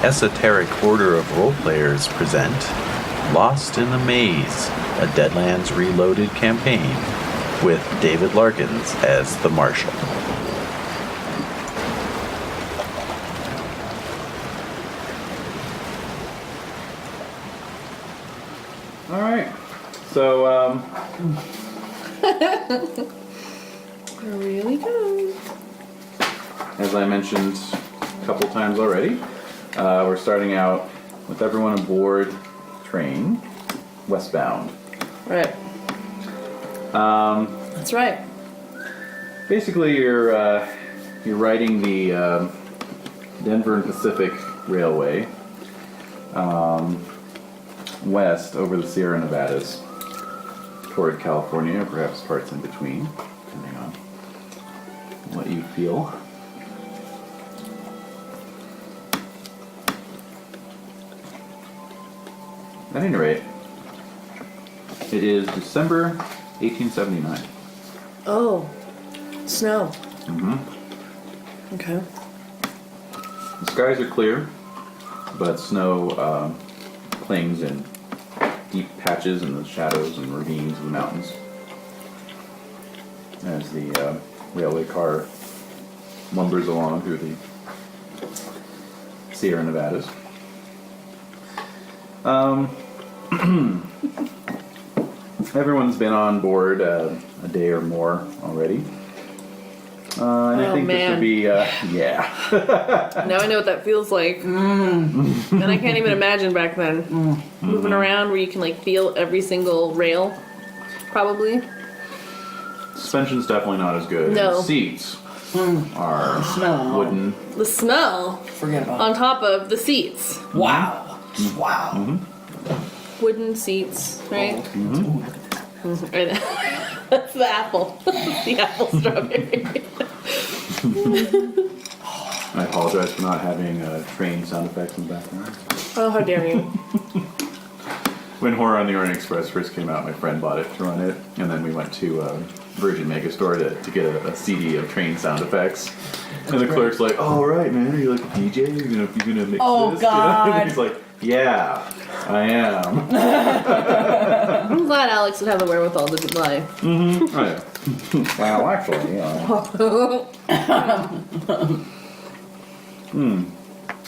Esoteric Order of Roleplayers present Lost in the Maze, a Deadlands Reloaded campaign with David Larkins as the Marshal. Alright, so, Here we go. as I mentioned a couple times already, we're starting out with everyone aboard train, westbound. Right. That's right. Basically, you're riding the Denver and Pacific Railway west over the Sierra Nevadas toward California, or perhaps parts in between, depending on what you feel. At any rate, it is December 1879. Oh, snow. Mm-hmm. Okay. The skies are clear, but snow clings in deep patches in the shadows and ravines of the mountains as the railway car lumbers along through the Sierra Nevadas. Everyone's been on board a day or more already. And I think this would be, yeah. Now I know what that feels like. And I can't even imagine back then. Moving around where you can like feel every single rail, probably. Suspension's definitely not as good. No. The seats are smell. wooden. The smell Forget about on top of the seats. it. Wow. Wow. Wooden seats, right? Right. That's the apple. The apple strawberry. I apologize for not having train sound effects in the background. Oh, how dare you. When Horror on the Orient Express first came out, my friend bought it to run it, and then we went to Virgin Megastore to get a CD of train sound effects. And the clerk's like, "Oh, right, man, are you like a DJ? You're gonna mix Oh, this?" God. And he's like, "Yeah, I am." I'm glad Alex would have the wherewithal to lie. Oh, yeah. Well, actually, yeah.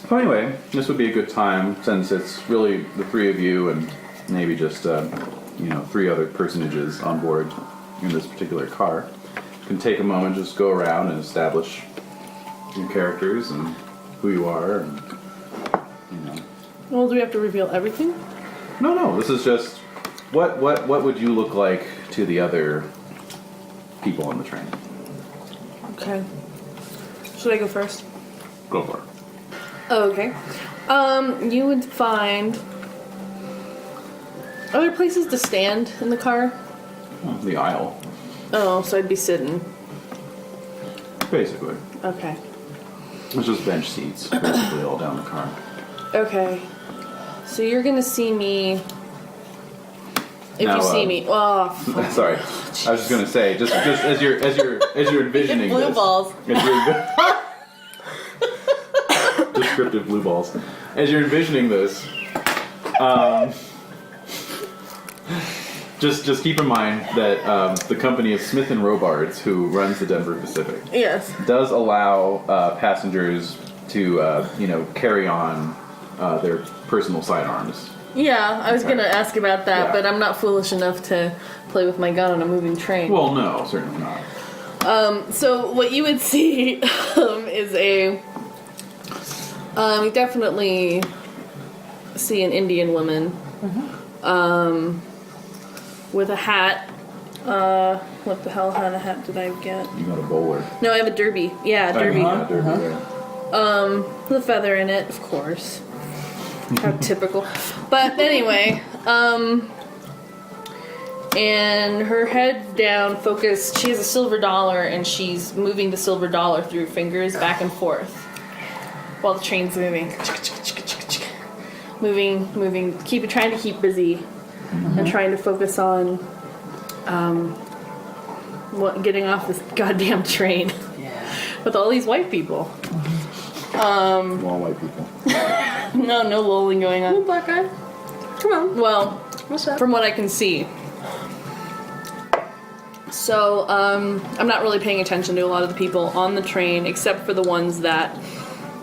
So anyway, this would be a good time since it's really the three of you and maybe just three other personages on board in this particular car. You can take a moment, just go around and establish your characters and who you are, and Well, do we have to reveal everything? No, this is just what would you look like to the other people on the train? Okay. Should I go first? Go for it. Oh, okay. You would find... Are there places to stand in the car? The aisle, Oh, so I'd be sitting. basically. Okay. It's just bench seats, basically all down the car. Okay. So you're gonna see me... If Now, you see me... Oh, Sorry, I was just gonna say, just as you're envisioning blue this, balls. as you're descriptive blue balls. As you're envisioning this, just keep in mind that the company of Smith and Robards, who runs the Denver Pacific, Yes. does allow passengers to carry on their personal sidearms. Yeah, I was Okay. gonna ask about that, Yeah. but I'm not foolish enough to play with my gun on a moving train. Well, no, certainly not. So what you would see is a... you definitely see an Indian woman with a hat. What the hell kind of hat did I get? You got a bowler. No, I have a derby. Yeah, derby. Yeah, derby, yeah. With a feather in it, of course. How typical. But anyway, and her head's down, focused. She has a silver dollar, and she's moving the silver dollar through her fingers back and forth while the train's moving. Moving, trying to keep busy, and trying to focus on getting off this goddamn train. Yeah. With all these white people. All white people. No lolling going Oh, on. black guy. Come on. Well, What's up? from what I can see. So, I'm not really paying attention to a lot of the people on the train, except for the ones that,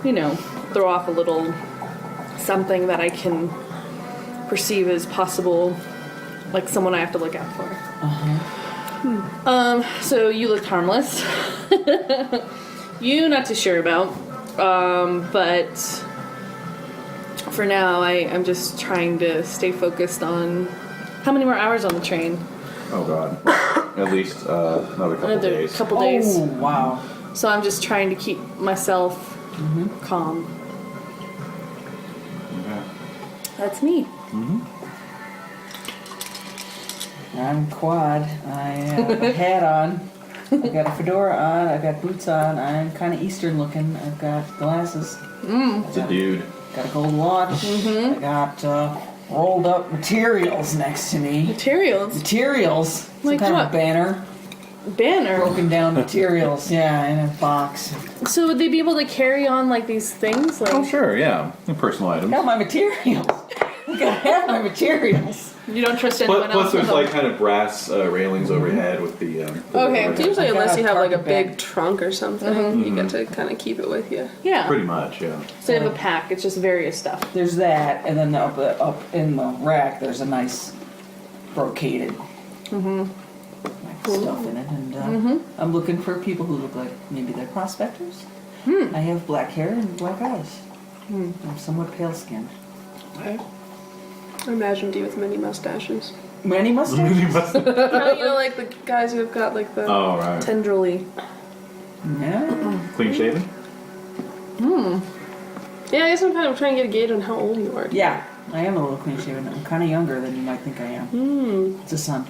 throw off a little something that I can perceive as possible, like someone I have to look out for. So you looked harmless. You not too sure about, but for now I'm just trying to stay focused on how many more hours on the train. Oh god. At least another couple days. Couple days. Oh, wow. So I'm just trying to keep myself calm. Okay. That's me. I'm Cuad. I have a hat on. I've got a fedora on. I've got boots on. I'm kind of Eastern looking. I've got glasses. It's a dude. Got a gold watch. I got rolled up materials next to me. Materials. Materials. Like Some kind what? of a banner. Banner. Broken down materials. Yeah, in a box. So would they be able to carry on like these things? Like Oh sure, yeah. Personal items. Got my materials. I gotta have my materials. you don't trust anyone Plus else? there's with like them? kind of brass railings overhead with the Okay. overhead. Usually, I've got unless a you have like a carpet bag. big trunk or something, you get to kind of keep it with you. Yeah. Pretty much, yeah. Instead of a pack, it's just various stuff. There's that, and then up in the rack, there's a nice brocaded stuff in it. And I'm looking for people who look like maybe they're prospectors. I have black hair and black eyes. I'm somewhat pale skinned. Okay. I imagined you with many mustaches. Many mustaches? Like the guys who have got like the Oh right. Tendrily. Yeah. Clean shaven? Yeah, I guess I'm kind of trying to get a gauge on how old you are. Yeah, I am a little clean shaven. I'm kind of younger than you might think I am. It's a son.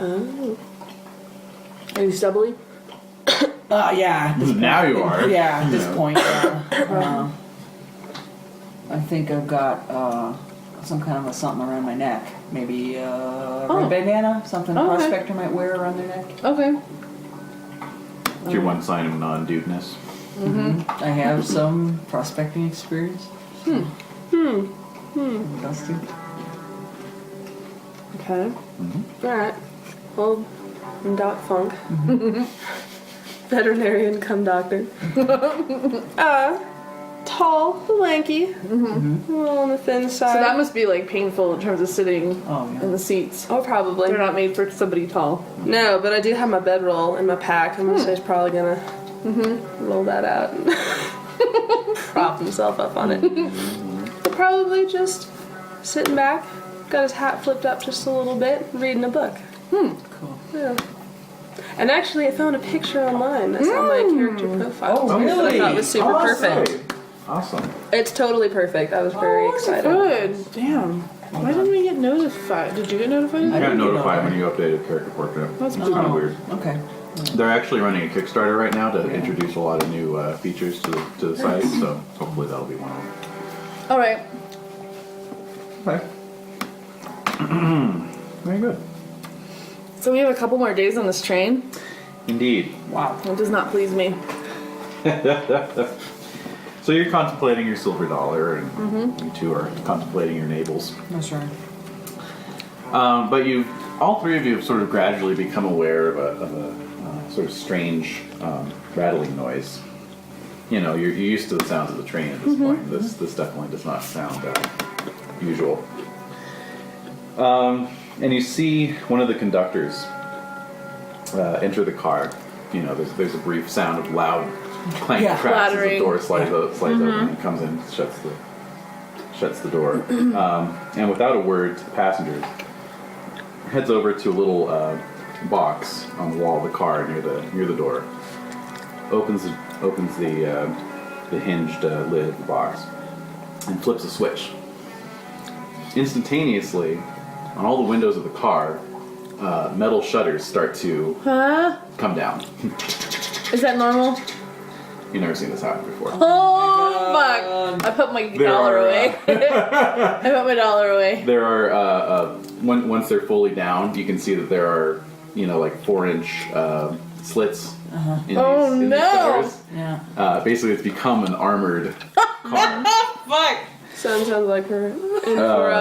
Oh. Are you stubbly? Yeah. Now you are. Yeah, at this Yeah. point, I think I've got some kind of a something around my neck. Maybe a red bandana, something a Okay. prospector might wear around their neck. Okay. It's your one sign of non-dudeness. I have some prospecting experience. What else do? Okay. Alright. Well, I'm Doc Funk. Veterinarian cum doctor. Tall, lanky. A little on the thin side. So that must be like painful in terms of sitting Oh, in yeah. the seats. Oh, probably. They're not made for somebody tall. No, but I do have my bedroll in my pack. I'm just probably gonna roll that out and prop himself up on it. But probably just sitting back, got his hat flipped up just a little bit, reading a book. Cool. Yeah. And actually, I found a picture online that's on my character profile. Oh, That I really? thought was super perfect. Awesome. It's totally perfect. I was very excited. Good. Damn. Why didn't we get notified? Did you get notified? I I got didn't notified know when you updated character portrait. That's It's kind of weird. Okay. They're actually running a Kickstarter right now to introduce a lot of new features to the site, so hopefully that'll be one of them. All right. Okay. Very good. So we have a couple more days on this train. Indeed. Wow. That does not please me. So you're contemplating your silver dollar, and you two are contemplating your navels. That's right. But all three of you have sort of gradually become aware of a sort of strange rattling noise. You know, you're used to the sounds of the train at this point. This definitely does not sound usual. And you see one of the conductors enter the car. You know, there's a brief sound of loud clank Yeah. cracks as the Clattering. door slides open and comes in, shuts the door, and without a word to the passengers, heads over to a little box on the wall of the car near the door. Opens the hinged lid of the box and flips a switch. Instantaneously, on all the windows of the car, metal shutters start to Huh? come down. Is that normal? You've never seen this happen before. Oh, fuck. I put my dollar away. I put my dollar away. There are once they're fully down, you can see that there are like 4-inch slits in Oh, these no. shutters. Yeah. Basically, it's become an armored car. Fuck. Sounds like we're in for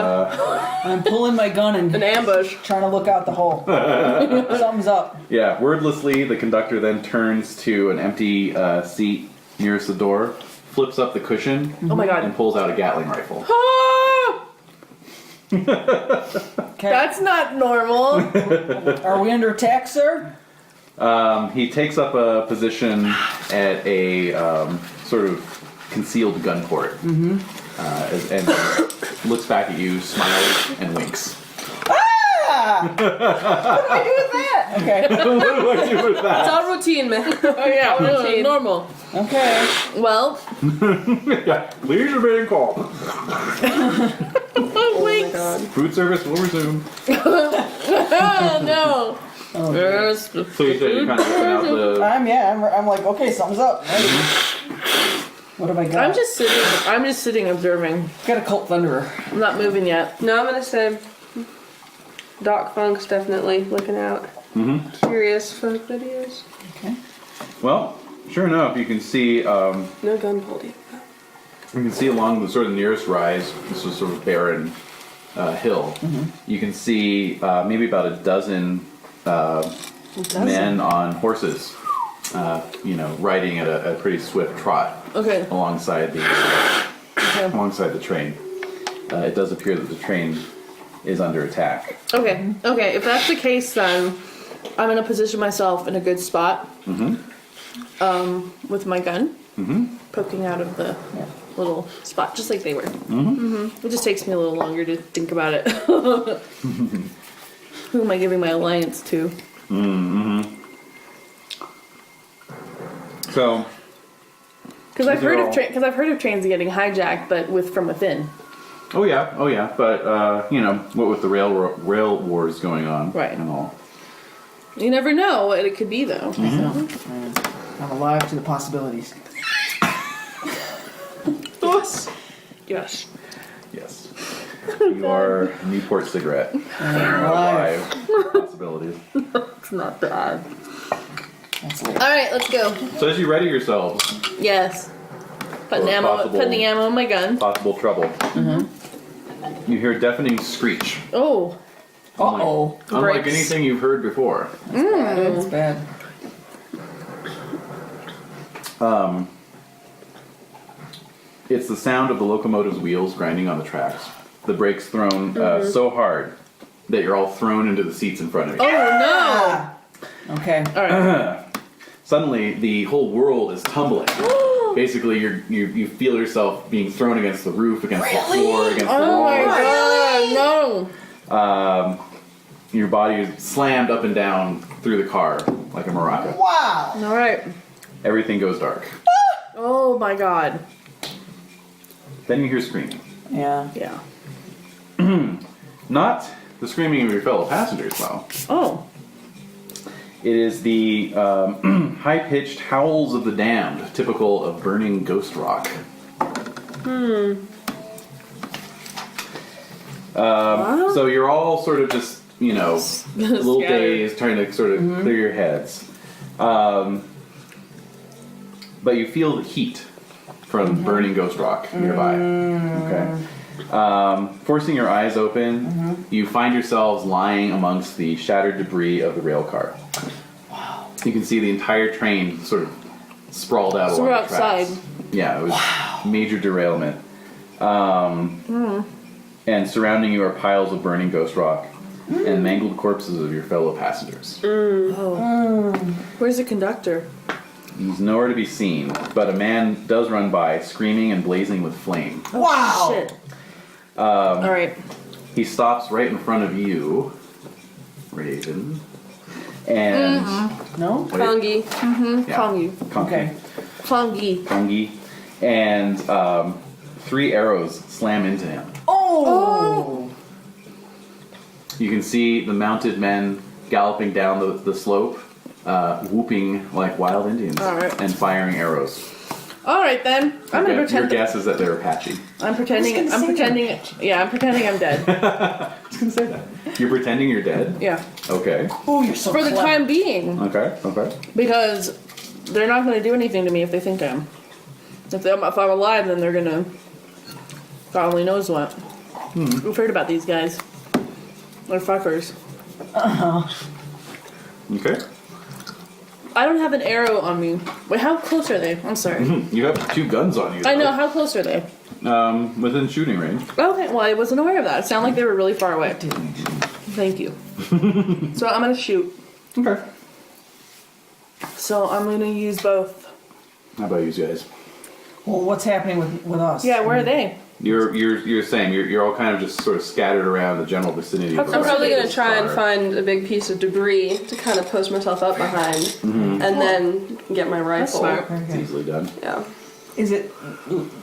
I'm pulling my gun and an ambush. trying to look out the hole. Something's up. Yeah, wordlessly, the conductor then turns to an empty seat nearest the door, flips up the cushion, Oh my god. and pulls out a Gatling rifle. Ah! Okay. That's not normal. Are we under attack, sir? He takes up a position at a sort of concealed gun port, and looks back at you, smiles, and winks. Ah! What do I do with that? Okay. What do I do with It's that? all routine, man. Oh yeah, Routine. really normal. Okay. Well, Yeah, please remain calm. Oh my winks. god. Food service will resume. Oh no. Oh, Yes. So you said you kind of open out the. I'm like, okay, something's up. What have I got? I'm just sitting observing. got a cult thunderer. I'm not moving yet. No, I'm gonna say Doc Funk's definitely looking out. Curious folk videos. Okay. Well, sure enough, you can see No gun holding. along the sort of nearest rise. This was sort of barren hill. You can see maybe about a dozen men on horses. Riding at a pretty swift trot Okay. alongside the train. It does appear that the train is under attack. Okay. Okay. If that's the case, then I'm gonna position myself in a good spot. With my gun. Poking out of the little spot, just like they were. It just takes me a little longer to think about it. Who am I giving my alliance to? So, Because I've These are heard all- of trains getting hijacked, but from within. oh yeah, but what with the rail wars going on, Right. and all. You never know what it could be, though. I'm alive to the possibilities. Yes. Yes. Yes, you are Newport cigarette. Alive. Possibilities. It's not bad. That's it. All right, let's go. So as you ready yourselves, Yes. Putting Or ammo. possible- Putting the ammo in my gun. possible trouble. You hear a deafening screech. Oh. Uh-oh. Unlike Brakes. anything you've heard before. It's bad. It's the sound of the locomotive's wheels grinding on the tracks. The brakes thrown so hard that you're all thrown into the seats in front of you. Oh Okay. no! All right. Suddenly, the whole world is tumbling. Basically, you feel yourself being thrown against the roof, against the floor, against the Oh wall. my god! No. Your body is slammed up and down through the car like a maraca. Wow. All right. Everything goes dark. Oh my god. Then you hear screaming. Yeah. Yeah. Not the screaming of your fellow passengers, though. Oh. It is the high-pitched howls of the damned, typical of burning ghost rock. So you're all sort of just, a little Scattered. dazed, trying to sort of clear your heads. But you feel the heat from burning ghost rock nearby. Okay. Forcing your eyes open, you find yourselves lying amongst the shattered debris of the rail car. Wow. You can see the entire train sort of sprawled out So along we're the tracks. outside. Yeah, it was major derailment. And surrounding you are piles of burning ghost rock and mangled corpses of your fellow passengers. Where's the conductor? He's nowhere to be seen, but a man does run by, screaming and blazing with flame. Wow. Shit. All right. He stops right in front of you, Raven, and No? Kangee. yeah, Kangee. Okay. Kangee. Kangee, and 3 arrows slam into him. Oh. You can see the mounted men galloping down the slope, whooping like wild Indians, All right. and firing arrows. All right then. I'm gonna Your pretend. guess is that they're Apache. I'm pretending. I was I'm gonna say pretending. Yeah, I'm pretending I'm dead. I was gonna say that. You're pretending you're dead. Yeah. Okay. Oh, you're so For the clever. time being, Okay. because they're not going to do anything to me if they think I am. If I'm alive, then they're gonna God only knows what. We've heard about these guys. They're fuckers. Okay. I don't have an arrow on me. Wait, how close are they? I'm sorry. You have 2 guns on you. I know, how close are they? Within shooting range. Okay, well, I wasn't aware of that. It sounded like they were really far away. Thank you. So I'm gonna shoot. Okay. So I'm gonna use both. How about you guys? Well, what's happening with us? Yeah, where are they? You're saying you're all kind of just sort of scattered around the general vicinity. Of the I'm probably rest gonna of try and car. find a big piece of debris to kind of post myself up behind, and then get my rifle. smart. It's Okay. easily done. Yeah. Is it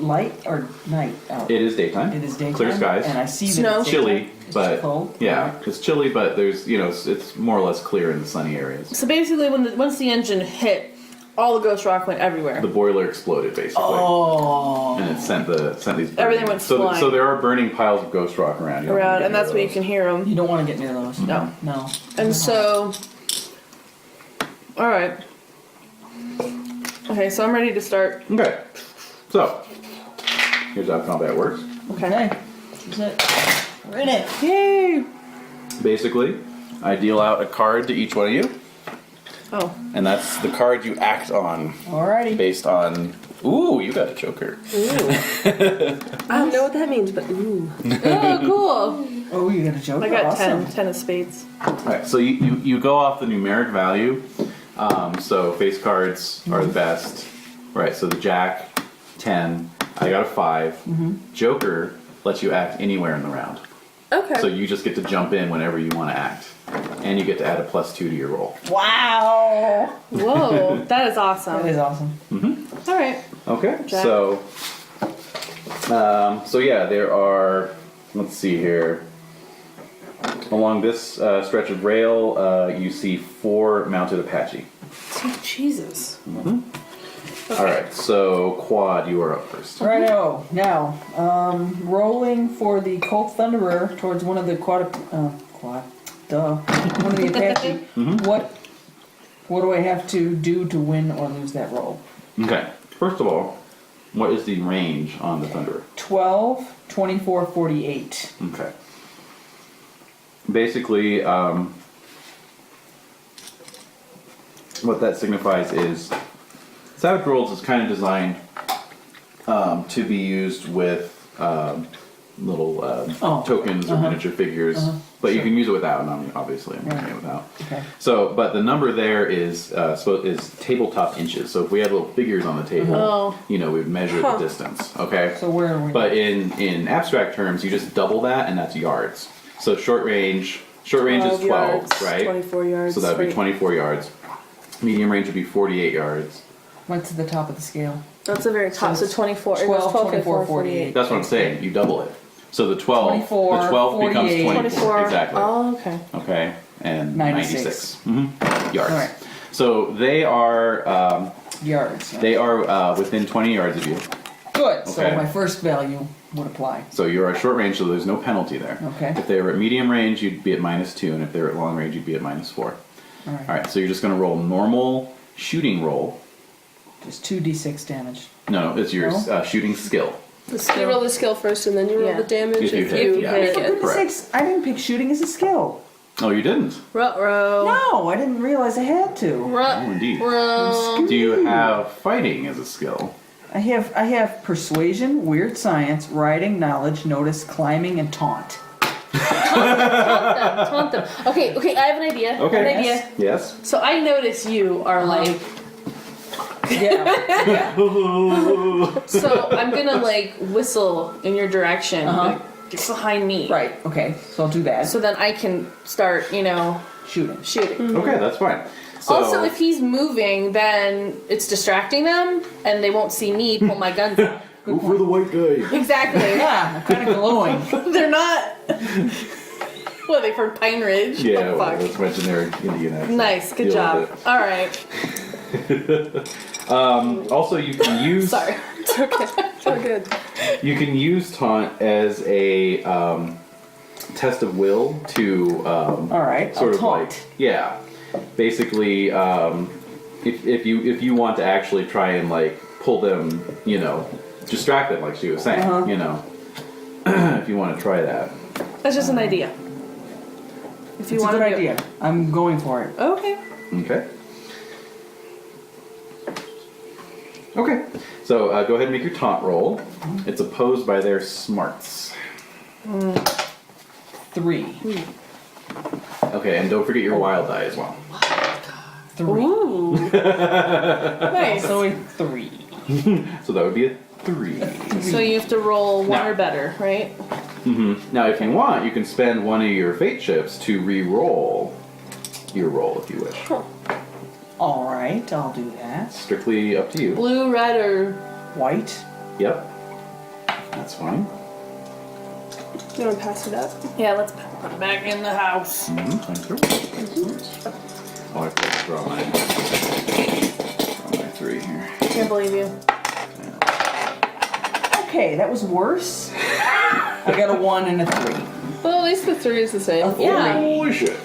light or night out? It is daytime. It is daytime. Clear skies. And I see that Snow. it's Chilly, daytime. It's but cold. yeah, it's chilly, but there's it's more or less clear in the sunny areas. So basically, once the engine hit, all the ghost rock went everywhere. The boiler exploded basically, Oh. and it sent these. Everything went so flying. So there are burning piles of ghost rock around. You don't wanna Around, get and near that's where you those. can hear them. You don't want to get near those. No. No. And so, all right. Okay, so I'm ready to start. Okay, so here's how combat works. Okay. That's it. We're in it. Yay! Basically, I deal out a card to each one of you, Oh, and that's the card you act on Alrighty. based on. Ooh, you got a choker. I don't know what that means, but ooh. oh, cool! Oh, you got a joke. I got Awesome. 10 of spades. Alright, so you go off the numeric value. So face cards are the best. Right, so the Jack, 10. I got a 5. Joker lets you act anywhere in the round. Okay. So you just get to jump in whenever you want to act. And you get to add a +2 to your roll. Wow. Whoa, that is That awesome. is awesome. All right. Okay, Jack. so yeah, there are, let's see here. Along this stretch of rail, you see 4 mounted Apache. Jesus. Alright, so Quad, you are up first. Righto. Now, rolling for the Colt Thunderer towards one of the one of the Apache. What do I have to do to win or lose that roll? Okay, first of all, what is the range on the Thunderer? 12, 24, 48. Okay. Basically, what that signifies is Savage Worlds is kind of designed to be used with little tokens or miniature figures, but you can use it without, and obviously I'm using it without. Okay. So, but the number there is tabletop inches. So if we had little figures on the table, we would measure the distance. Okay. So where are we? But in abstract terms, you just double that, and that's yards. So short range is 12, yards, right? 24 yards. So that would be 24 yards. Medium range would be 48 yards. Went to the top of the scale. That's the very top. So 24. 12, 24, 24, 48. That's what I'm saying. You double it. So the 12, 24, the 12 becomes 48. 24. Exactly. Oh, okay. Okay. And 96. 96 yards. All right. So they are Yards. within 20 yards of you. Good. So Okay. my first value would apply. So you're at short range, so there's no penalty there. Okay. If they were at medium range, you'd be at -2, and if they were at long range, you'd be at -4. All right. All right. So you're just going to roll normal shooting roll. Just 2d6 damage. No, it's your No? shooting skill. You roll the skill first, and then you roll Yeah. the damage If you if hit, you yeah. make For it. goodness Correct. sakes, I didn't pick shooting as a skill. Oh, you didn't? Ruh-roh. No, I didn't realize I had to. Oh, indeed. Ruh-roh. Do you have fighting as a skill? I have persuasion, weird science, riding, knowledge, notice, climbing, and taunt. Taunt them. Okay, I have an idea. Okay. I have an idea. Yes. So I notice you are like. Yeah. So I'm gonna like whistle in your direction. Like, get behind me. Right. Okay. So I'll do that. So then I can start, Shooting. shooting. Okay, that's fine. So, Also, if he's moving, then it's distracting them, and they won't see me pull my guns out. go for the white guy. Exactly. Yeah, I'm kind of glowing. They're not. What are they from Pine Ridge? Yeah, Oh, well, fuck. that's my generic Indian accent. Nice, good Deal job. with All right. Also, you can use Sorry. It's okay. It's all good. you can use taunt as a test of will to All right. sort I'll of taunt. like basically if you want to actually try and like pull them, distract them like she was saying, if you want to try that. That's just an idea. If you It's a want good to idea. I'm going for it. Okay. Okay. Okay. So go ahead and make your taunt roll. It's opposed by their smarts. 3. Okay, and don't forget your wild die as well. 3. Ooh. Nice. So a 3. So that would be a 3. So you have to roll 1 No. or better, right? Now, if you want, you can spend one of your fate chips to re-roll your roll if you wish. All right, I'll do that. Strictly up to you. Blue, red, or White. Yep. That's fine. You want to pass it up? yeah. Let's put it back in the house. Thank you. Oh, I have to draw my 3 here. Can't believe you. Okay, that was worse. I got a 1 and a 3. Well, at least the 3 is the same. Yeah. Holy shit.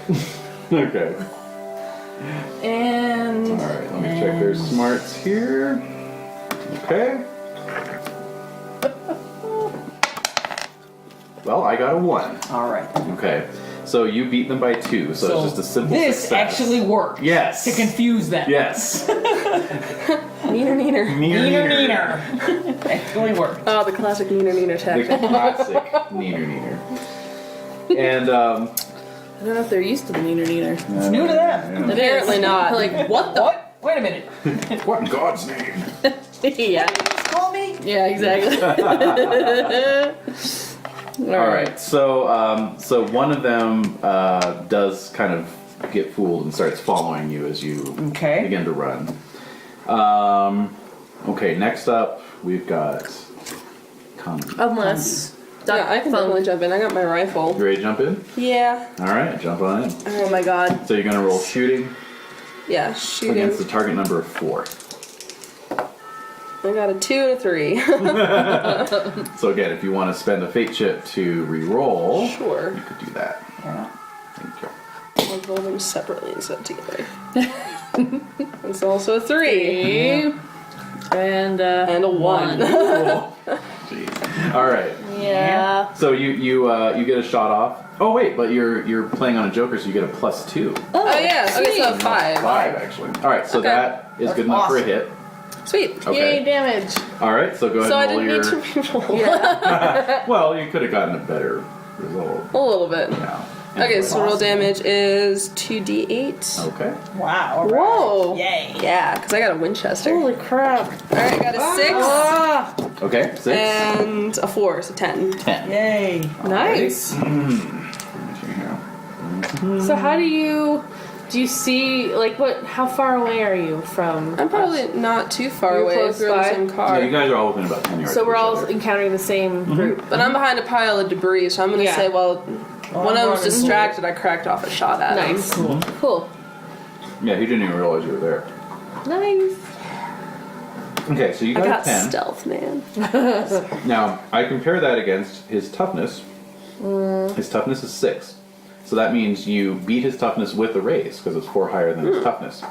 Okay. And Alright, let me check their smarts here. Okay. Well, I got a 1. All right. Okay. So you beat them by 2, so it's just a simple this success. actually worked. Yes. To confuse them. Yes. Neener, neener. Neener, Neener. Actually worked. Oh, the classic neener, neener The tactic. classic neener. And, I don't know if they're used to the neener neener. It's new to them. Apparently not. Like what the? What? Wait a minute. what in God's name? Yeah. Just call me. Yeah. Exactly. All right, so one of them does kind of get fooled and starts following you as you Okay. begin to run. Okay, next up we've got Kangee. Unless. Yeah, I can definitely jump in. I got my rifle. You ready to jump in? Yeah. All right, jump on in. Oh my god. So you're gonna roll shooting Yeah, shooting. against the target number of 4. I got a 2 and a 3. So again, if you want to spend a fate chip to re-roll, Sure. you could do that. Yeah. Thank you. I'll roll them separately instead of together. It's also a 3. And And a 1. Cool. Jeez. All right. yeah. So you get a shot off. Oh wait, but you're playing on a joker, so you get a +2. Oh, yeah. Okay, so 5. 5 actually. All right, so Okay. that is That's good enough for a awesome. hit. Sweet. Okay. Yay, damage. All right, so go ahead So I and roll didn't your. need to reroll. Well, you could have gotten a better result. A little bit. Yeah. Okay, so roll damage is 2d8. Okay. Wow. All right. Whoa. Yay. Yeah, because I got a Winchester. Holy crap. Alright, I got a 6 Ah, Okay. 6. and a 4, so 10. 10. Yay. nice. So how do you see, like, how far away are you from I'm probably not too far You're away close if we're in the by? same car. Yeah, you guys are all within about 10 yards. So of we're each all other. encountering the same group. But I'm behind a pile of debris, so I'm gonna Yeah. say, well, when I was running. distracted, I cracked off a shot at him. Nice. Cool. Yeah, he didn't even realize you were there. Nice. Okay, so you I got, got a 10. stealth, man. Now, I compare that against his toughness. His toughness is 6. So that means you beat his toughness with a raise, because it's 4 higher than his toughness.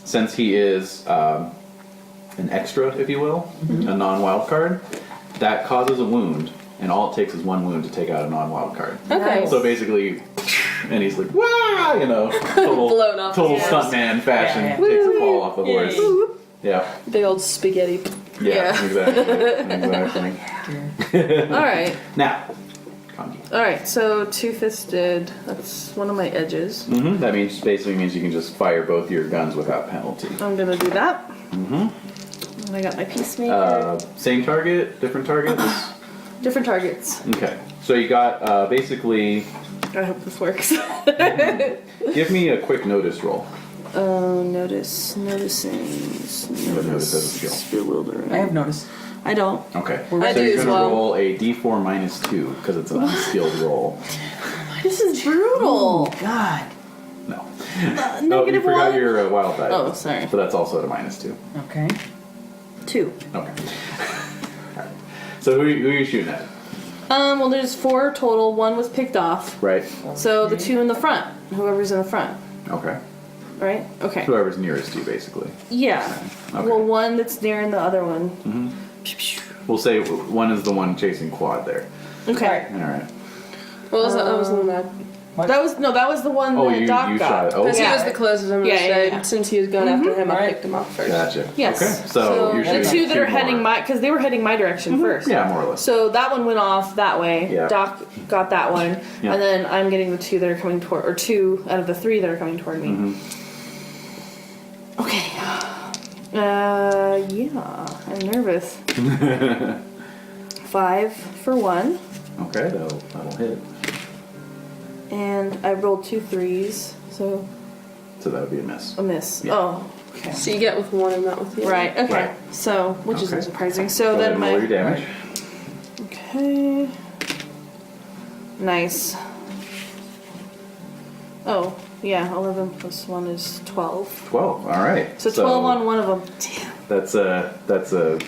Since he is an extra, if you will, a non-wild card, that causes a wound, and all it takes is 1 wound to take out a non-wild card. Okay. So basically, and he's like, "Wah!" You know, total, Blown off total his stuntman fashion, Yeah. takes a fall off the horse. Yay. Yeah, Big old spaghetti. yeah, Yeah. exactly. All right. Now, Kangee. All right. So two-fisted. That's one of my edges. That basically means you can just fire both your guns without penalty. I'm gonna do that. And I got my peacemaker. Same target, different targets. Different targets. Okay, so you got basically. I hope this works. Give me a quick notice roll. Oh, noticing. Notice as a skill. Bewildering. I have noticed. I don't. Okay, I so do you're as gonna well. roll a D4 -2 because it's an unskilled roll. This is brutal. God. No. Oh, you Negative forgot 1. your wild die. Oh, sorry. So that's also at a -2. Okay. 2. Okay. Alright. So who are you shooting at? Well, there's 4 total. 1 was picked off. Right. So the 2 in the front. Whoever's in the front. Okay. Right? Okay. Whoever's nearest to you, basically. Yeah. Okay. Well, one that's near and the other one. we'll say one is the one chasing Quad there. Okay. All right. Well, that was the one that. That was the one Oh, that you Doc shot got. it. Oh, Because he Yeah. was the closest, I'm Yeah, gonna yeah, say. yeah. Since he was going after him, I Alright. picked him off first. Gotcha. Yes. Okay. So you're the shooting two that are heading more. because they were heading my direction first. Yeah, more or less. So that one went off that way. Yeah. Doc got that one, Yeah. and then I'm getting the two that are coming toward, or two out of the three that are coming toward me. Mm-hmm. Okay. Yeah, I'm nervous. 5 for 1, Okay, that'll hit. and I rolled 2 3s, so So that would be a miss. a miss. Yeah. Oh, okay. So you get with one and not with the other. Right. Okay. Right. So, which Okay. isn't surprising. So Go ahead then and roll your my damage. okay. Nice. Oh, yeah. 11 plus 1 is 12. 12. All right. So 12 on one of them. Damn. That's a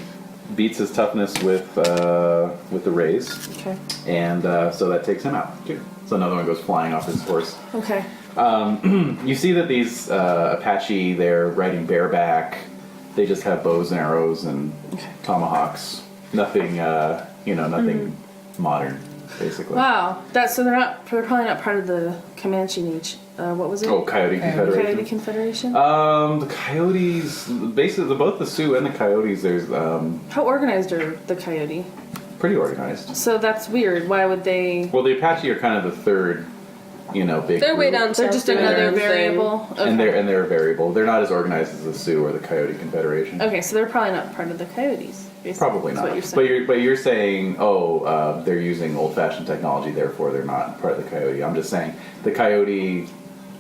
beats his toughness with the raise, Okay. and so that takes him out too. So another one goes flying off his horse. Okay. You see that these Apache, they're riding bareback. They just have bows and arrows and tomahawks. Nothing, nothing modern, basically. Wow. So they're probably not part of the Comanche niche. What was it? Oh, Coyote Confederation. Coyote Confederation. The Coyotes, basically, both the Sioux and the Coyotes, there's How organized are the Coyote? pretty organized. So that's weird. Why would they? Well, the Apache are kind of the third, big. They're way group. down They're south just doing their another own thing. variable. Okay. And they're variable. They're not as organized as the Sioux or the Coyote Confederation. Okay, so they're probably not part of the Coyotes. Basically. Probably That's not. What you're saying. But you're saying, they're using old-fashioned technology, therefore they're not part of the Coyote. I'm just saying the Coyote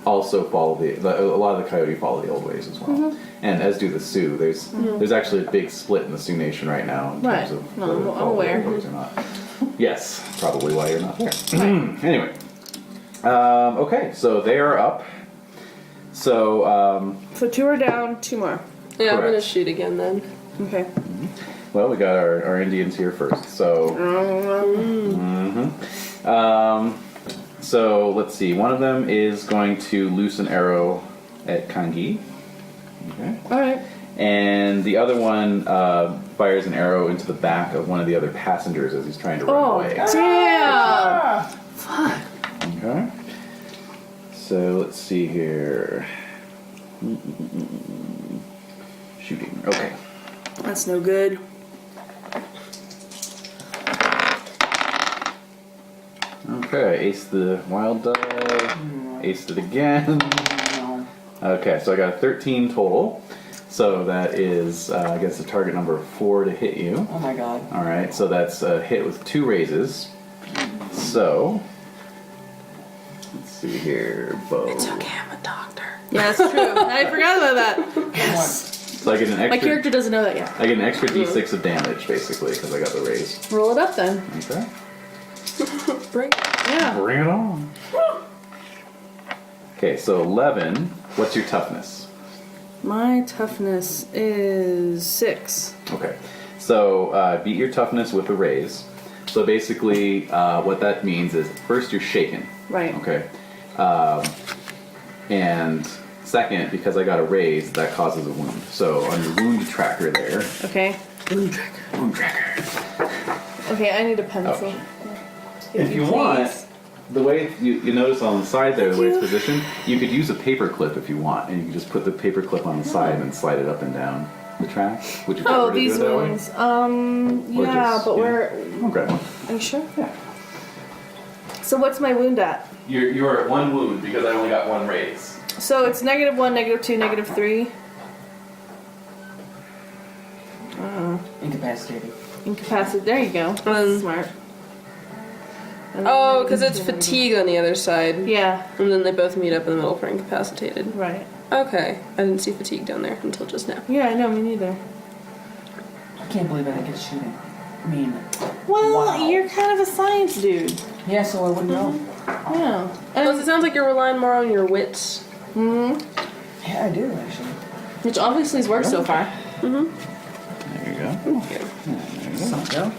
also follow a lot of the Coyote follow the old ways as well, Mm-hmm. and as do the Sioux. There's actually a big split in the Sioux Nation right now in Right. terms of No, whether I'm they follow the aware. old ways or not. Yes, probably why you're not there. Anyway, okay, so they are up. So So 2 are down, 2 more. Yeah, I'm gonna Correct. shoot again then. Okay. well, we got our Indians here first. So. So let's see. One of them is going to loose an arrow at Kangee. Okay. All right. And the other one fires an arrow into the back of one of the other passengers as he's trying to run Oh, away. damn! Okay. So let's see here. Shooting. Okay. That's no good. Okay. Ace the wild die. Aced it again. Okay, so I got a 13 total. So that is, I guess, a target number 4 to hit you. Oh my god. All right, so that's a hit with 2 raises. So, let's see here, bow. It's okay, I'm a doctor. Yeah, that's true. I forgot about that. Yes. So I get an My extra. character doesn't know that yet. I get an extra d6 of damage, basically, because I got the raise. Roll it up then. Okay. Bring. Yeah. Bring it on. Okay, so 11. What's your toughness? My toughness is 6. Okay, so beat your toughness with a raise. So basically, what that means is first you're shaken. Right. Okay. And second, because I got a raise, that causes a wound. So on your wound tracker there. Okay. Wound tracker. Okay, I need a pencil. Oh. If you want, the way you notice on the side there, the way it's positioned, you could use a paper clip if you want, and you can just put the paper clip on the side and slide it up and down the track. Would you prefer Oh, to do these it that way? ones. Or Yeah, just- but yeah. we're. I'll grab one. Are you sure? Yeah. So what's my wound at? You're at 1 wound because I only got 1 raise. So it's -1, -2, -3. Incapacitated. Incapacitated. There you go. That's smart. And then Oh, because it's -2, fatigue on the other side. Yeah. And then they both meet up in the middle for incapacitated. Right. Okay. I didn't see fatigue down there until just now. Yeah, I know. Me neither. I can't believe I didn't get shooting. I mean, Well, Wow. you're kind of a science dude. yeah, so I wouldn't know. Yeah. Plus, it sounds like you're relying more on your wits. Mm-hmm. Yeah, I do actually. Which obviously has worked so far. There you go. Something.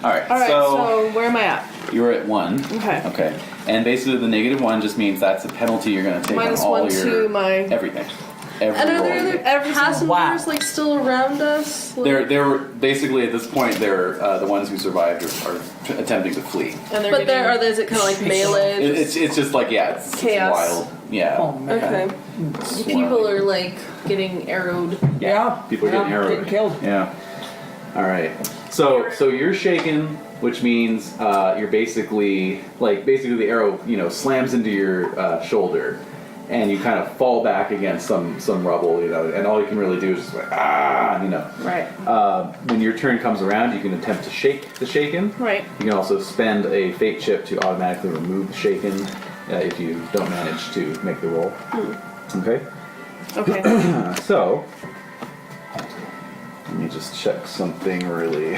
All right. All right. So where am I at? You're at 1. Okay. Okay. And basically, the -1 just means that's a penalty you're going to take -1 on all your to my. everything. every And are roll there you other make. passengers Wow. like still around us? Like, They were basically at this point. They're the ones who survived are attempting to flee. And they're but there getting- is it kind of like melee? It's just like it's Chaos. wild. Yeah. Oh, man. Okay. people are like getting arrowed. Yeah. People are getting Yeah, arrowed. getting killed. Yeah. All right. So you're shaken, which means you're basically the arrow slams into your shoulder, and you kind of fall back against some rubble, and all you can really do is just like Right. When your turn comes around, you can attempt to shake the shaken. Right. You can also spend a fate chip to automatically remove the shaken if you don't manage to make the roll. Okay. Okay. So, let me just check something really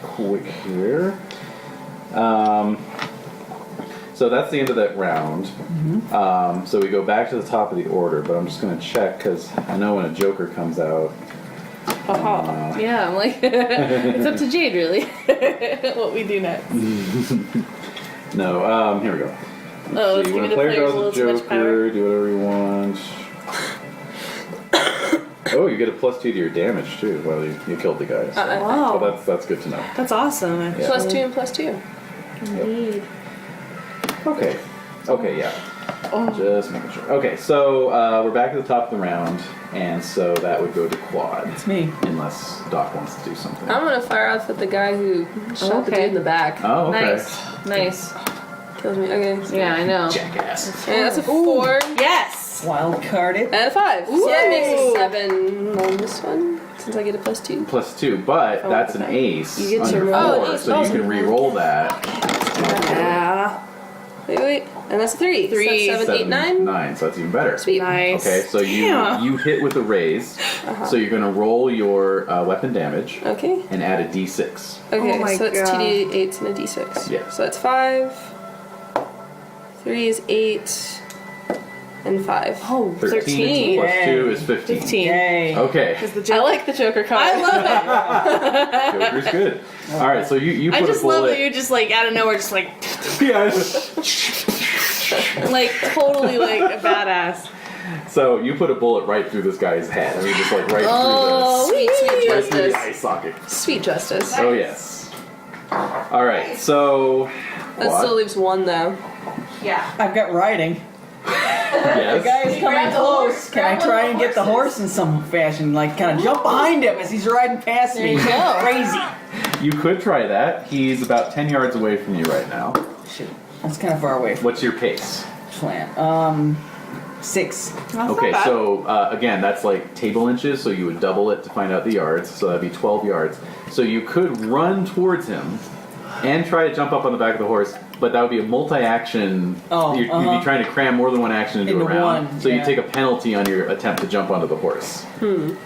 quick here. So that's the end of that round. So we go back to the top of the order, but I'm just going to check because I know when a Joker comes out. Yeah, I'm like, it's up to Jade, really, what we do next. No, here we go. Oh, let's See, give when the a player players a draws a little too much power. Joker, do whatever you want. Oh, you get a +2 to your damage too. Well, you killed the guy. So, Wow. so that's good to know. That's awesome. Yeah. +2 and +2. Indeed. Okay. Okay, yeah. Oh. Just making sure. Okay, so we're back at the top of the round, and so that would go to Quad. It's me. Unless Doc wants to do something. I'm gonna fire off at the guy who shot the dude in the back. Oh, okay. Nice. Kills me. Okay. Yeah, I know. Jackass. And that's a 4 Yes. Wild carded. and a 5. So that makes Yay. it 7 on this one, since I get a +2. +2, but that's an ace. You get on to your roll. 4, so you can re-roll that. Yeah. Wait. And that's a 3. So Three. that's 7, 8, 9. 9, so that's even better. Sweet. Nice. Okay, so you hit with a raise, so you're going to roll your weapon damage Okay. and add a d6. Okay, Oh my so it's God. 2d8s and a d6. Yeah. So that's 5. 3 is 8. And 5. Oh, 13. plus Yay. 2 is 15. 15. Yay. Okay, I like the Joker card. I love it. Joker's good. All right, so you put I just a bullet. love that you're just like out of nowhere, just like Yeah. totally like a badass. So you put a bullet right through this guy's head. I mean, just like right Oh, Sweet, sweet through the justice. eye socket. Sweet justice. Oh yes. All right, so That Quad. still leaves 1 though. I've got riding. The Yes. guy is coming grab the close. horse, Can I grab one try of and the get the horse in some fashion? Like, kind of jump behind him as he's riding past me. you go. Crazy. You could try that. He's about 10 yards away from you right now. Shoot. That's kind of far away from What's your pace? plan. 6. Okay, so again, that's like table inches, so you would double it to find out the yards, so that'd be 12 yards. So you could run towards him and try to jump up on the back of the horse, but that would be a multi-action. Oh, You'd be trying to cram more than one action into a Into round. one, So you yeah. take a penalty on your attempt to jump onto the horse. Shoot.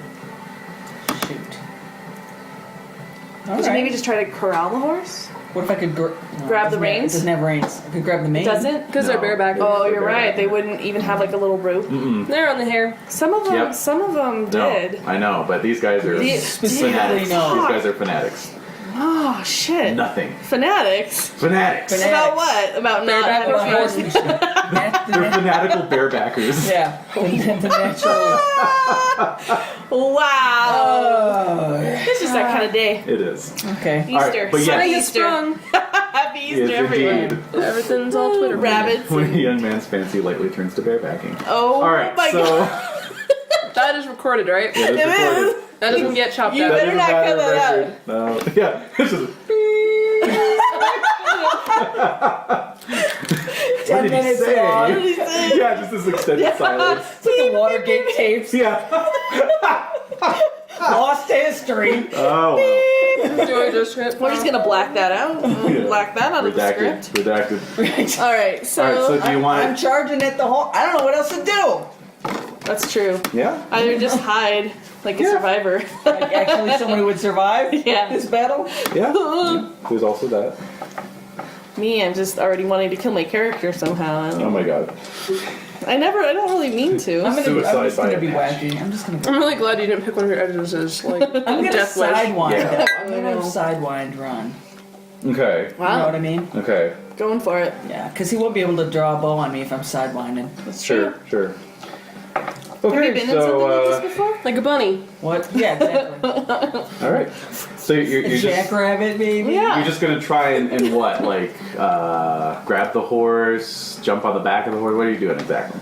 All Did you right. maybe just try to corral the horse? What if I could Grab it the doesn't have- reins? It doesn't have reins. I could grab the mane. Doesn't? Because No. they're bareback. Oh, you're right. They wouldn't even have like a little rope. They're on the hair. Some of them, Yep. No, did. I know, but these guys are Specifically fanatics. no. These guys are fanatics. Oh shit! Nothing. Fanatics. Fanatics. About what? About not Bareback having About horse. horsemanship. They're fanatical barebackers. Yeah. The natural. Wow. Oh. It's just that kind of day. It is. Okay. All right, Easter. but yes. Sunny Is Easter. strong. Happy Easter, Yes, everyone. indeed. Everything's all Twitter. Rabbits. When a and- young man's fancy lightly turns to barebacking. Oh All right, my so god. That is recorded, right? it is It recorded. is. That doesn't get chopped You out. better Doesn't not matter, cut that record. No. Yeah. It's just, 10 what did he minutes say? long. What did he say? Yeah, just this extended silence. It's like the Watergate tapes. Yeah. Lost history. Oh well. Do I just hit? We're just gonna black that out. Black that out of the Redacted. script. Redacted. Right. All right, so, All right. So do you I'm want? charging at the whole. I don't know what else to do. that's true. Yeah. Either just hide like a Yeah. survivor. Like, actually, someone who would survive Yeah. this battle. Yeah. There's also that. Me, I'm just already wanting to kill my character somehow. I don't Oh know. my god. I don't really mean to. I'm Suicide just by gonna be match. wacky. I'm just gonna. I'm really glad you didn't pick one of your edges as like I'm gonna death wish. sidewind. Yeah. I'm gonna have sidewind run. Okay. You know what I Wow, mean? Okay. going for it. Yeah, because he won't be able to draw a bow on me if I'm sidewinding. That's Sure. true. Sure. Okay, Have you been in something like this before? Like a bunny. What? Yeah, exactly. all right. So you're A just jackrabbit, maybe? Yeah. you're just gonna try and what? Like grab the horse, jump on the back of the horse. What are you doing exactly?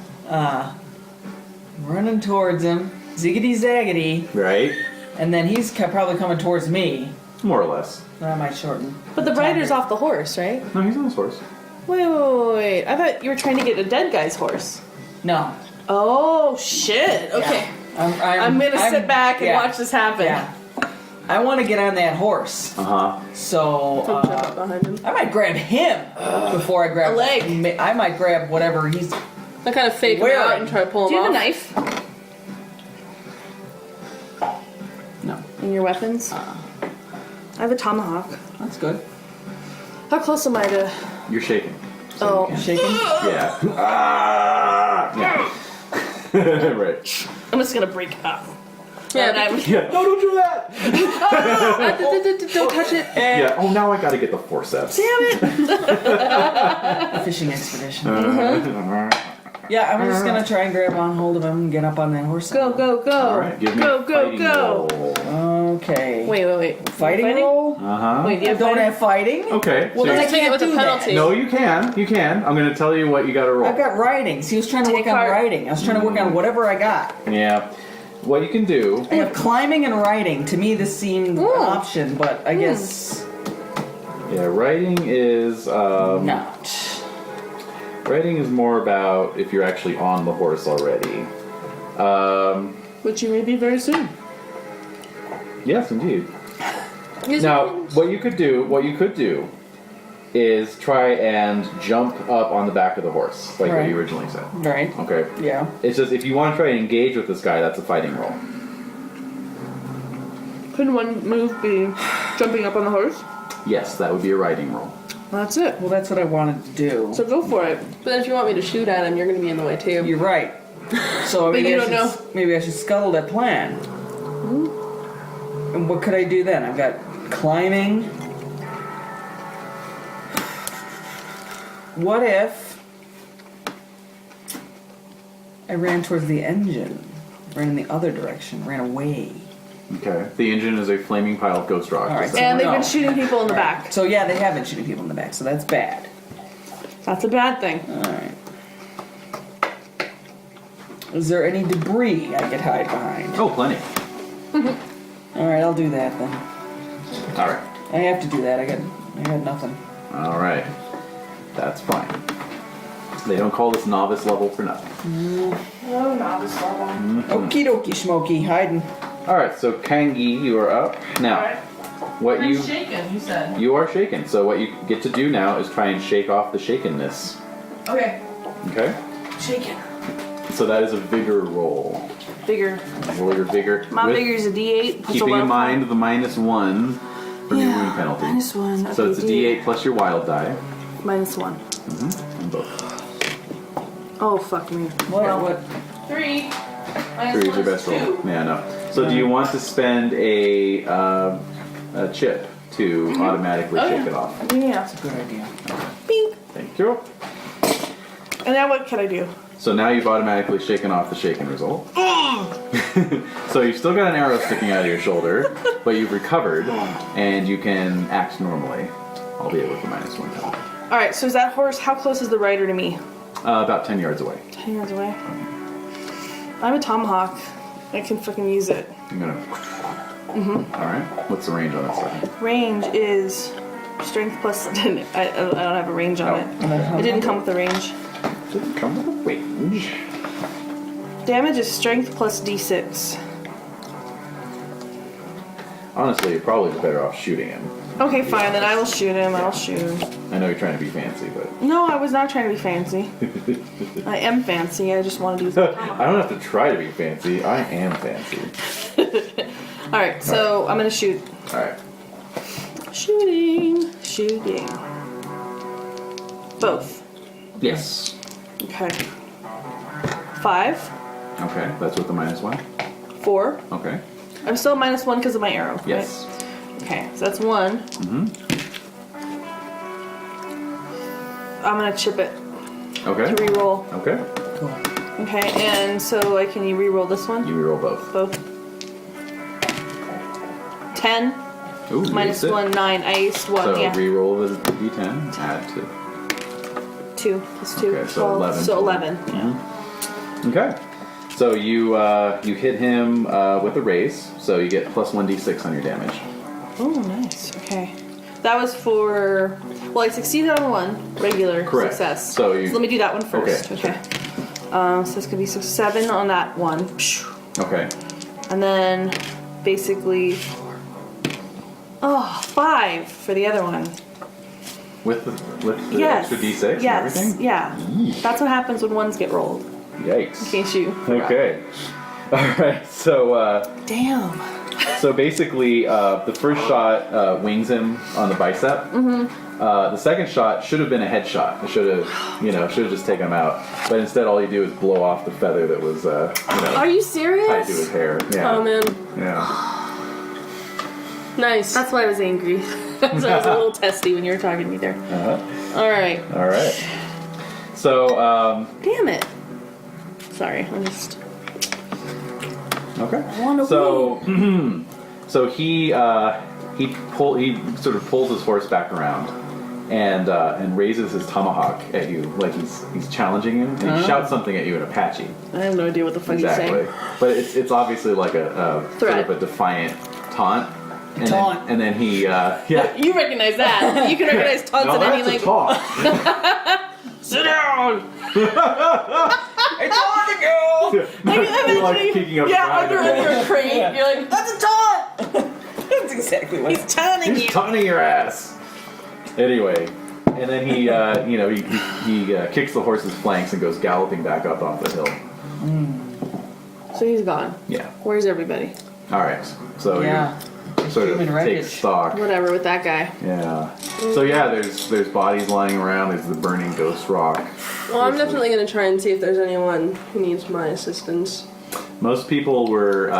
Running towards him, ziggity zaggity, Right? and then he's probably coming towards me. More or less. That might shorten. But the rider's off the horse, right? No, he's on his horse. Wait. I thought you were trying to get a dead guy's horse. No. Oh, shit. Okay. I'm gonna sit back and watch this happen. Yeah. I want to get on that horse. So Jump up behind him. I might grab him before I grab A leg. I might grab whatever he's. I kind of fake him Where? out and try to pull Do him you have a off. knife No, in your weapons? I have a tomahawk. that's good. How close am I to... You're shaking. Oh. Shaking. Yeah. Yeah. Right. I'm just gonna break it off. Yeah, And I'm- Yeah. No, don't do that. Don't touch it. Yeah. Oh, now I gotta get the forceps. Damn it! Fishing expedition. Yeah, I'm just gonna try and grab on hold of him and get up on that horse. Go. All right. Give me Go, a fighting go. roll. Okay. Wait. Fighting roll? Wait, do you I have don't fighting? have fighting. Okay. Well, so then I you- Take it can't with a do that. penalty. no, you can. You can. I'm gonna tell you what you gotta roll. I've got writing. See, I was trying to work Take on heart. writing. I was trying to work on whatever I got. Yeah. What you can do. I have climbing and writing. To me, this seemed an option, but I guess Yeah. Writing is. not. Writing is more about if you're actually on the horse already. Which you may be very soon. Yes, indeed. Now, what you could do is try and jump up on the back of the horse, like what Right. you originally said. Right. Okay. Yeah. It's just if you want to try and engage with this guy, that's a fighting roll. Couldn't one move be jumping up on the horse? Yes, that would be a riding roll. That's it. Well, that's what I wanted to do. So go for it. But then if you want me to shoot at him, you're going to be in the way too. You're right. So maybe you I don't should, know. Maybe I should scuttle that plan. And what could I do then? I've got climbing. What if I ran towards the engine? Ran in the other direction. Ran away. Okay. The engine is a flaming pile of ghost rock. All right, so- And they've No. been shooting people in the back. So yeah, they have been shooting people in the back. So that's bad. That's a bad thing. All right. Is there any debris I could hide behind? Oh, plenty. All right, I'll do that then. All right. I have to do that. I got nothing. All right. That's fine. They don't call this novice level for nothing. Oh, novice level. Okie dokie, Smokey, hiding. All right. So Kangee, you are up now. What you shaken, you said. you are shaken. So what you get to do now is try and shake off the shakenness. Okay. Okay. Shaken. So that is a vigor roll. Bigger. Roll your vigor. My with- vigor's a D8. plus Keeping a in mind the -1 from your wound penalty. -1. So Okay, it's a D8 plus your wild die. -1. On both. Oh, fuck me. What? 3. Three is your best roll. Yeah, no. So do you want to spend a chip to automatically shake it off? Yeah. Good idea. Bing. Thank you. And now what can I do? So now you've automatically shaken off the shaken result. So you've still got an arrow sticking out of your shoulder, but you've recovered, and you can act normally, albeit with the -1 penalty. Alright, so is that horse, how close is the rider to me? About 10 yards away. 10 yards away. I have a tomahawk. I can fucking use it. I'm gonna. All right. What's the range on this thing? Range is strength plus. I don't have a range on Oh. it. It didn't come with a range. Didn't come with a range. Damage is strength plus D6. Honestly, you're probably better off shooting him. Okay, fine, then I will shoot him. I'll shoot him. I know you're trying to be fancy, but No, I was not trying to be fancy. I am fancy. I just wanted to use the tomahawk. I don't have to try to be fancy. I am fancy. Alright, so I'm gonna shoot. All right. Shooting. Both. Yes. Okay. 5. Okay, that's with the -1. 4. Okay. I'm still -1 because of my arrow. right? Yes. Okay, so that's 1. I'm gonna chip it Okay. to reroll. Okay. Cool. Okay, and so can you re-roll this one? You reroll both. Both. 10 Ooh, you minus aced it. 1, 9. I aced 1, So yeah. reroll the d10. Add 2 plus 2. Okay, so 11 So total. 11. to. Okay. So you hit him with a raise, so you get plus 1d6 on your damage. Oh, nice. Okay. That was for... Well, I succeeded on 1. Regular Correct. success. So let me do that one first. Okay, So it's going to be 7 on that one. Okay. And then basically... 5 for the other one. With the Yes. extra d6 and Yes. everything? Yeah. That's what happens when ones get rolled. Yikes. In case you forgot. Okay. Alright, so Damn. so basically the first shot wings him on the bicep. Mm-hmm. The second shot should have been a headshot. It should have just taken him out. But instead all you do is blow off the feather that was Are you serious? tied to his hair. Yeah. Oh man, Yeah. nice. That's why I was angry. So I was a little testy when you were talking to me there. Uh-huh. Alright. Alright. So Damn it. Sorry, I'm just... okay. wanna So so he sort of pulls his horse back around and raises his tomahawk at you like he's challenging him, and he shouts something at you in Apache. I have no idea what the fuck Exactly. he's saying. But it's obviously like a sort Threat. of a defiant taunt. And Taunt. Then he yeah. You recognize that. You can recognize taunts No, in any that's a language. taunt. Sit down! It's on to go! You're like kicking up Yeah, pride under of your crate. You're like, that's a taunt! That's exactly what He's taunting He's you. taunting your ass. Anyway, and then he he kicks the horse's flanks and goes galloping back up off the hill. So he's gone. Yeah. Where's everybody? All right. So Yeah. you sort of Human take wreckage. stock. Whatever with that guy. Yeah. So yeah, there's bodies lying around. There's the burning ghost rock. Well, I'm definitely gonna try and see if there's anyone who needs my assistance. Most people were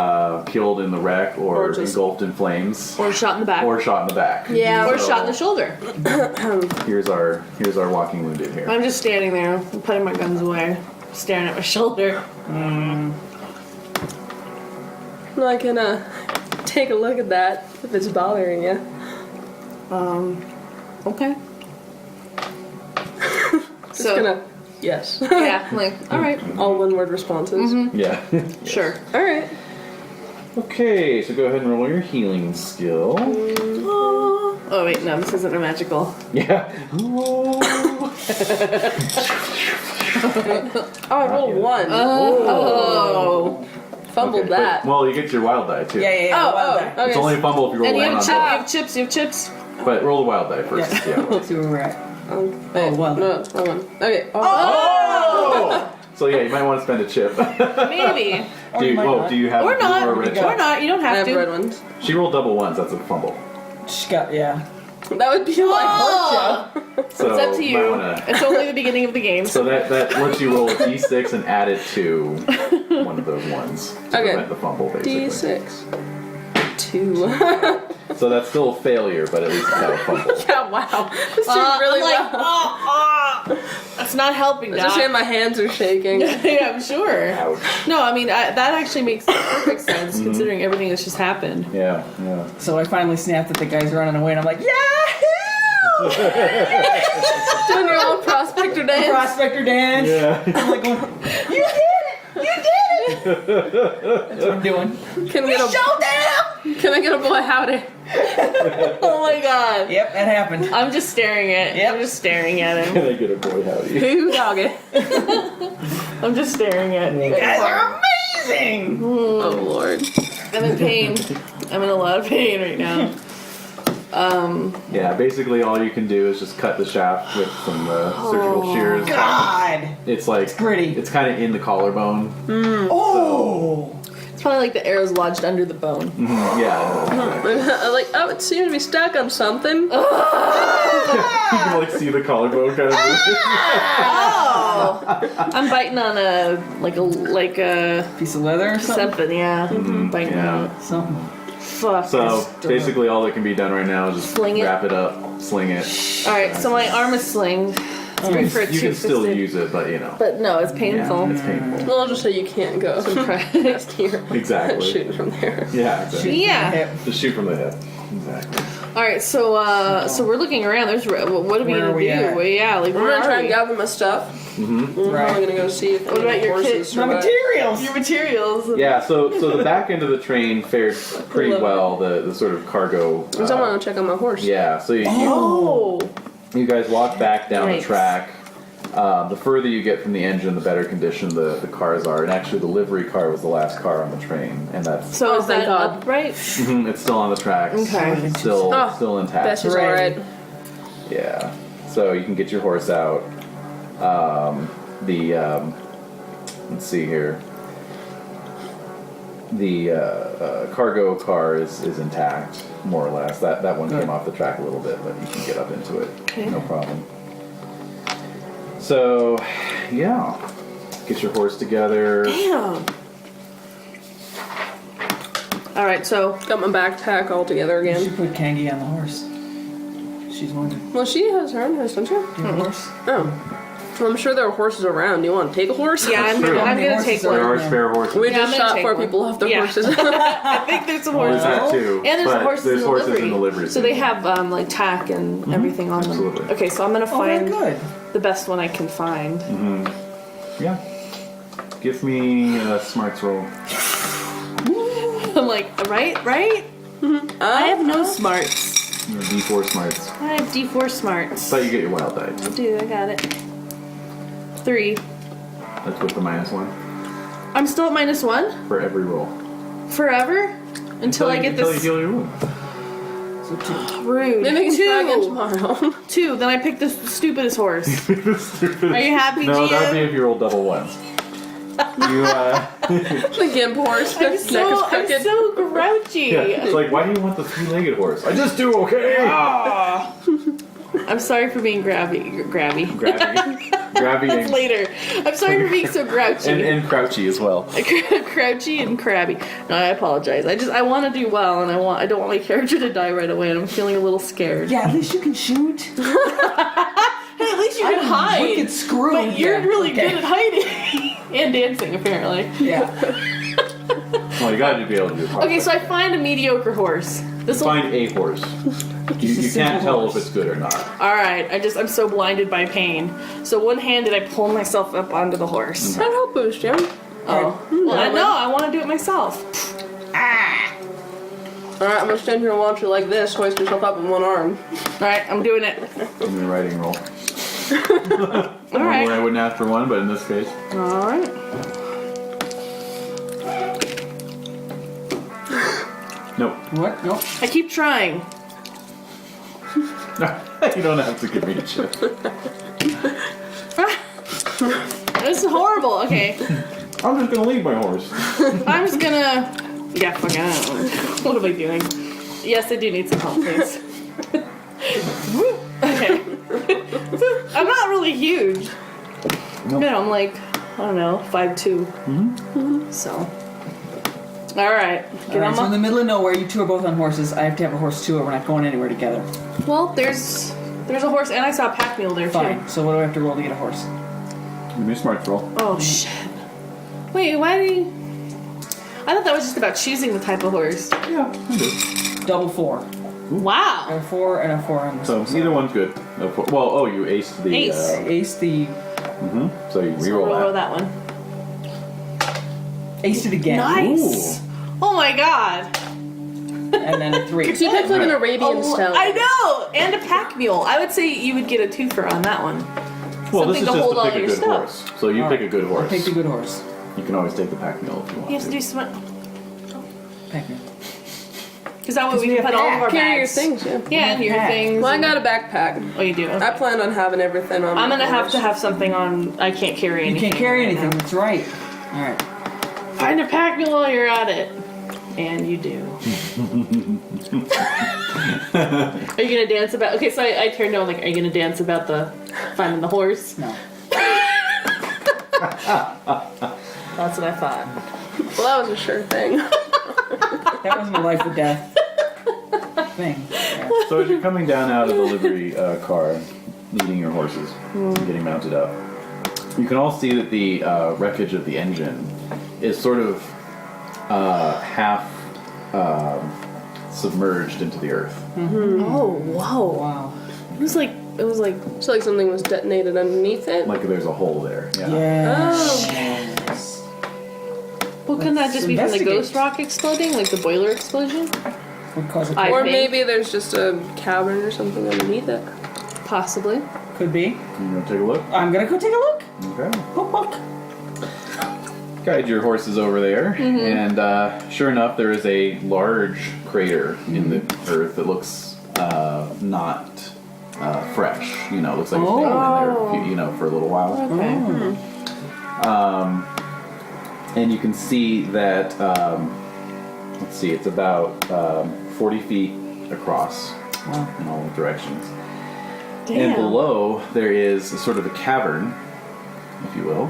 killed in the wreck or Or just- engulfed in flames Or shot in the back. or shot in the back. Yeah. Or So shot in the shoulder. Here's our walking wounded here. I'm just standing there, putting my guns away, staring at my shoulder. I can take a look at that if it's bothering you. Okay. Just So, gonna yes. yeah, like, alright, All one-word responses. Yeah. sure. All right. Okay, so go ahead and roll your healing skill. Oh, wait, no, this isn't a magical. Yeah. Oh, I rolled a 1. Oh. Fumbled Okay, that. well, you get your wild die too. Yeah. Oh, wild oh, die. okay. It's only a fumble if you roll And you one have, on chip, you top. have chips, you have chips. But roll the wild die first. Yeah. Yeah. Let's see where we're at. Wait, well. no, it's wrong one. Okay. Oh! So yeah, you might want to spend a chip. Maybe. Or you might not. Do you have Or blue not. or red Or chip? not, you don't I have have to. red ones. She rolled double ones. That's a fumble. She got, yeah. That would be Oh. So It's up to you. might wanna- It's only the beginning of the game. So that lets you roll a d6 and add it to one of those ones to Okay. prevent the fumble, basically. D6. 2. So that's still a failure, but at least it's not a fumble. Yeah, wow. This is really I'm like, well. That's not helping, Doc. Especially my hands are shaking. Yeah, I'm sure. Ouch. No, I mean, that actually makes perfect sense considering everything that's just happened. Yeah. So I finally snapped that the guy's running away, and I'm like, Yahoo! Doing your old prospector dance. Prospector dance. Yeah. I'm like going, you did it! You did it! That's what I'm doing. Can I get a boy howdy? Oh my god. Yep, that happened. I'm just staring at Yep. I'm just staring at him. Can I get a boy howdy? Who doggy? I'm just staring at You guys are amazing! Oh lord. I'm in pain. I'm in a lot of pain right now. Yeah, basically all you can do is just cut the shaft with some surgical shears. God! It's like gritty. It's kind of in the collarbone. Oh! It's probably like the arrow's lodged under the bone. Yeah. I'm like, oh, it seems to be stuck on something. You can like see the collarbone kind of. Oh! I'm biting on a Piece of leather or something? something, yeah. Biting yeah. on it. Something. Fuck. So basically all that can be done right now is just Sling it. wrap it up, sling it. Alright, so my arm is slinged. Room for a You can still two-fisted- use it, but you know. But no, it's painful. Yeah, it's painful. Well, I'll just say you can't go past here. Exactly. Shoot from there. Yeah, exactly. Yeah. Hip. Just shoot from the hip. Exactly. All right, so we're looking around. There's what are we Where gonna are we do? at? Well, yeah, like I'm where gonna try are and we? gather my stuff. We're Right. probably gonna go see if What about your horses kids? My survive. materials! Your materials. Yeah, so the back end of the train fared pretty Love it. well. The sort of cargo. I want to check on my horse. Yeah, so Oh. you guys walk back down Nice. the track. The further you get from the engine, the better condition the cars are. And actually, the livery car was the last car on the train, and that's So Oh, is thank that God. upright? it's still on the tracks. Okay. It's still Oh, still intact. That's just Hooray. alright. Yeah. So you can get your horse out. Let's see here. The cargo car is intact, more or less. That one Good. came off the track a little bit, but you can get up into it. Okay. No problem. So, yeah. Get your horse together. Damn. All right, so Got my backpack all together You again. should put Kangee on the horse. She's wanted. Well, she has her own horse, don't you? Do you have a horse? Oh. Well, I'm sure there are horses around. Do you want to take a horse? yeah, I'm true. gonna, I'm gonna Horses take are- There one. are spare horses. We Yeah, I'm just gonna shot take 4 one. people off their Yeah. horses. I think there's some Well, there's horses. that too. And there's but horses, there's in, the horses livery. in the livery. So they have like tack and everything on them. Absolutely. Okay, so I'm gonna Oh, very find good. the best one I can find. Yeah. Give me a smarts roll. I'm like, right? I have no smarts. Your D4 smarts. I have D4 smarts. But you get your wild die. I do, I got it. 3. That's with the -1 I'm still at -1 for every roll. forever until I get Until you this. heal your wound. So two. Rude. Maybe we can try again 2. tomorrow. 2. Then I pick the stupidest horse. Are you happy, No, GM? that'd be if you roll double ones. You, The gimp horse. I'm Neck is crooked. so grouchy. yeah, it's like, why do you want the 3-legged horse? I just do, okay? I'm sorry for being grabby. Grabby. That's Grabby later. I'm sorry for being so grouchy. and crouchy as well. Crouchy and crabby. No, I apologize. I want to do well, and I don't want my character to die right away, and I'm feeling a little scared. Yeah, at least you can shoot. Hey, at least you can I'm hide. wicked screwed. But you're Yeah, really okay. good at hiding and dancing, apparently. Yeah. Well, you gotta be able to do it. Okay, so I find a mediocre horse. This will. Find a horse. You can't tell if it's good or not. All right. I'm so blinded by pain. So one-handed, I pull myself up onto the horse. That'd help boost you. Oh. Well, no, I want to do it myself. Alright, I'm gonna stand here and watch you like this, hoist yourself up with one arm. All right, I'm doing it. Give me a writing roll. All Normally I right. wouldn't ask for one, but in this case. All right. Nope. What? Nope. I keep trying. You don't have to give me a chip. This is horrible. Okay. I'm just gonna leave my horse. I'm just gonna. Yeah, fuck it. What am I doing? Yes, I do need some help, please. Okay. I'm not really huge. Nope. No, I'm like, I don't know, 5'2". So. Alright. Get Alright, on so in my. the middle of nowhere, you two are both on horses. I have to have a horse too, or we're not going anywhere together. Well, there's a horse, and I saw a pack mule there, too. Fine. So what do I have to roll to get a horse? Give me a smarts roll. Oh, shit. Wait, why do you. I thought that was just about choosing the type of horse. Yeah, I do. Double 4. Wow. A 4 and a 4 on this. So either one's good. No, well, you aced the. Ace. Ace the. So you So reroll roll that. that one. Ace it again. Nice. Oh my god. And then a 3. So you picked like an Arabian Oh, stallion. I know, and a pack mule. I would say you would get a twofer on that one. Well, Something this is to just hold to all pick a your good stuff. horse. So you pick a good horse. Take the good horse. You can always take the pack mule if you want You have to do some. Pack me. Is that what 'Cause we we can have put all of our Carry your bags? things, yeah. Yeah, and your Pack. things. Well, I got a backpack. Oh, you do. Okay. I planned on having everything on. I'm my gonna have horse. to have something on. I can't carry You anything. can't carry right anything. now. That's right. All right. Find a pack mule while you're at it, and you do. Are you gonna dance about? Okay, so I turned on like, are you gonna dance about the finding the horse? No. That's what I thought. Well, that was a sure thing. That wasn't a life or death thing. Yeah. So as you're coming down out of the livery car, leading your horses, getting mounted up. You can all see that the wreckage of the engine is sort of half submerged into the earth. Oh, whoa. Wow. It was like So like something was detonated underneath it. Like there's a hole there. Yeah. Yes. well, couldn't that just be from the investigate. ghost rock exploding, like the boiler explosion? Would cause a I Or think. maybe there's just a cavern or something underneath it. Possibly. Could be. You want to take a look? I'm gonna go take a look. Okay. Look, look. Guide your horses over there, and sure enough, there is a large crater in the earth that looks not fresh. You know, looks like it's been in there, for a little while. Okay. And you can see that. Let's see, it's about 40 feet across in all directions. Damn. And below there is a sort of a cavern, if you will,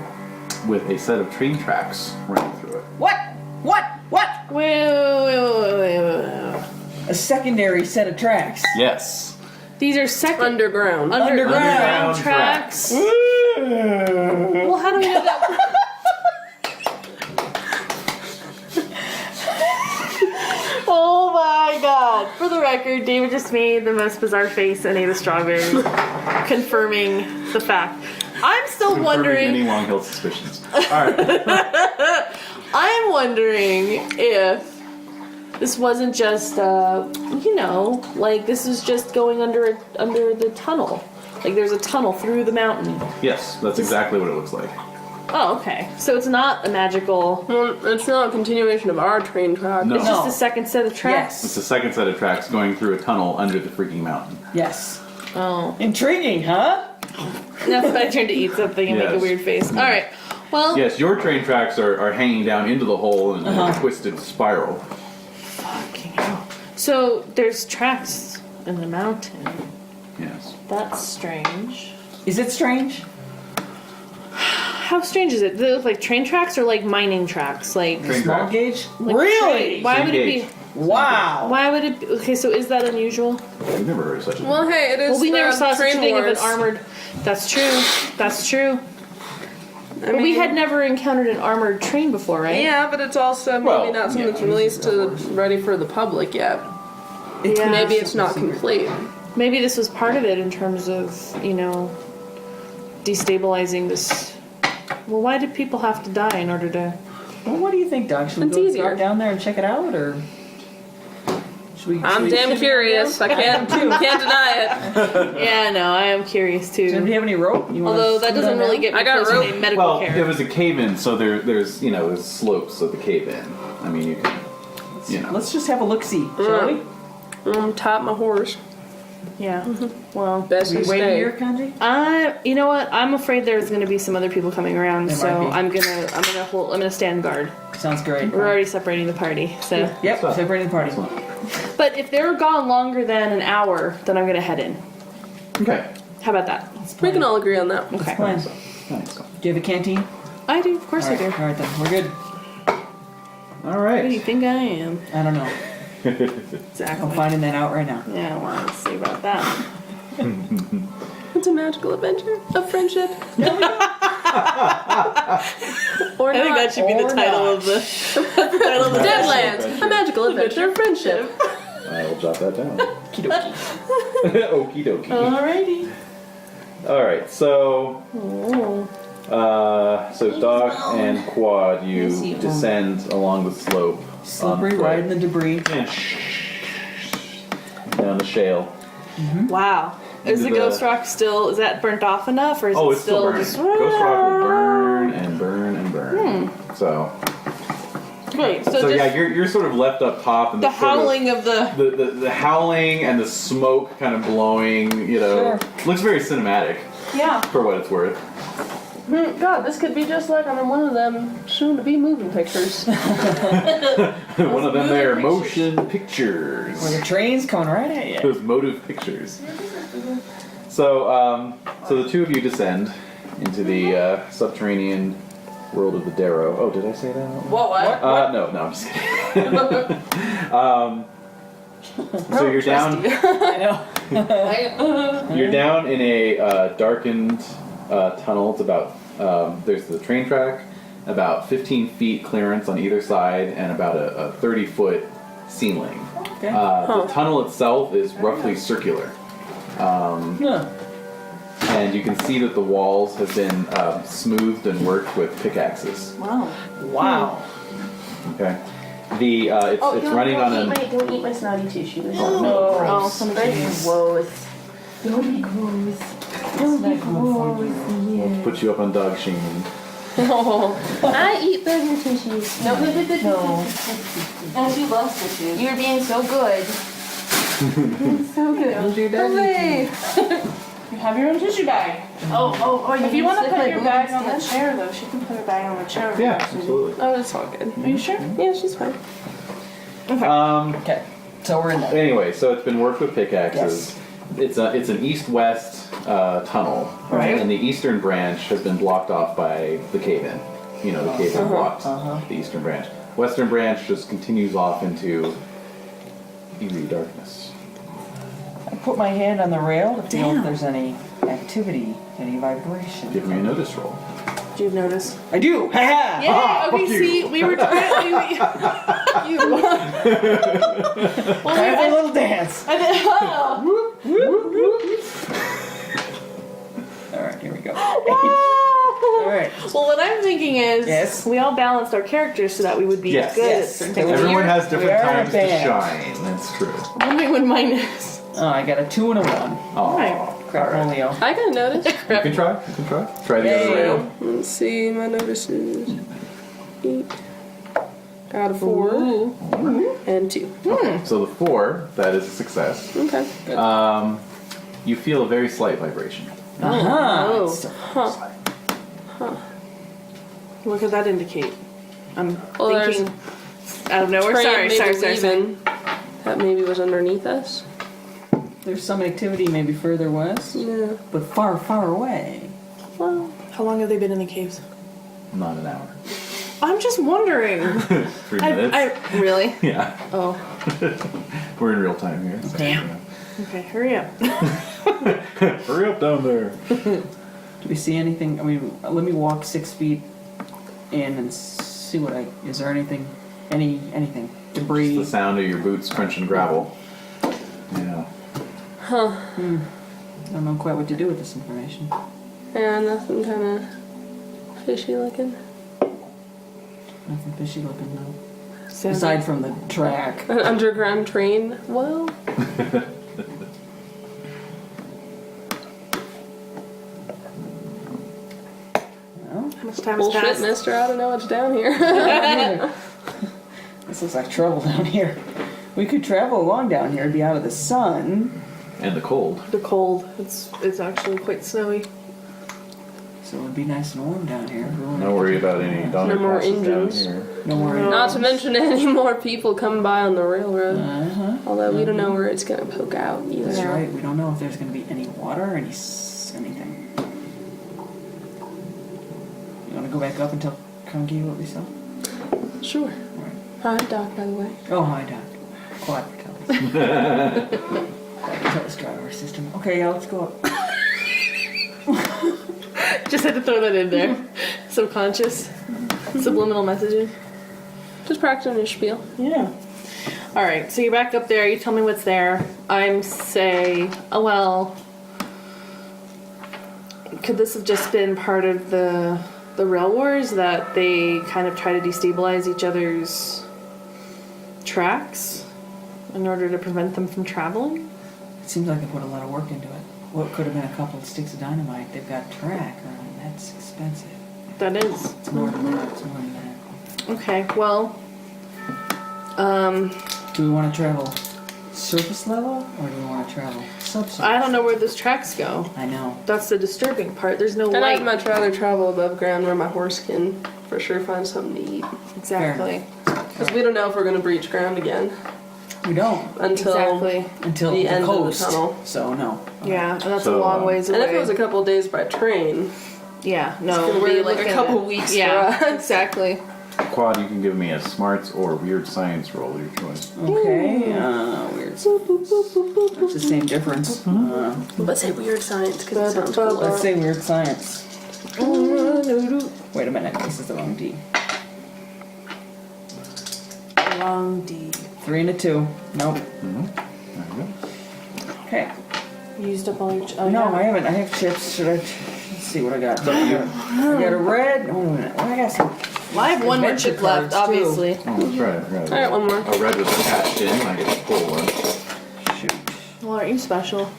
with a set of train tracks running through it. What? What? What? Wait. A secondary set of tracks. Yes. These are second Underground. underground tracks. Well, how do we know that? Oh my god. For the record, David just made the most bizarre face and ate a strawberry, confirming the fact. I'm still Confirming wondering. any long-held suspicions. All right. I'm wondering if this wasn't just, like this is just going under the tunnel. Like there's a tunnel through the mountain. Yes, that's exactly what it looks like. Oh, okay. So it's not a magical. Well, it's not a continuation of our train track. No. It's just a second set of tracks. It's the second set of tracks going through a tunnel under the freaking mountain. Yes. Oh. Intriguing, huh? Now if I turn to eat something and make a Yes. weird face. All right. Well. Yes, your train tracks are hanging down into the hole in a twisted spiral. Fucking hell. So there's tracks in the mountain. Yes. That's strange. Is it strange? How strange is it? Do they look like train tracks or like mining tracks? Like Train Small track. gauge? like Really? train- Why Same would it gauge. be? Wow. Why would it be? Okay, so is that unusual? I've never heard of such a thing. Well, hey, it is Well, we never the saw such train a thing of an wars. armored. That's true. That's true. I But we mean, had never encountered an armored train before, right? Yeah, but it's also maybe Well, not something yeah. that's released to ready for the public yet. Yeah. Maybe it's not complete. Maybe this was part of it in terms of, destabilizing this. Well, why did people have to die in order to? Well, what do you think, Doug? Should we It's go easier. start down there and check it out, or should we? I'm damn curious. I can't deny it. Yeah, no, I am curious Does anybody too. have any rope? You wanna Although that scoot doesn't on really down? get me I got close to rope. any medical Well, care. it was a cave-in, so there's slopes of the cave-in. I mean, you can, Let's just have a look see, shall we? I'm top my horse. Yeah. Well, Best We to wait stay. here, Kangee? you know what? I'm afraid there's going to be some other people coming around, There so might be. I'm gonna stand guard. Sounds great. We're already separating the party, so. Yep, Stop. separating the party. But if they're gone longer than an hour, then I'm gonna head in. okay. How about that? We can all agree on that. Okay. Plan. Nice. Do you have a canteen? I do, of course I do. All right then, we're good. All Who do right. you think I am? I don't know. Exactly. I'm finding that out right now. Yeah, well, let's see about that. It's a magical adventure of friendship. Or I think not. that should be the Or title not. of the title of the Deadlands, a magical adventure of friendship. I will jot that down. Kidoki. Okie dokie. Alrighty. All right. So, Oh. so Doc and Quad, you Yes, you- descend along the slope. Slippery, on foot. riding the debris. And down the shale. Wow. Is the Into the- ghost rock still? Is that burnt off enough, or is Oh, it it's still burning. just? Ghost rock will burn and burn and burn. So, Great. So, so just yeah, you're sort of left up top, and the sort of- howling of the. the howling and the smoke kind of blowing. Looks very cinematic Yeah. for what it's worth. God, this could be just like on one of them soon-to-be moving pictures. One of them there motion pictures. Where the train's coming right at you. Those motive pictures. So, so the two of you descend into the subterranean world of the Darrow. Oh, did I say that? What? No, I'm just kidding. So you're down. I know. You're down in a darkened tunnel. It's about there's the train track, about 15 feet clearance on either side, and about a 30-foot ceiling. Okay. The tunnel itself is roughly circular, and you can see that the walls have been smoothed and worked with pickaxes. Wow. Wow. Okay. It's running on a. Don't eat my snotty tissues. Oh, no. Oh, somebody Gross. Don't be gross. Don't be gross. Put you up on dog shaming. I eat pregnant tissues. No. And she loves tissues. You're being so good. So good. Don't do that. Hooray. You have your own tissue bag. Oh, If you want to put my your bag on boobs the chair, though, she can put her bag on the chair. if Yeah, you want to. absolutely. Oh, that's all good. Are you sure? Yeah, she's fine. Okay. So we're in there. Anyway, so it's been worked with pickaxes. It's an east-west tunnel, Right. and the eastern branch has been blocked off by the cave-in. You know, the cave-in blocks the eastern branch. Western branch just continues off into eerie darkness. I put my hand on the rail to feel if there's any activity, any vibration. Give me a notice roll. Do you notice? I do! Ha ha! Yeah. Okay. fuck you. See, we were trying. You. I have a little dance. Alright, here we go. Alright. Well, what I'm thinking is, Yes. we all balanced our characters so that we would be Yes. good Yes. at certain things. Everyone has different we are a times to band. shine. That's true. I'm wondering what mine is. Oh, I got a 2 and a 1. Oh, Right. Crap, Leo. I got a notice. you can try. You can try. Try the other Yay. rail. Let's see, my notices. 8. Got a 4. And 2. Okay, so the 4, that is a success. Okay. You feel a very slight vibration. Oh. So- What could that indicate? I'm Well, there's thinking out of nowhere. Train Sorry. maybe leaving. That maybe was underneath us. There's some activity maybe further west, Yeah. but far, far away. Well, How long have they been in the caves? Not an hour. I'm just wondering. 3 minutes. Really? Yeah. Oh. We're in real time here. So, Damn. Okay. Hurry up. Hurry up down there. Do we see anything? I mean, let me walk 6 feet in and see what is there anything, anything, The debris? sound of your boots crunching gravel. Yeah. I don't know quite what to do with this information. yeah, nothing kind of fishy looking. Nothing fishy looking though. So, Aside from the track. An underground train. Well, Well, how much time has bullshit, passed? mister. I don't know what's down here. this looks like trouble down here. We could travel along down here and be out of the sun. And the cold. The cold. It's actually quite snowy. So it would be nice and warm down here. No worry about any Donner No more passes down engines. here. No worries. Not to mention any more people coming by on the railroad. Uh-huh. Although we don't know where it's gonna poke out either. That's right. We don't know if there's going to be any water or anything. You want to go back up and tell Kangee what we saw? Sure. Hi, Doc, by the way. Oh, hi, Doc. Quad Pertullus. Pertullus driver system. Okay, yeah, let's go up. Just had to throw that in there. Subconscious. Subliminal messaging. Just practicing your spiel. Yeah. All right. So you're back up there. You tell me what's there. I'm say, oh well. Could this have just been part of the rail wars that they kind of try to destabilize each other's tracks in order to prevent them from traveling? It seems like they put a lot of work into it. What could have been a couple of sticks of dynamite? They've got track, and that's expensive. That is. It's more than that. It's more than that. Okay. Well. Do we want to travel surface level, or do we want to travel subsurface? I don't know where those tracks go. I know. That's the disturbing part. There's no And light. I'd much rather travel above ground where my horse can for sure find something to eat. Exactly. Because we don't know if we're gonna breach ground again We don't until Exactly. until the the end coast. of the tunnel. So no. Yeah, and that's So, a long ways away. And if it was a couple days by train, yeah, no, it's it gonna would be be like a looking couple at- weeks Yeah, for us. exactly. Quad, you can give me a smarts or weird science roll, your choice. Okay, weird. It's the same difference. Let's say weird science because it sounds cool. Let's say weird science. Wait a minute, this is the wrong D. Long D. 3 and a 2. Nope. There you go. Okay. Used up all your. No, I haven't. I have chips. Should I? Let's see what I got. I got a red. Oh, wait a minute. Well, I got some. Well, I have one more Adventure chip left, cards, too. obviously. Oh, that's right. All right, one more. A red was attached in, I get to pull one. Shoot. Well, aren't you special?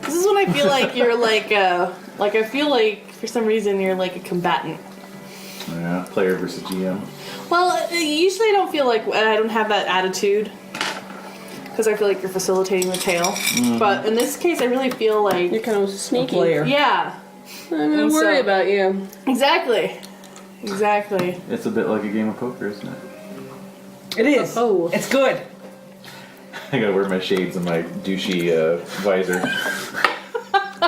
This is when I feel like you're like I feel like for some reason you're like a combatant. Yeah, player versus GM. Well, usually I don't feel like I don't have that attitude because I feel like you're facilitating the tale. But in this case, I really feel like You're kind of sneaky. Player. yeah, I'm gonna And worry so- about you. exactly. It's a bit like a game of poker, isn't it? It is. Oh. It's good. I gotta wear my shades and my douchey visor.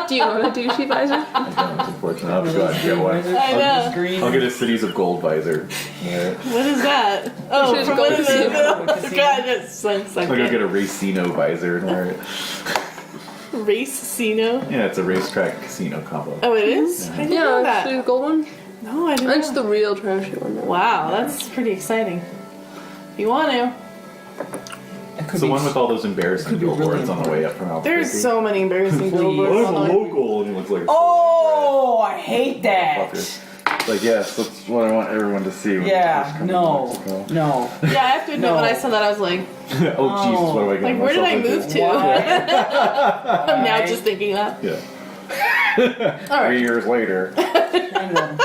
Do you want a douchey visor? I don't, unfortunately. I'll go out and get one. I know. Green. I'll get a Cities of Gold visor. Alright. What is that? Oh, Should from go what to is the it? casino. Oh, God, that's so I'll go get a Racino visor and wear it. Race-cino? Yeah, it's a racetrack casino combo. Oh, it is? I didn't know Yeah, that. the gold one. No, I didn't That's know. the real trashy one. Though. Wow, that's pretty exciting. If you want to. It could It's the be one with all those embarrassing could be really billboards on the way up from Albuquerque. There's so many embarrassing billboards I'm on a the way. local, and he looks like a Oh, I hate that. fucker. Like, yes, that's what I want everyone to see. When Yeah, they first come no, to Mexico. no. Yeah, I have to admit, No. when I saw that, I was like, Oh, Jesus, what am I like, getting where did I myself move into? to? I'm now just thinking that. Yeah. All 3 right. years later. I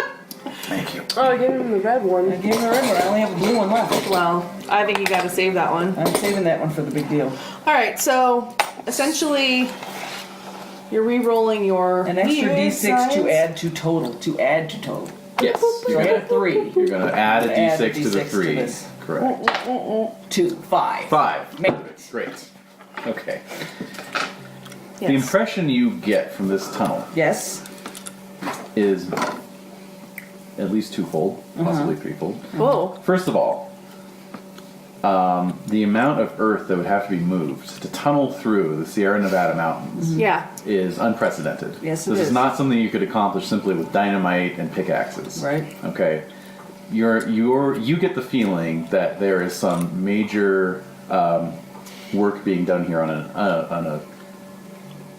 Thank you. Oh, I gave him the red one. gave him a red one. I only have a blue one left. Well, I think you got to save that one. I'm saving that one for the big deal. All right, so essentially, you're re-rolling your An extra weird D6 science. to add to total. To add to total. Yes. So I had a 3. You're going to add a Add a D6 to the D6 to 3. this. Correct. 2, 5. 5. Make it. Great. Okay. Yes. The impression you get from this tunnel Yes. is at least twofold, possibly threefold. Whoa. First of all, the amount of earth that would have to be moved to tunnel through the Sierra Nevada mountains Yeah. is unprecedented. Yes, it this is. is not something you could accomplish simply with dynamite and pickaxes. Right. Okay. You get the feeling that there is some major work being done here on a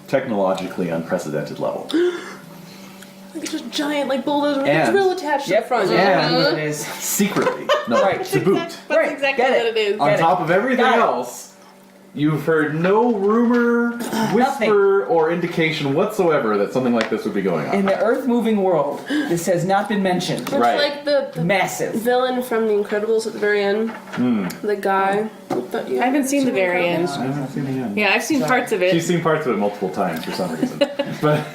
technologically unprecedented level. Like just giant, like bulldozer with a And- drill attached to the front. And- What it is. Secretly, no, Right. to boot. That's Right, exactly get what it. it is. On Get it. top of everything Got it. else, you've heard no rumor, whisper, or indication whatsoever that something like this would be going on. In the earth-moving world, this has not been mentioned. It's Right. like the Massive. villain from The Incredibles at the very end. The guy. I haven't seen the very end. I haven't seen the end. Yeah, I've seen parts of it. She's seen parts of it multiple times for some reason. But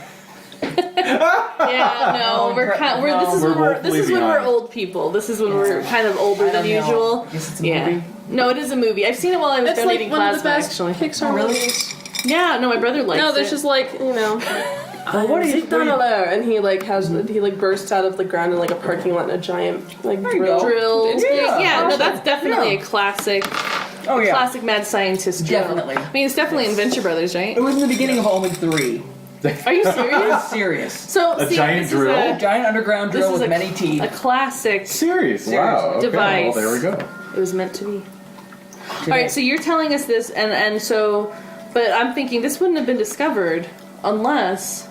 Yeah, no, we're kind. We're, this is We're when we're. woefully This is when we're behind. old people. This is when we're kind of older I than don't know. usual. I guess it's a Yeah. movie. No, it is a movie. I've seen it while I was It's like donating one of the plasma. best Actually, Pixar Oh, really? movies. yeah. No, my brother likes No, it. there's just like, you know, Well, what do you- and he like has he like bursts out of the ground in like a parking lot in a giant like you drill. go. drill. It's Yeah, no, awesome. that's definitely Yeah. a classic. Oh yeah. Classic mad scientist drill. Definitely. I mean, it's definitely in Venture Brothers, right? It was in the beginning of Only 3. Are you serious? Serious. So A see, giant this drill? Is A giant underground this drill is with a, many teeth. a classic. serious, wow. Okay, Device. well, there we go. It was meant to be. All right, so you're telling us this, and so, but I'm thinking this wouldn't have been discovered unless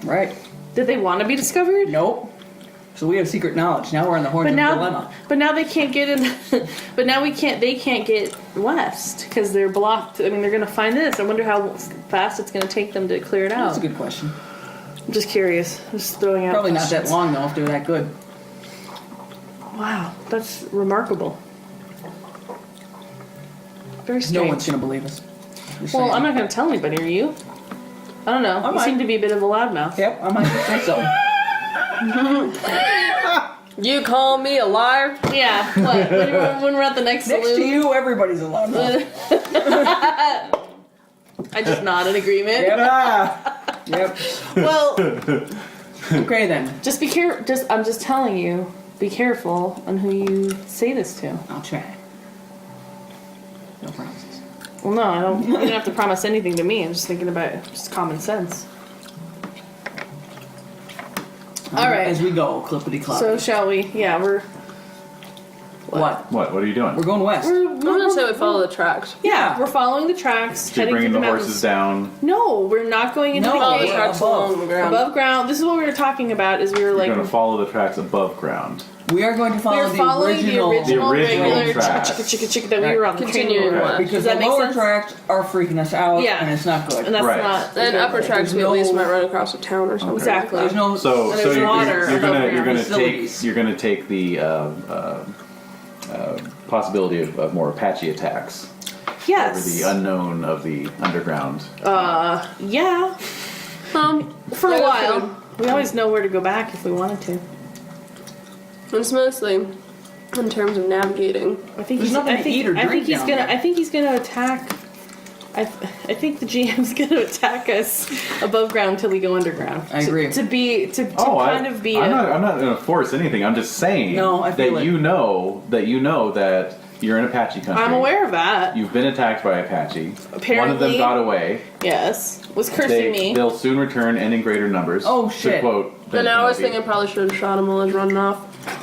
Right. did they want to be discovered? Nope. So we have secret knowledge. Now we're in the horns But of now, dilemma. but now they can't get in. But now we can't. They can't get west because they're blocked. I mean, they're gonna find this. I wonder how fast it's gonna take them to clear it out. That's a good question. I'm just curious. Just throwing out. Probably not that questions. long though if they're that good. Wow, that's remarkable. Very No strange. one's gonna believe us. Just Well, saying. I'm not gonna tell anybody. Are you? I don't know. I You might. seem to be a bit of a loudmouth. Yep, I might think so. You call me a liar? Yeah. What? When we're at the next Next to saloon. you, everybody's a lot. I just nod in agreement. Yep. Yep. Well, Okay then. Just be careful. I'm just telling you, be careful on who you say this to. I'll try. No promises. Well, no, I don't. You don't have to promise anything to me. I'm just thinking about just common sense. All right. As we go, clippity clop. So shall we? Yeah, we're. what? What are you doing? We're going west. I'm gonna say we follow the tracks. Yeah, we're following the tracks, You're heading to bringing the the mountains. horses down. No, we're not going into No, the Follow the cave. tracks above. along the ground. Above ground. This is what we were talking about. Is we were You're like going to follow the tracks above ground. We are going to follow we're following the original The original regular tracks. chicka that we were on the train. Continuing over. west. because Does the that make lower sense? tracks are freaking us out, Yeah. and it's not good. And that's Right. not. Then upper tracks we at no- least might run across a town or something. Exactly. There's no So And there's water above you're ground gonna facilities. take the possibility of more Apache attacks over Yes. the unknown of the underground. Yeah. For a Yeah, while. food. We always know where to go back if we wanted to. It's mostly in terms of navigating. I think There's he's. nothing I to think, eat or I think drink he's down gonna. there. I think he's gonna attack. I think the GM's gonna attack us above ground until we go underground. I agree. To kind of be. I'm not going to force anything. I'm just saying No, I feel that it. you know that you're in Apache country. I'm aware of that. You've been attacked by Apache. One of them Apparently- got away. Yes. Was cursing me. They'll soon return and in greater numbers. Oh, To shit. quote Ben And I was Kenobi. thinking probably should have shot him while I was running off.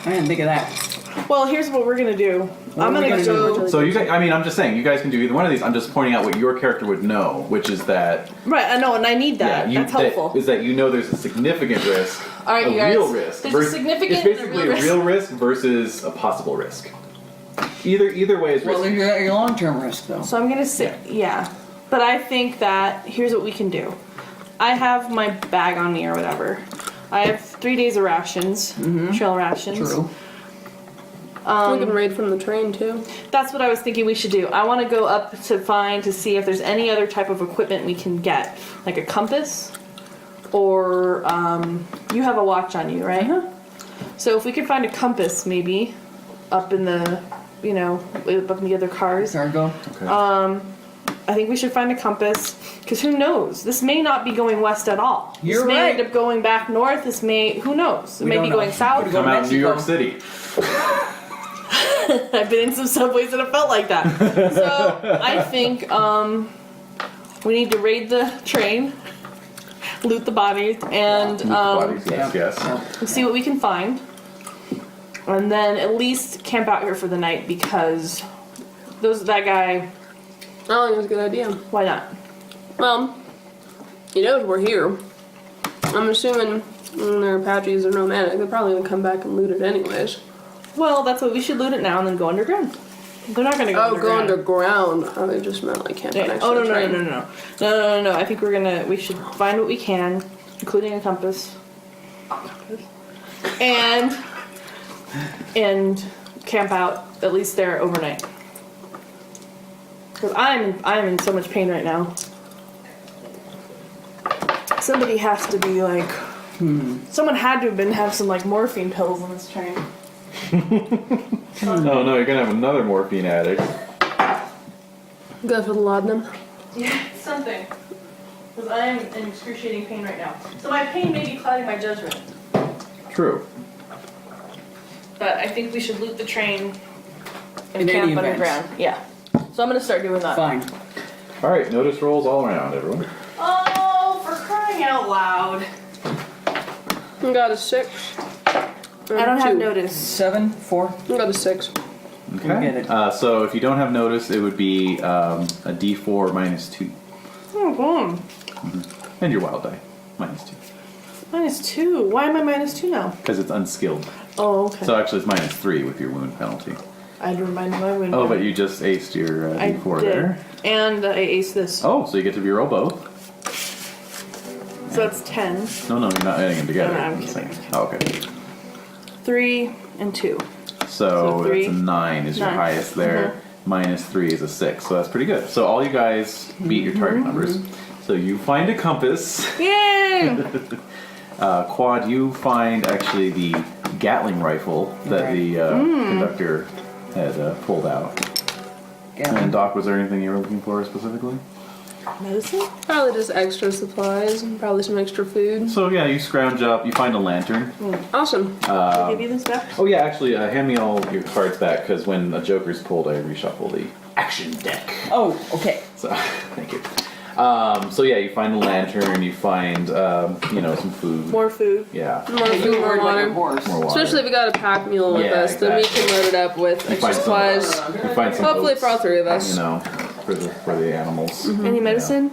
I didn't think of that. Well, here's what we're gonna do. What I'm are we gonna gonna go. do? So you guys, I mean, I'm just saying, you guys can do either one of these. I'm just pointing out what your character would know, which is that Right. I know, and I need that. you, That's helpful. Is that you know there's a significant risk, All right, a you guys. real risk. There's a significant It's and a basically real a real risk versus a possible risk. Either way is Well, risky. there's your long-term risk, though. So I'm gonna say, yeah. But I think that here's what we can do. I have my bag on me or whatever. I have 3 days of rations, trail rations. True. We can raid from the train too. That's what I was thinking we should do. I want to go up to see if there's any other type of equipment we can get, like a compass, or you have a watch on you, right? So if we could find a compass, maybe up in the, up in the other cars. Cargo. Okay. I think we should find a compass, because who knows? This may not be going west at all. You're this may right. end up going back north. This may, who knows? It We may don't be know. going south. Could go Come out in New York Mexico. City. I've been in some subways that have felt like that. So I think we need to raid the train, loot the bodies, and Bodies, yes, yeah. yes. see what we can find. And then at least camp out here for the night, because that guy, I don't think it's a good idea. why not? Well, he knows we're here. I'm assuming they're Apaches or nomadic. They're probably gonna come back and loot it anyways. Well, that's what we should loot it now and then go underground. They're not going to go Oh, go underground. underground. I just meant like camping Yeah. next Oh, to no, the no, train. no, no, no. No. I think we should find what we can, including a compass. And camp out at least there overnight. Because I'm in so much pain right now. Somebody has to be like, someone had to have some like morphine pills on this train. Oh no, you're gonna have another morphine addict. Go for the laudanum. Yeah, something. Because I am in excruciating pain right now. So my pain may be clouding my judgment. True. But I think we should loot the train and In any camp event. underground. Yeah. So I'm gonna start doing that. Fine. All right, notice rolls all around, everyone. Oh, for crying out loud. I got a 6. I don't have 2. notice. 7, 4. I got a 6. Get it. So if you don't have notice, it would be a D4 minus 2, Oh, boom. and your wild die minus 2, -2. Why am I -2 now? because it's unskilled. Oh, okay. So actually, it's minus 3 with your wound penalty. I had to remind my window. Oh, but you just aced your I D4 did. there. And I aced this. Oh, so you get to reroll both. So that's 10. No, you're not adding them together. No, I'm It's kidding. like- oh, okay. 3 and 2. So three. that's a 9 is your 9. highest there. Minus 3 is a 6. So that's pretty good. So all you guys beat your target numbers. So you find a compass. Yay! Quad, you find actually the Gatling rifle that the conductor had pulled out. Yeah. And Doc, was there anything you were looking for specifically? Medicine? Probably just extra supplies and probably some extra food. So yeah, you scrounge up, you find a lantern. Awesome. I'll give you this back. Oh yeah, actually, hand me all your cards back, because when a joker's pulled, I reshuffle the action deck. Oh, okay. So, thank you. So yeah, you find the lantern, you find, some food. More food. Yeah. More food, more water. More water. Especially if we got a pack mule with Yeah, us, then we exactly. can load it up with You extra find supplies. You find some Hopefully oats, for all three of us. for the animals. Any medicine?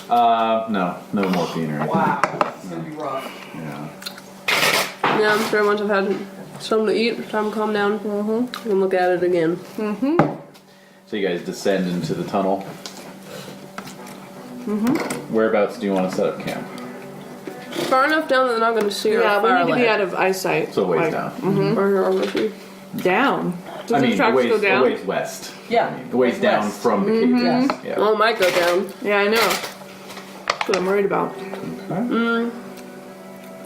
No morphine or anything. Wow. It's gonna be rough. Yeah. Yeah, I'm sure once I've had something to eat, time to calm down, we can look at it again. So you guys descend into the tunnel. Whereabouts do you want to set up camp? Far enough down that they're not going to see Yeah, our we fire need to be light. out of eyesight. So ways Like, down. Or with you. Down. Does I the mean, tracks the go down? ways west. Yeah. I mean, the ways down West. from the cave. Yes. Yeah. Well, it might go down. Yeah, I know. That's what I'm worried about.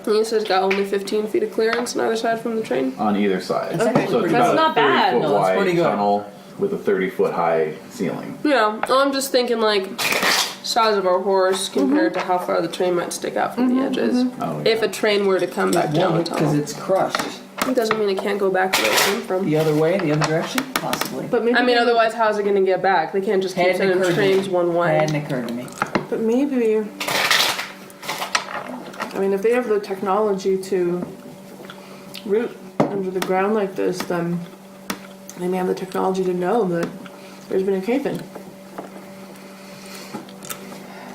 He says it's got only 15 feet of clearance on either side from the train. On either side. That's Okay. So it's That's about not a 30 bad. foot No, that's wide pretty good. tunnel with a 30-foot high ceiling. Yeah, I'm just thinking like size of our horse compared to how far the train might stick out from the edges. Oh, If a train were to come back down the Because tunnel. it's crushed. It doesn't mean it can't go back to where it came from. The other way, the other direction? Possibly. But maybe I mean, otherwise, how's it going to get back? They can't just keep Hadn't sending occurred to me. trains one way. Hadn't occurred to me. But maybe. I mean, if they have the technology to root under the ground like this, then they may have the technology to know that there's been a cave-in.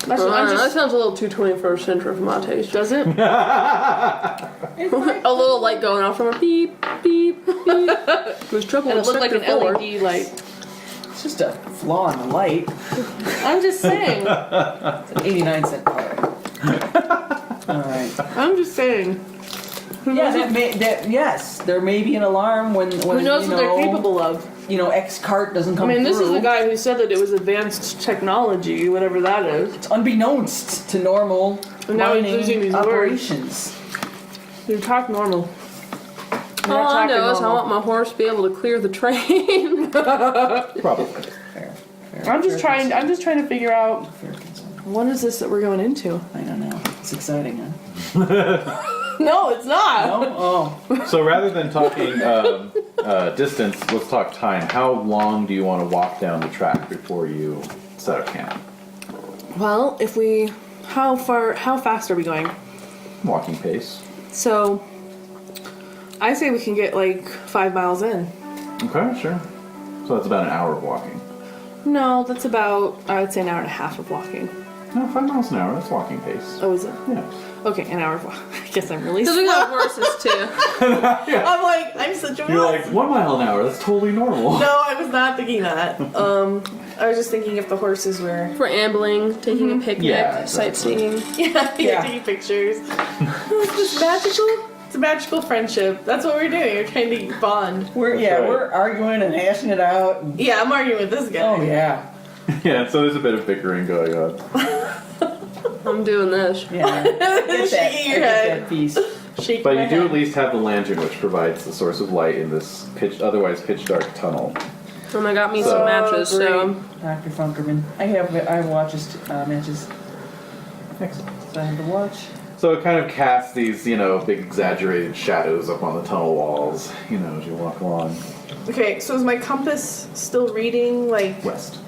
That's what I'm That just. sounds a little too 21st century for my taste. Does it? A little light going off from a beep, beep, beep. There's trouble And it with looked like an sector 4. LED light. It's just a flaw in the light. I'm just saying. It's an 89-cent color. Alright. I'm just saying. Yeah, yes, there may be an alarm when Who knows what they're capable of? X cart doesn't I come mean, this is through. the guy who said that it was advanced technology, whatever that is. It's unbeknownst to normal And now he's mining losing these operations. You talk normal. All I know is I want my horse to be able to clear the train. Probably. Fair. I'm just trying to figure out Fair concern. what is this that we're going into. I don't know. It's exciting, huh? No, it's not. No? Oh. So rather than talking distance, let's talk time. How long do you want to walk down the track before you set up camp? Well, how fast are we going? Walking pace. So, I say we can get like 5 miles in. Okay, sure. So that's about an hour of walking. No, that's about, I would say, an hour and a half of walking. No, 5 miles an hour. That's walking pace. Oh, is it? Yeah. Okay, an hour of walking. I guess I'm really Because slow. we got horses too. I'm like, I'm such a You're like 1 mile an hour. That's totally normal. No, I was not thinking that. I was just thinking if the horses were... For ambling, taking a picnic, Yeah, exactly. sightseeing. Yeah, taking pictures. It's just magical. It's a magical friendship. That's what we're doing. We're trying to bond. We're right. we're arguing and hashing it out. Yeah, I'm arguing with this guy. Oh yeah. Yeah, so there's a bit of bickering going on. I'm doing this. Yeah. Get that, Shaking your I get head. that piece. Shaking But my you do head. at least have the lantern, which provides the source of light in this otherwise pitch dark tunnel. And I got me some matches, so Dr. Funkerman. I have watches matches. Excellent. So I have the watch. So it kind of casts these, big exaggerated shadows up on the tunnel walls, as you walk along Okay, so is my compass still reading like... west.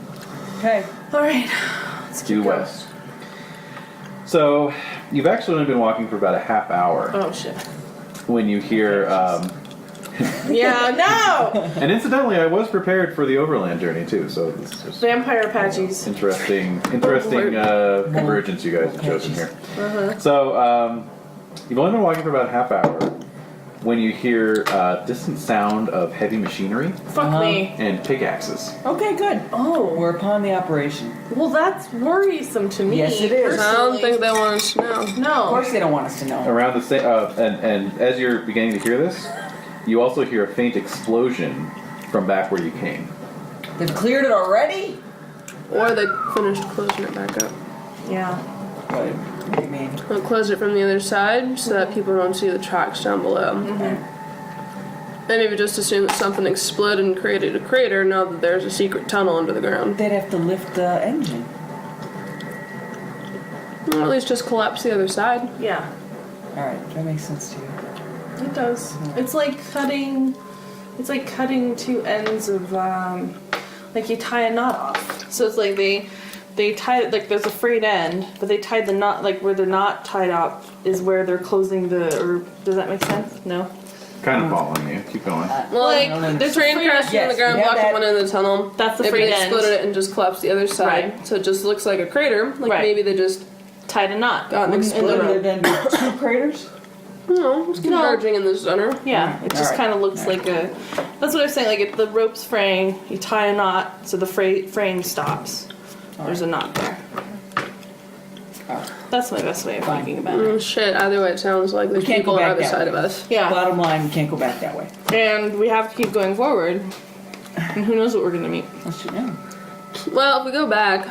Okay. Alright. Due west. So you've actually only been walking for about a half hour Oh shit. when you hear, Yeah, no! and incidentally, I was prepared for the overland journey too, so this is Vampire Apaches. interesting convergence you guys have chosen here. So you've only been walking for about a half hour when you hear distant sound of heavy machinery Fuck me. and pickaxes. Okay, good. Oh. We're upon the operation. Well, that's worrisome to me. Yes, it is. I don't think they want us to know. Of No. course they don't want us to know. Around the same, and as you're beginning to hear this, you also hear a faint explosion from back where you came. They've cleared it already? Or they finished closing it back up. Yeah. What do you mean? We'll close it from the other side so that people don't see the tracks down below. Okay. And maybe just assume that something exploded and created a crater, know that there's a secret tunnel under the ground. They'd have to lift the engine. Or at least just collapse the other side. Yeah, All right, that makes sense to you. it does. It's like cutting. It's like cutting two ends of like you tie a knot off. So it's like they tie it, like there's a frayed end, but they tied the knot, like where they're not tied up is where they're closing or does that make sense? No? Kind of following you. Keep going. Well, like, no, no, the train frayed crashed end. on the ground, Yes, we have blocked that. one end of the tunnel. That's the If frayed they end. exploded it and just collapsed the other side. Right. So it just looks like a crater. Like Right. maybe they just Tied a knot. got an Wouldn't explosion. there then be 2 craters? No, it's converging in the center. Yeah, it just Alright. kind of looks like a. That's what I was saying. Like if the rope's fraying, you tie a knot so the fraying stops. There's a knot there. Alright. That's my best way of thinking about it. Shit, either way, it sounds like there's can't people go on back either that side way. of us. Yeah, Bottom line, we can't go back that way. and we have to keep going forward. And who knows what we're gonna meet? Let's shoot down. Well, if we go back,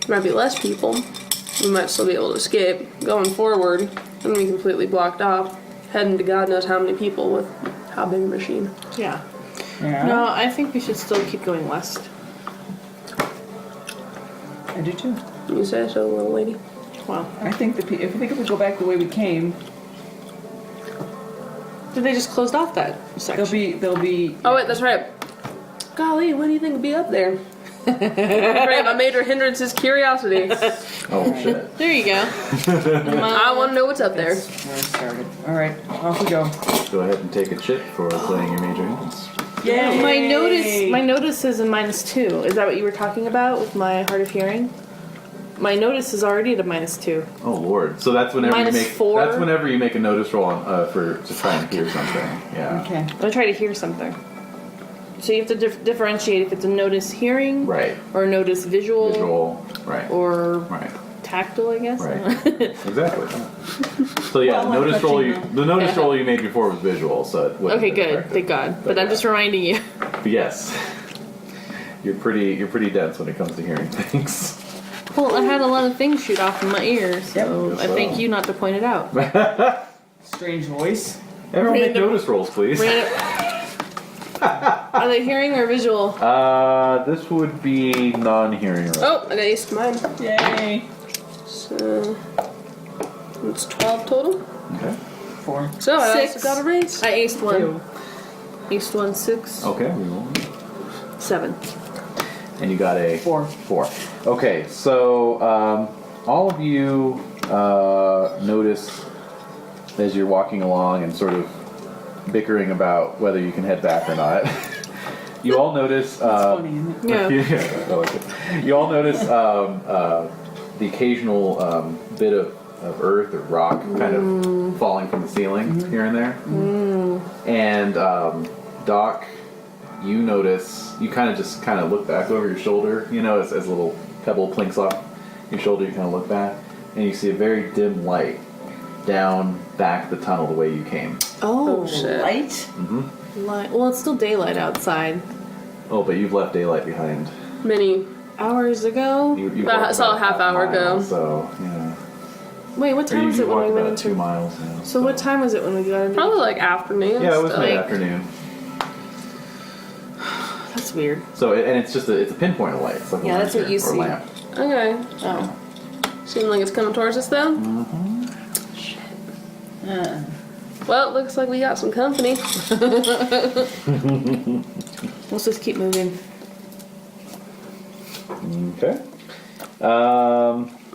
there might be less people. We might still be able to escape. Going forward, then we completely blocked off, heading to God knows how many people with how big a machine. Yeah. Yeah. No, I think we should still keep going west. I do too. You say so, little lady. Wow. I think if we go back the way we came, Did they just closed off that section? there'll be. Oh wait, that's right. Golly, what do you think would be up there? Right, my major hindrance is curiosity. Oh shit. There you go. I want to know what's up there. That's where I started. All right, off we go. Go ahead and take a chip for playing your major hindrance. Yay! My notice is a -2. Is that what you were talking about with my hard of hearing? My notice is already at a -2. Oh lord. So that's whenever Minus you make 4? that's whenever you make a notice roll on, to try and hear something. Yeah. Okay. I try to hear something. So you have to differentiate if it's a notice hearing, Right. or a notice visual, Visual. Right. or Right. tactile, I guess. Right. Exactly. So yeah, Well, notice touching roll. them. The notice roll you made before was visual, so it wouldn't Okay, have been good. effective. Thank God. But I'm yeah. just reminding you. But yes. You're pretty dense when it comes to hearing things. Well, I had a lot of things shoot off in my ears, so Yep. I thank you not to point it out. Strange voice. Everyone make Random- notice rolls, please. Are they hearing or visual? This would be non-hearing. Right? Oh, I got aced mine. Yay! So it's 12 total. Okay. 4. So I 6. also got a raise. I aced one. Ew. Aced one, 6, Okay. We roll. 7. And you got a 4. 4. Okay, so all of you notice as you're walking along and sort of bickering about whether you can head back or not. You all notice. Funny, isn't it? Yeah. I like it. You all notice the occasional bit of earth or rock kind of falling from the ceiling here and there. And Doc, you notice, you kind of look back over your shoulder, you know, as a little pebble plinks off your shoulder, you kind of look back, and you see a very dim light down back the tunnel the way you came. Oh, shit. Light? Well, it's still daylight outside. Oh, but you've left daylight behind. Many. Hours ago? You About- walked I saw about a half hour mile, ago. So, yeah. Wait, what Or time was you it when we walked went about 2 into... miles now. So what time was it when we got into... Probably like afternoon. Yeah, it was still. mid-afternoon. That's weird. So, and it's just it's a pinpoint of light. It's like a Yeah, that's what lantern you or see. lamp. Okay. Oh. Seems like it's coming towards us though. Well, it looks like we got some company. Let's just keep moving. Okay.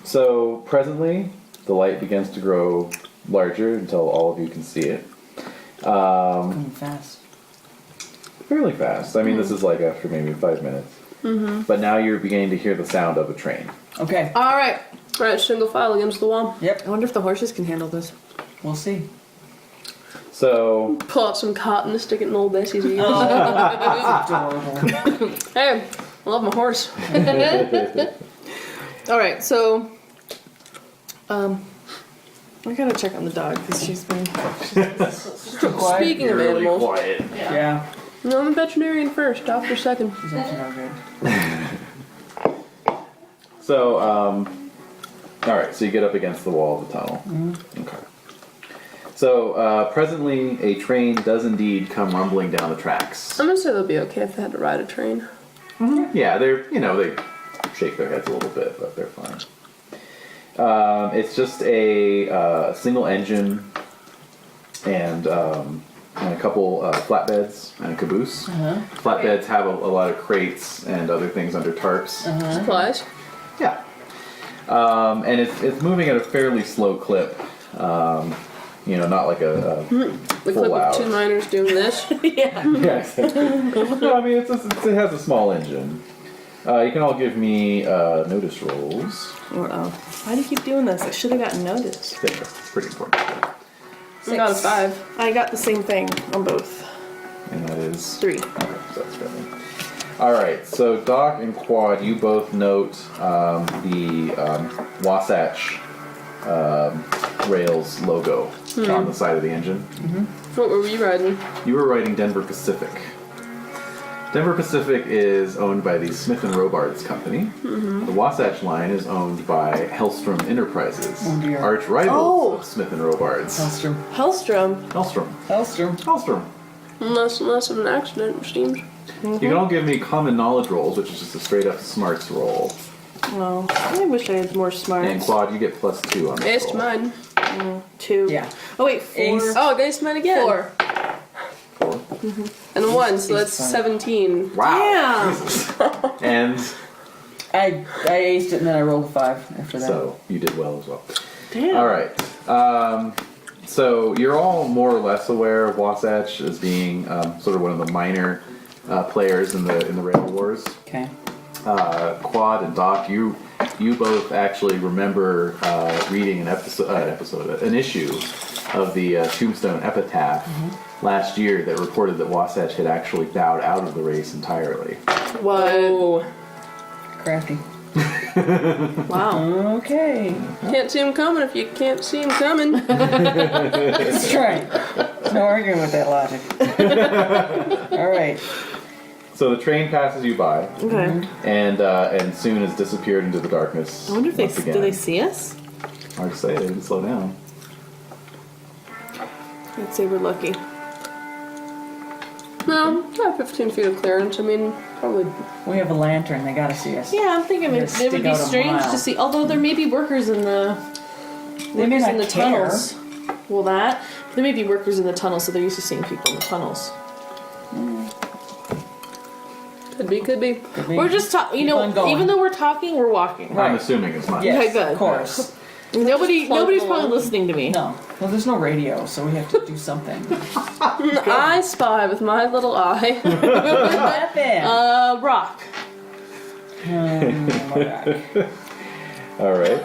So presently, the light begins to grow larger until all of you can see it. Going fast. Fairly fast. I mean, this is like after maybe 5 minutes. Mm-hmm. But now you're beginning to hear the sound of a train. Okay. All right. Right, single file against the wall. Yep. I wonder if the horses can handle this. We'll see. So, Pull out some cotton and stick it in old Bessie's ears. Adorable. Hey, I love my horse. All right, so... I gotta check on the dog, because she's been... Speaking of really animals, quiet. Yeah. no, I'm a veterinarian first, doctor second. He's up to no good. So, all right. So you get up against the wall of the tunnel. Okay. So presently, a train does indeed come rumbling down the tracks. I'm gonna say they'll be okay if they had to ride a train. Yeah, they shake their heads a little bit, but they're fine. It's just a single engine and a couple flatbeds and a caboose. Flatbeds have a lot of crates and other things under tarps. Supplies. Yeah. And it's moving at a fairly slow clip. Not like a The full clip out. of 2 miners doing this. Yeah. Yeah, exactly. No, I mean it has a small engine. You can all give me notice rolls. Why do you keep doing this? I should have gotten notice. Yeah, it's pretty important. I got a 5. I got the same thing on both. And that is 3. Okay, so that's good. All right, so Doc and Quad, you both note the Wasatch Rails logo on the side of the engine. What were we riding? You were writing Denver Pacific. Denver Pacific is owned by the Smith & Robards Company. The Wasatch line is owned by Hellstrom Enterprises, Oh, dear. arch rivals of Smith & Robards. Hellstrom. Hellstrom. Hellstrom. Less of an accident, it seems. You can all give me common knowledge rolls, which is just a straight up smarts roll. Oh, I wish I had more smarts. And Quad, you get +2 on this Aced roll. mine. 2. Yeah. Oh wait, 4. Ace. Oh, I aced mine again. 4. 4. And a 1, so that's Ace. 17. Wow. Damn. Jesus. And I aced it and then I rolled 5 after that. so you did well as well. Damn. All right. So you're all more or less aware of Wasatch as being sort of one of the minor players in the Rail Wars. Okay. Quad and Doc, you both actually remember reading an issue of the Tombstone Epitaph last year that reported that Wasatch had actually bowed out of the race entirely. What? Oh. Crafty. Wow. Okay. Can't see him coming if you can't see him coming. That's right. No arguing with that logic. All right. So the train passes you by, Okay. and soon has disappeared into the darkness. I wonder if once again. do they see us? Hard to say. They didn't slow down. I'd say we're lucky. No, not 15 feet of clearance. I mean, probably. We have a lantern. They gotta see us. Yeah, I'm thinking They're it stick would be out a strange mile. to see. Although there may be workers in the They may not in the care. tunnels. Well, there may be workers in the tunnels, so they're used to seeing people in the tunnels. Could be. Could be. We're just talking. Keep on going. Even though we're talking, we're walking. I'm assuming it's mine. Yes, Okay, good. of course. Nobody's probably along. listening to me. No. Well, there's no radio, so we have to do something. I spy with my little eye. What happened? Rock. All right.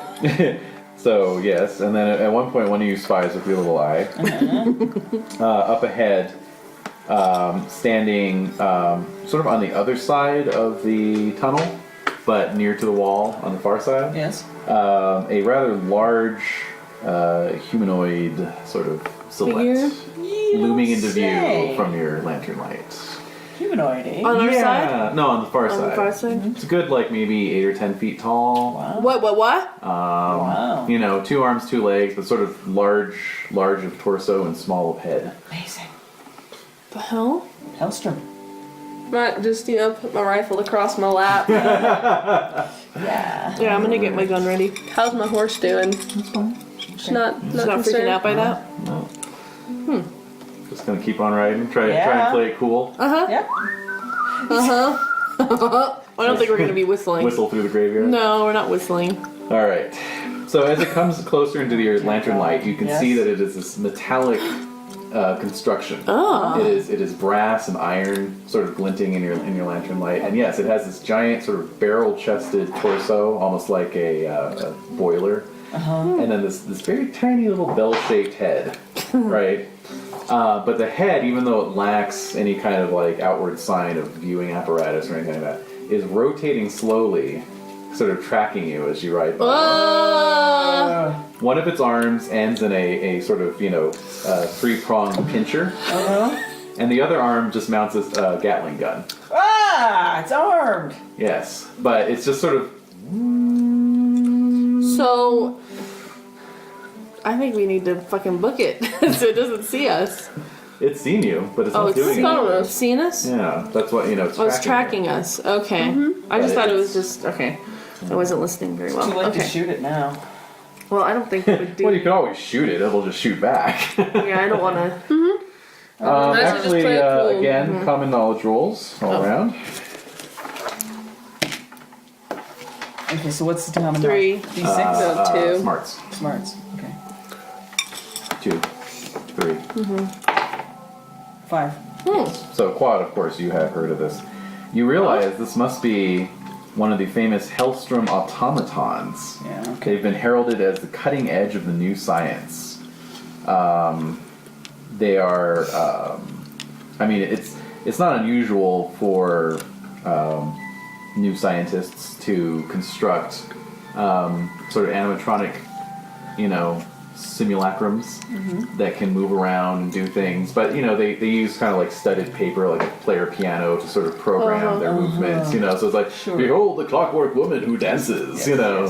So yes, and then at one point, one of you spies with your little eye up ahead, standing sort of on the other side of the tunnel, but near to the wall on the far side. Yes. A rather large humanoid sort of silhouette Figure? looming into say. view from your lantern light. Humanoid, eh? On our side? No, on the far On side. the far side? It's a good, like maybe 8 or 10 feet tall. Wow. What? Wow. You know, 2 arms, 2 legs, but sort of large of torso and small of head. Amazing. The hell? Hellstrom. Might just, put my rifle across my lap. Yeah. Yeah, I'm gonna get my gun ready. How's my horse doing? That's fine. She's not She's not freaking concerned. out by that? No. Just gonna keep on riding. Try Yeah. and play it cool. Yep. I don't think we're gonna be whistling. Whistle through the graveyard. No, we're not whistling. All right. So as it comes closer into your lantern light, you can Yes. see that it is this metallic construction. Oh. It is brass and iron, sort of glinting in your lantern light. And yes, it has this giant sort of barrel-chested torso, almost like a boiler. And then this very tiny little bell-shaped head, right? But the head, even though it lacks any kind of like outward sign of viewing apparatus or anything like that, is rotating slowly, sort of tracking you as you ride by. One of its arms ends in a sort of, 3-pronged pincher, and the other arm just mounts a Gatling gun. Ah, it's armed. Yes, but it's just sort of. So, I think we need to fucking book it so it doesn't see us. It's seen you, but it's Oh, not it's doing anything. seen us? Yeah, that's what it's. Oh, it's tracking you. us. Okay. I But just thought it was it's- just okay. I wasn't listening very well. Too late Okay. to shoot it now. Well, I don't think it would do. Well, you can always shoot it. It'll just shoot back. Yeah, I don't want to. Might as well just Actually, play it cool. again, common knowledge rolls all around. Okay, so what's the common 3. D6? So 2. Smarts. Smarts. Okay. 2, 3. 5. So Quad, of course, you have heard of this. You realize this must be one of the famous Hellstrom automatons. Yeah, okay. They've been heralded as the cutting edge of the new science. They are, I mean, it's not unusual for new scientists to construct sort of animatronic, simulacrums that can move around and do things. But, they use kind of like studded paper, like a player piano, to sort of program their movements, So it's like, behold the clockwork woman who dances, Yeah.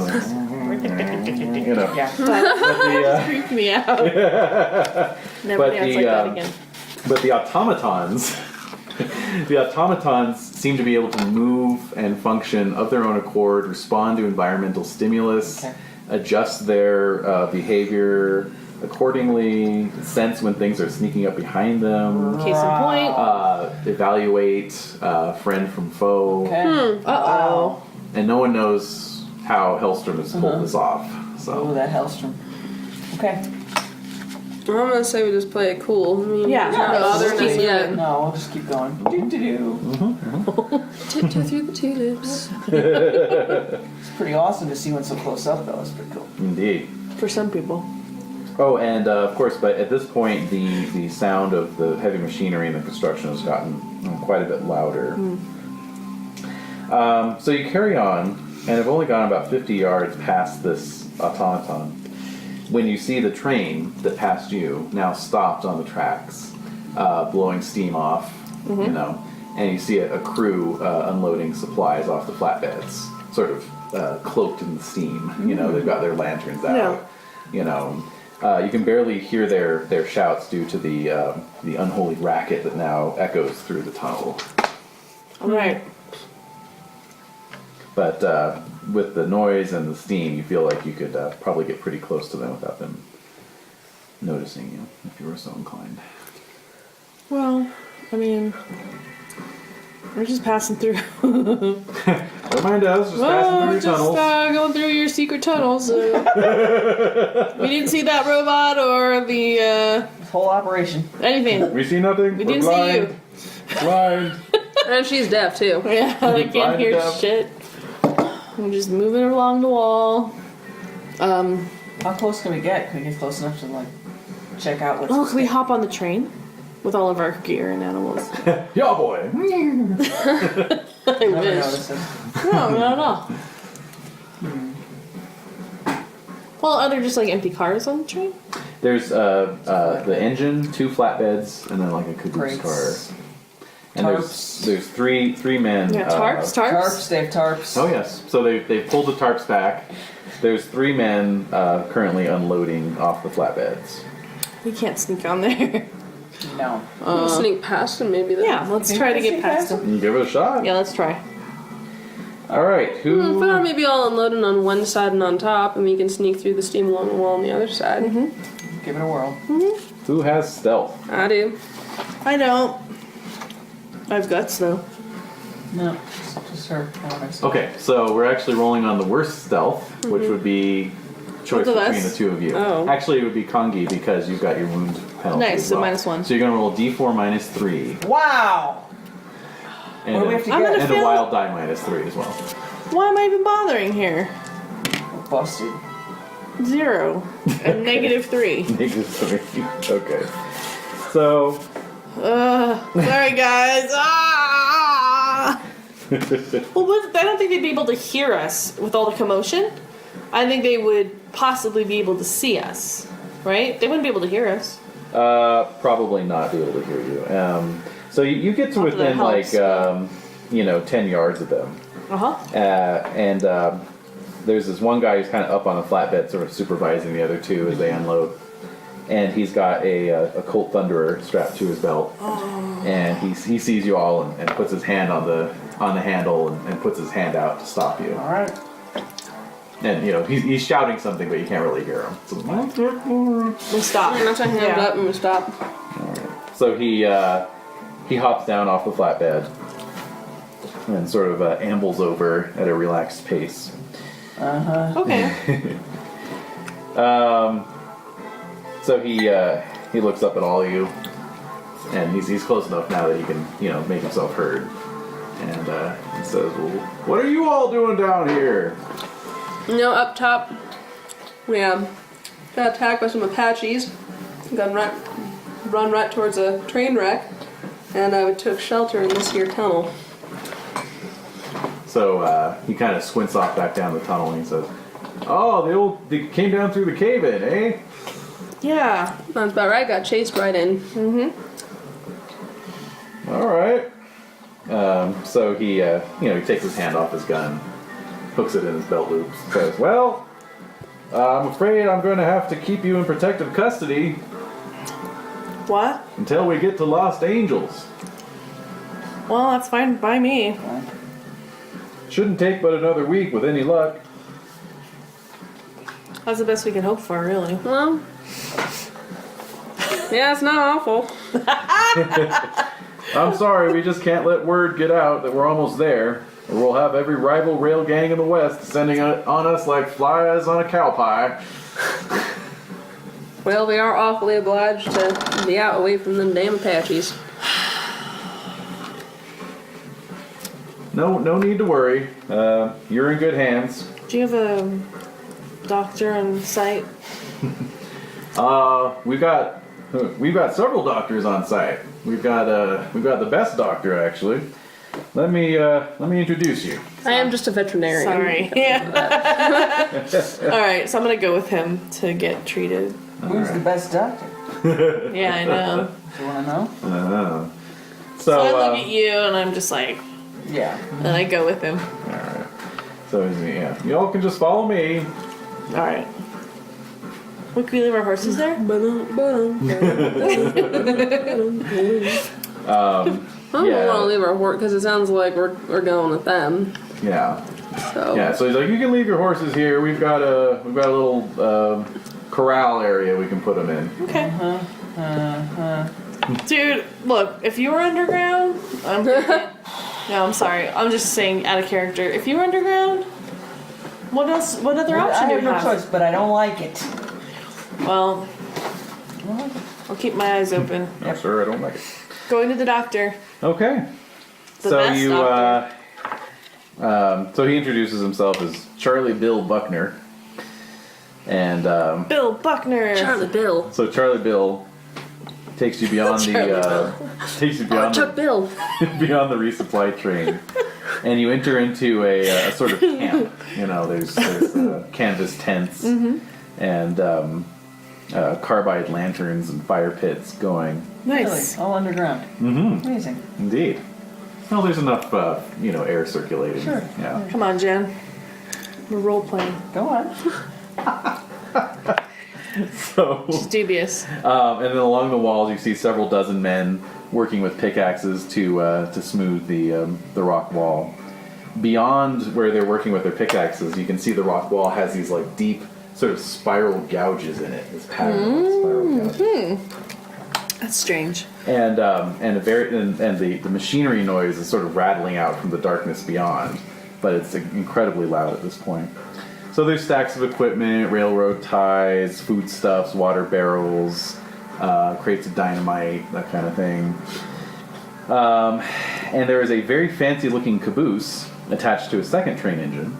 Freaked me out. Never But dance the, like that again. But the automatons, seem to be able to move and function of their own accord, respond to environmental stimulus, adjust their behavior accordingly, sense when things are sneaking up behind them, Case in point. evaluate friend from foe, Okay. Uh-oh. and no one knows how Hellstrom has pulled this off. Oh, So that Hellstrom. Okay. Well, I'm gonna say we just play it cool. I mean, Yeah. it's not Yeah, bothering just us keep yet. No, we'll just keep going. Do-do-do. Tiptoe through the tulips. It's pretty awesome to see one so close up, though. It's pretty cool. indeed. For some people. Oh, and of course, but at this point, the sound of the heavy machinery and the construction has gotten quite a bit louder. So you carry on, and have only gone about 50 yards past this automaton when you see the train that passed you now stopped on the tracks, blowing steam off, and you see a crew unloading supplies off the flatbeds, sort of cloaked in the steam. They've got their lanterns out. You can barely hear their shouts due to the unholy racket that now echoes through the tunnel. All right. But with the noise and the steam, you feel like you could probably get pretty close to them without them noticing you, if you were so inclined. Well, I mean, we're just passing through. Don't mind us, just passing through your tunnels. Going through your secret tunnels. We didn't see that robot or the This whole operation. anything. We see nothing. We We're didn't blind. see you. Blind. And she's deaf too. Yeah, they can't Blind hear enough. shit. I'm just moving along the wall. How close can we get? Can we get close enough to, check out what's... Oh, can we hop on the train with all of our gear and animals? Yeah, boy. I Never wish. noticed it. No, not at all. Well, are there just empty cars on the train? There's the engine, 2 flatbeds, and then a caboose Crates. car. And Tarps. there's three men. Yeah, tarps. Tarps, they have tarps. Oh yes. So they pulled the tarps back. There's 3 men currently unloading off the flatbeds. We can't sneak on there. No. We'll sneak past him maybe. Then. Yeah, let's try to get past them. You can give it a shot. Yeah, let's try. All right. If we're Who? maybe all unloading on one side and on top, and we can sneak through the steam along the wall on the other side. Give it a whirl. Who has stealth? I do. I don't. I have guts though. No, just her. Okay, so we're actually rolling on the worst stealth, which would be choice Both of between us? the 2 of you. Oh. Actually, it would be Kangee because you've got your wound penalty. Nice, as so well. -1. So you're going to roll D4 -3. Wow! And, What do we have to I'm get? gonna and a fail. wild die -3 as well. Why am I even bothering here? Busted. 0 and -3. -3. Okay. So. Sorry, guys. Ah! Well, I don't think they'd be able to hear us with all the commotion. I think they would possibly be able to see us, right? They wouldn't be able to hear us. Probably not be able to hear you. So you get to Not that within helps. 10 yards of them. And there's this one guy who's kind of up on a flatbed, sort of supervising the other 2 as they unload. And he's got a Colt Thunderer strapped to his belt. And he sees you all and puts his hand on the handle and puts his hand out to stop you. Alright. And, he's shouting something, but you can't really hear him. So, We stop. I'm gonna hand Yeah. up and we stop. so he hops down off the flatbed and sort of ambles over at a relaxed pace. Okay. So he looks up at all of you, and he's close enough now that he can, make himself heard. And he says, well, what are you all doing down here? Up top, we got attacked by some Apaches. Run right towards a train wreck, and we took shelter in this here tunnel. So he kind of squints off back down the tunnel and he says, oh, they came down through the cave-in, eh? Yeah. That's about right. Got chased right in. All right. So he takes his hand off his gun, hooks it in his belt loops, says, well, I'm afraid I'm going to have to keep you in protective custody What? until we get to Lost Angels. Well, that's fine by me. Shouldn't take but another week with any luck. That's the best we can hope for, really. Well, yeah, it's not awful. I'm sorry, we just can't let word get out that we're almost there, or we'll have every rival rail gang in the West descending on us like flies on a cow pie. Well, we are awfully obliged to be out away from them damn Apaches. No need to worry. You're in good hands. Do you have a doctor on site? We've got several doctors on site. We've got the best doctor actually. Let me introduce you. I am just a veterinarian. Sorry. Yeah. Alright, so I'm gonna go with him to get treated. Who's the best doctor? Yeah, I know. Do you want to know? So I look at you and I'm just like, Yeah. and I go with him. All right. So yeah, y'all can just follow me. Alright. Can we leave our horses there? I don't want to leave our horse because it sounds like we're going with them. Yeah. So Yeah. So he's like, you can leave your horses here. We've got a little corral area we can put them in. Okay. Dude, look, if you were underground, no, I'm sorry. I'm just saying out of character. If you were underground, what else? What other option I do you have no have? choice, but I don't like it. Well, I'll keep my eyes open. No, sir, I don't like it. Going to the doctor. Okay. The So best you, doctor. so he introduces himself as Charlie Bill Buckner, and Bill Buckner. Charlie Bill. so Charlie Bill takes you beyond Chuck Bill. beyond the resupply train, and you enter into a sort of camp. There's canvas tents and carbide lanterns and fire pits going. Nice. Really? All underground. Mm-hmm. Amazing. Indeed. Well, there's enough, air circulating. Sure. Yeah. Come on, Jen. We're role playing. Go on. So, It's dubious. and then along the walls, you see several dozen men working with pickaxes to smooth the rock wall. Beyond where they're working with their pickaxes, you can see the rock wall has these like deep sort of spiral gouges in it. This pattern of spiral gouges. That's strange. And the machinery noise is sort of rattling out from the darkness beyond, but it's incredibly loud at this point. So there's stacks of equipment, railroad ties, foodstuffs, water barrels, crates of dynamite, that kind of thing. And there is a very fancy-looking caboose attached to a second train engine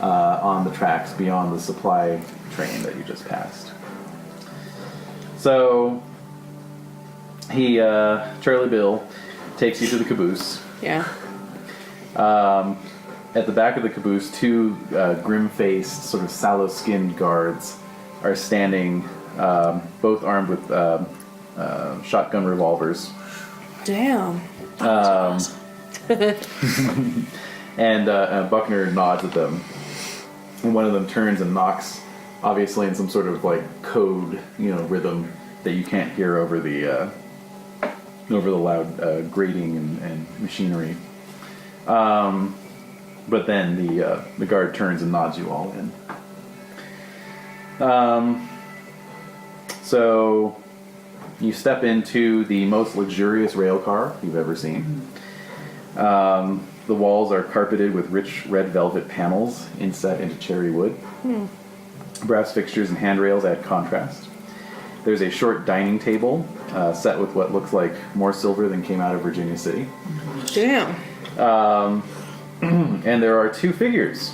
on the tracks beyond the supply train that you just passed. So Charlie Bill takes you to the caboose. Yeah. At the back of the caboose, two grim-faced, sort of sallow-skinned guards are standing, both armed with shotgun revolvers. Damn. And Buckner nods at them. And one of them turns and knocks, obviously in some sort of like code, rhythm that you can't hear over the loud grating and machinery. But then the guard turns and nods you all in. So you step into the most luxurious rail car you've ever seen. The walls are carpeted with rich red velvet panels inset into cherry wood. Brass fixtures and handrails add contrast. There's a short dining table set with what looks like more silver than came out of Virginia City. Damn. And there are 2 figures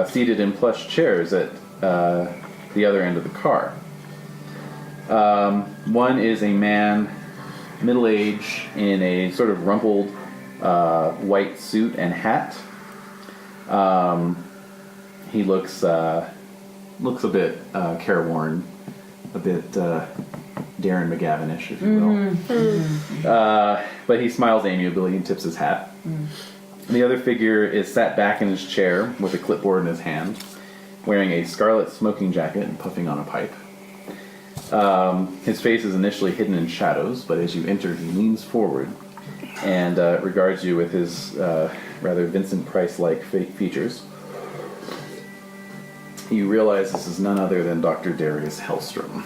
seated in plush chairs at the other end of the car. One is a man, middle age, in a sort of rumpled white suit and hat. He looks a bit careworn, a bit Darren McGavin-ish, if you will. But he smiles amiably and tips his hat. The other figure is sat back in his chair with a clipboard in his hand, wearing a scarlet smoking jacket and puffing on a pipe. His face is initially hidden in shadows, but as you enter, he leans forward and regards you with his rather Vincent Price-like features. You realize this is none other than Dr. Darius Hellstrom.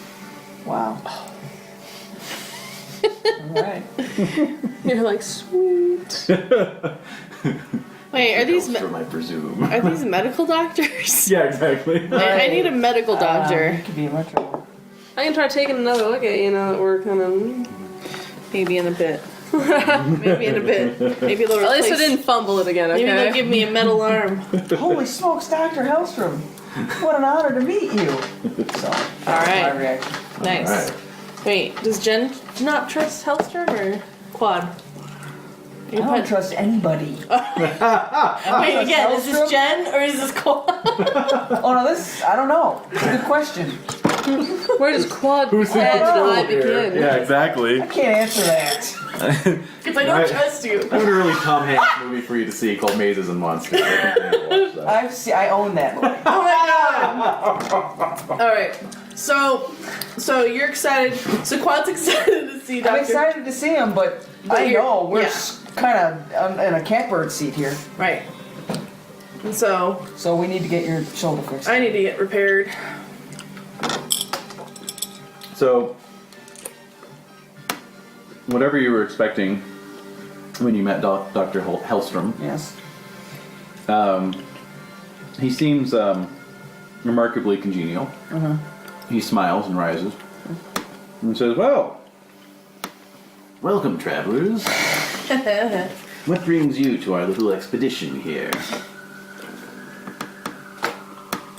Wow. Alright. You're like, sweet. Wait, are these Hellstrom, I presume. are these medical doctors? Yeah, exactly. I need a medical doctor. You could be in much trouble. I can try taking another look at you now that we're kind of... Maybe in a bit. Maybe in a bit. Maybe they'll At replace... least I didn't fumble it again, okay? Maybe they'll give me a metal arm. Holy smokes, Dr. Hellstrom. What an honor to meet you. So, that's right. my reaction. Nice. Alright. Wait, does Jen not trust Hellstrom or Quad? I don't trust anybody. Wait, again, is this Jen or is this Quad? Oh no, this, I don't know. It's a good question. Where does Quad Who's in and control I here? begin? Yeah, exactly. I can't answer that. Because I don't trust you. I have a really Tom Hanks movie for you to see called Mazes and Monsters. I own that movie. Oh my god! Alright, so you're excited. So Quad's excited to see Dr. I'm excited to see him, but I you're- know we're yeah. kind of in a catbird seat here. Right. And so So we need to get your shoulder fixed. I need to get repaired. So, whatever you were expecting when you met Dr. Hellstrom, Yes. he seems remarkably congenial. He smiles and rises and says, "Well, welcome, travelers. What brings you to our little expedition here?"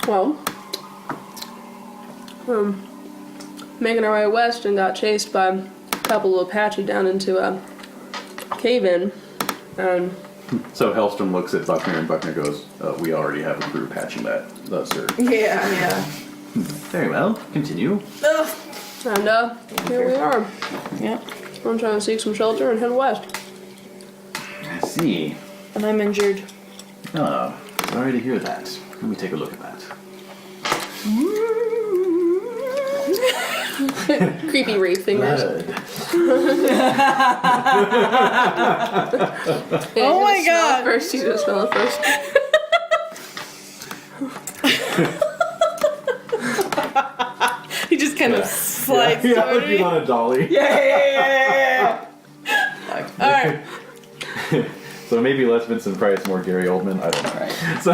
Well, making our way west and got chased by a couple of Apache down into a cave-in. So Hellstrom looks at Buckner and Buckner goes, "We already have a crew patching that, sir." Yeah. Very well, continue. Ugh. And here we are. Yep. I'm trying to seek some shelter and head west. I see. And I'm injured. Oh, sorry to hear that. Let me take a look at that. Creepy rave fingers. Blood. Yeah, Oh you my gonna smell God. it first, you just smell it first. He just kind of slides Yeah, toward would be me. on a dolly. Yeah. Alright. So maybe less Vincent Price, more Gary Oldman. I don't know. Right. So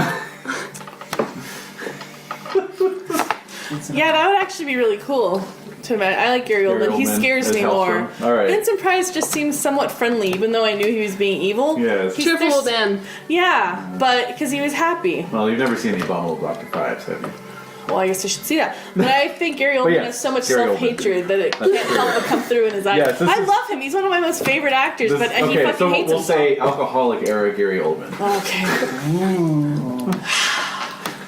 Yeah, that would actually be really cool. To imagine. I like Gary Oldman. He Oldman scares as me more. Hellstrom. All right. Vincent Price just seems somewhat friendly, even though I knew he was being evil. Yes. Cheerful there's- Dan. Yeah, but because he was happy. Well, you've never seen the Abominable Dr. Fives, have you? Well, I guess I should see that. But I think Gary Oldman yes, has so much Gary Oldman. self-hatred that it can't help but come through in his eyes. Yes, this I is- love him. He's one of my most favorite actors, but he okay, fucking so hates we'll himself. say alcoholic era Gary Oldman. Okay.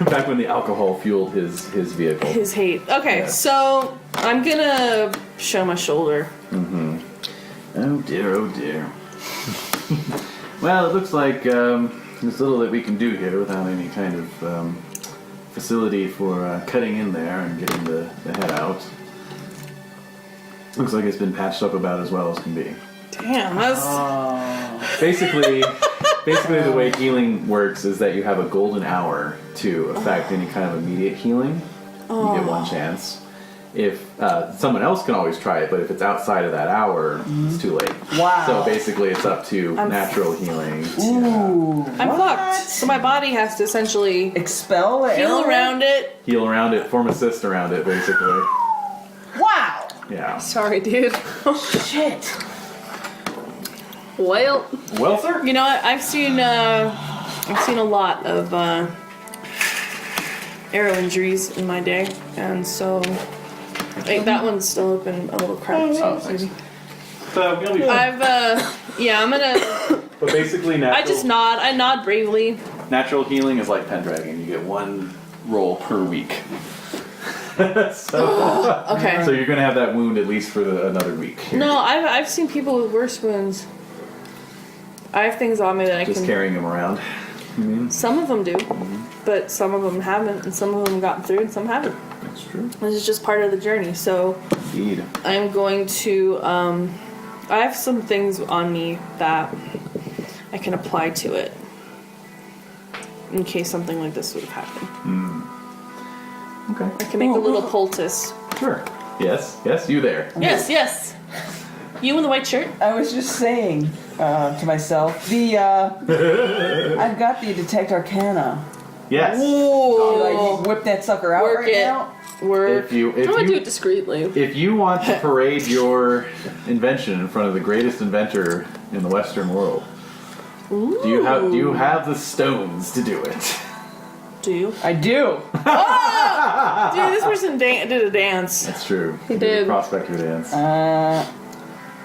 Back when the alcohol fueled his vehicle. His hate. Okay, Yeah. so I'm gonna show my shoulder. Oh dear, oh dear. Well, it looks like there's little that we can do here without any kind of facility for cutting in there and getting the head out. Looks like it's been patched up about as well as can be. Damn, that's... Basically, basically the way healing works is that you have a golden hour to affect any kind of immediate healing. You get one chance. If someone else can always try it, but if it's outside of that hour, it's too late. Wow. So basically, it's up to natural healing. Ooh. I'm fucked. So my body has to essentially Expel the heal arrow? around it. Heal around it, form assist around it, basically. Wow. Yeah. Sorry, dude. Shit. Well, Well, sir. You know what? I've seen a lot of arrow injuries in my day, and so that one's still open, a little cracked. Oh, thanks. So you'll be fine. I'm gonna. But basically, natural. I just nod. I nod bravely. Natural healing is like Pendragon. You get one roll per week. Okay. So you're gonna have that wound at least for another week. Here. No, I've seen people with worse wounds. I have things on me that I Just can. carrying them around. Some of them do, but some of them haven't, and some of them gotten through, and some haven't. That's true. This is just part of the journey. So Indeed. I'm going to. I have some things on me that I can apply to it in case something like this would have happened. Okay. I can make a little poultice. Sure. Yes. Yes. You there? Yes, yes. You in the white shirt? I was just saying to myself, I've got the Detect Arcana. Yes. Should I whip that sucker out Work right it. now? If you I'm gonna do it discreetly. if you want to parade your invention in front of the greatest inventor in the Western world, do you have the stones to do it? Do you? I do. Dude, this person did a dance. That's true. He did. Prospector dance.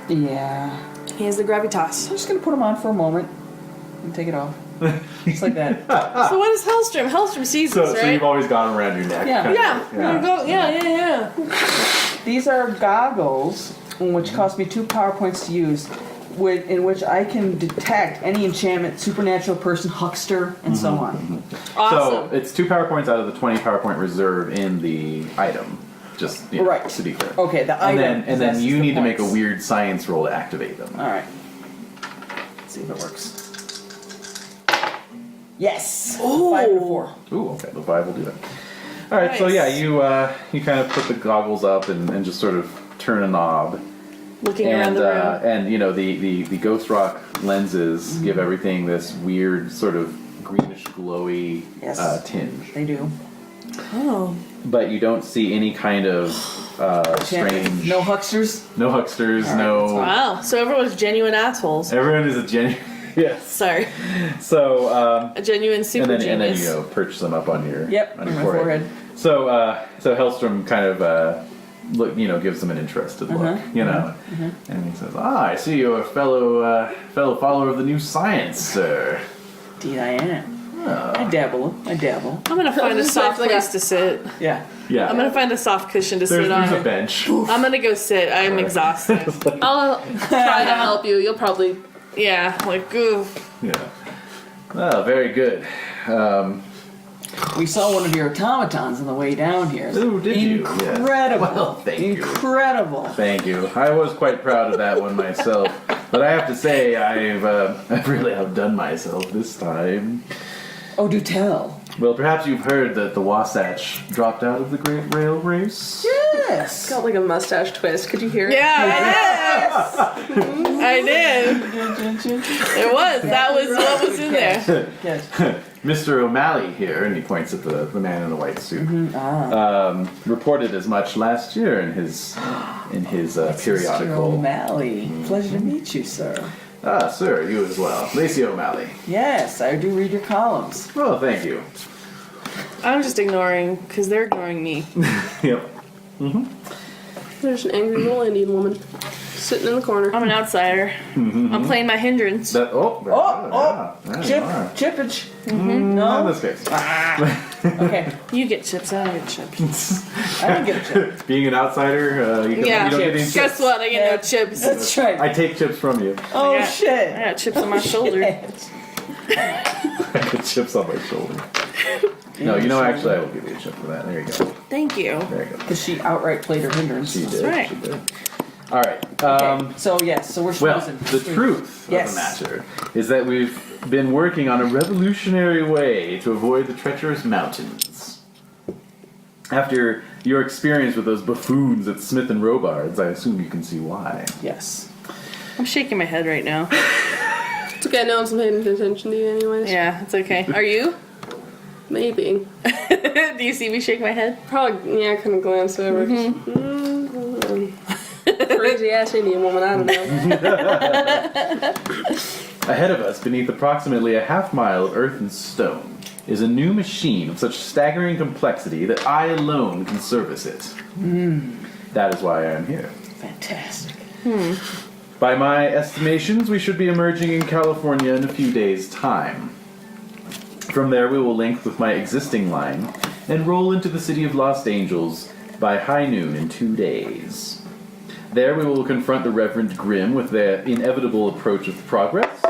Yeah. He has the gravitas. I'm just gonna put them on for a moment and take it off. Just like that. So what is Hellstrom? Hellstrom seasons, So right? you've always got them around your neck. Yeah. kind of. Yeah. These are goggles, which cost me 2 power points to use, in which I can detect any enchantment, supernatural person, huckster, and so on. Awesome. So it's 2 power points out of the 20 power point reserve in the item. Just Right. to be clear. Okay, the And item. then possesses you the need to make a points. weird science roll to activate them. Alright. Let's see if it works. Yes! Ooh. 5 to 4. Ooh, okay, the 5 will do that. All right, so Nice. yeah, you kind of put the goggles up and just sort of turn a knob, Looking around and the room. and you know the ghost rock lenses give everything this weird sort of greenish glowy Yes. tinge, They do. Oh. but you don't see any kind of strange. No hucksters? No hucksters. All right, no. Wow. So everyone's genuine assholes. Everyone is a genuine. Yes. Sorry. So. A genuine super and then genius. you perch them up on your Yep, on on your my forehead. So Hellstrom kind of gives them an interested look, and he says, I see you're a fellow follower of the new science, sir. Indeed I am. I dabble. I'm gonna find a soft place to sit. Yeah. Yeah, I'm gonna find a soft cushion to there's sit on. a bench. I'm gonna go sit. I'm exhausted. I'll try to help you. You'll probably. Yeah, like, ooh. Yeah. Oh, very good. We saw one of your automatons on the way down here. Oh, did you? Yes. Incredible. Well, thank you. Incredible. Thank you. I was quite proud of that one myself, but I have to say I've really outdone myself this time. Oh, do tell. Well, perhaps you've heard that the Wasatch dropped out of the Great Rail Race. Yes. Got like a mustache twist. Could you hear it? Yeah, I did. It was. That was what was in there. Yes. Mr. O'Malley here, and he points at the man in the white suit, reported as much last year in his Mr. periodical. O'Malley. Pleasure to meet you, sir. Ah, sir, you as well. Lacey O'Malley. Yes, I do read your columns. Oh, thank you. I'm just ignoring because they're ignoring me. Yep. There's an angry little Indian woman sitting in the corner. I'm an outsider. I'm playing my hindrance. That, Chip, there you are. chippage. Not in No? this case. Okay, You get chips. I don't get chips. I didn't get a chip. Being an outsider, you Yeah. don't get any Chips. Guess chips. what? I get Yeah. no chips. That's right. I take chips from you. Oh, Yeah. shit. I got chips on my shoulder. I get chips on my shoulder. No, actually, I will give you a chip for that. There you go. Thank you. There you go. Because she outright played her hindrance. She did. right. She did. All right. Okay, so yes, so we're Well, schmoozing. the truth Yes. of the matter is that we've been working on a revolutionary way to avoid the treacherous mountains. After your experience with those buffoons at Smith and Robards, I assume you can see why. Yes. I'm shaking my head right now. It's okay, no one's paying attention to you anyways. Yeah, it's okay. Are you? Maybe. Do you see me shake my head? Probably, yeah, I kind of glance over. Crazy ass Indian woman, I don't know. Ahead of us, beneath approximately a half mile of earth and stone, is a new machine of such staggering complexity that I alone can service it. That is why I am here. Fantastic. By my estimations, we should be emerging in California in a few days' time. From there, we will link with my existing line and roll into the city of Los Angeles by high noon in 2 days. There, we will confront the Reverend Grimm with the inevitable approach of progress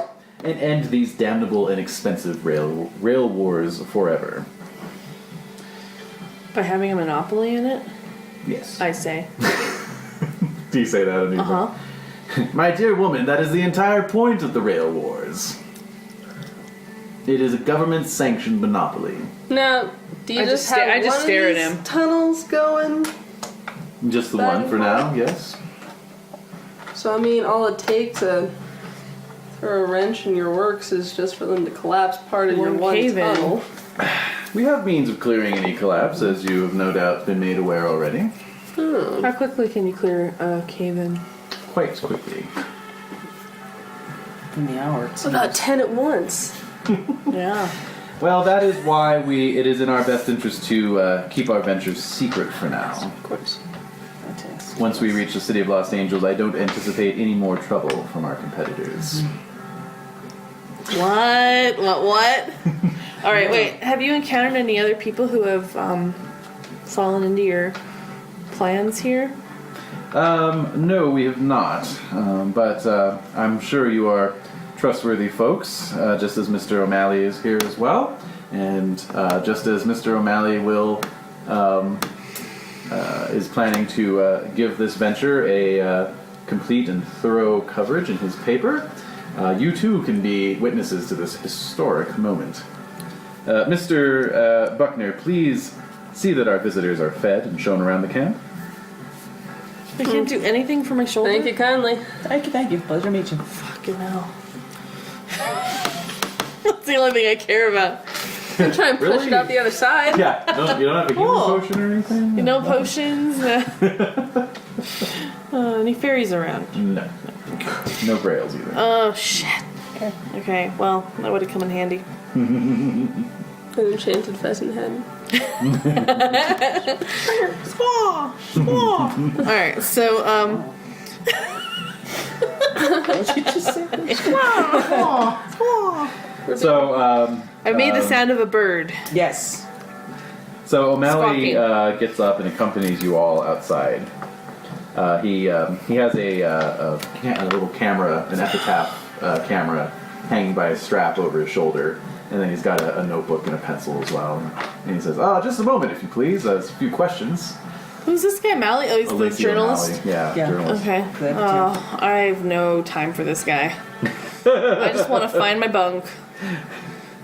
and end these damnable and expensive rail wars forever. By having a monopoly in it? Yes. I say. Do you say that? Uh-huh. My dear woman, that is the entire point of the rail wars. It is a government-sanctioned monopoly. Now, do you I just just have sta- I just one stare of at these him. tunnels going? Just the Back one and for forth. now, yes. So, I mean, all it takes to throw a wrench in your works is just for them to collapse part of your One one cave in. tunnel. We have means of clearing any collapse, as you have no doubt been made aware already. How quickly can you clear a cave in? Quite quickly. In the hour. It's about 10 at once. Yeah. Well, that is why it is in our best interest to keep our ventures secret for now. Of course. Fantastic. Once we reach the city of Los Angeles, I don't anticipate any more trouble from our competitors. What? All right, wait. Have you encountered any other people who have fallen into your plans here? No, we have not. But I'm sure you are trustworthy folks, just as Mr. O'Malley is here as well. And just as Mr. O'Malley is planning to give this venture a complete and thorough coverage in his paper, you too can be witnesses to this historic moment. Mr. Buckner, please see that our visitors are fed and shown around the camp. I can't do anything for my shoulder? Thank you kindly. Thank you. Pleasure to meet you. Fucking hell. That's the only thing I care about. I'm trying to push it out the other side. Yeah, no, you don't have a healing Cool. potion or anything? No potions? Any fairies around? No. No brails either. Oh, shit. Okay, well, that would have come in handy. An enchanted pheasant head. Squaw! Squaw! Alright, so, What you just say? So, I made the sound of a bird. Yes. So O'Malley Squawking. gets up and accompanies you all outside. He has a little camera, an epitaph camera, hanging by a strap over his shoulder, and then he's got a notebook and a pencil as well. And he says, just a moment, if you please. There's a few questions. Who's this guy, Malley? Oh, he's the Lacey journalist? O'Malley. Yeah, Yeah. journalist. Okay. Good. Oh, I have no time for this guy. I just want to find my bunk.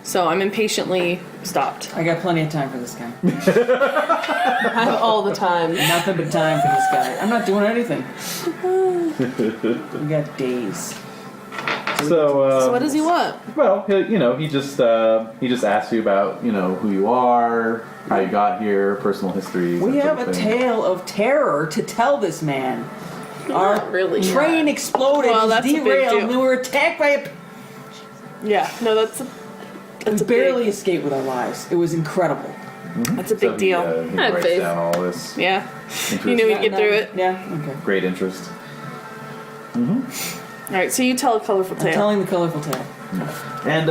So I'm impatiently stopped. I got plenty of time for this guy. I have all the time. Nothing but time for this guy. I'm not doing anything. We got days. So what does he want? Well, he just asks you about who you are, how you got here, personal histories. We that have sort a of thing. tale of terror to tell this man. Our really. train exploded, Well, was that's a big derailed, deal. and we were attacked by a... Yeah, no, that's We a barely big, escaped with our lives. It was incredible. that's a big So he, deal. He I have writes faith. down all this. Yeah, Interesting. you knew we'd get through it. Yeah, okay. Great interest. All right, so you tell a colorful I'm tale. telling the colorful tale. And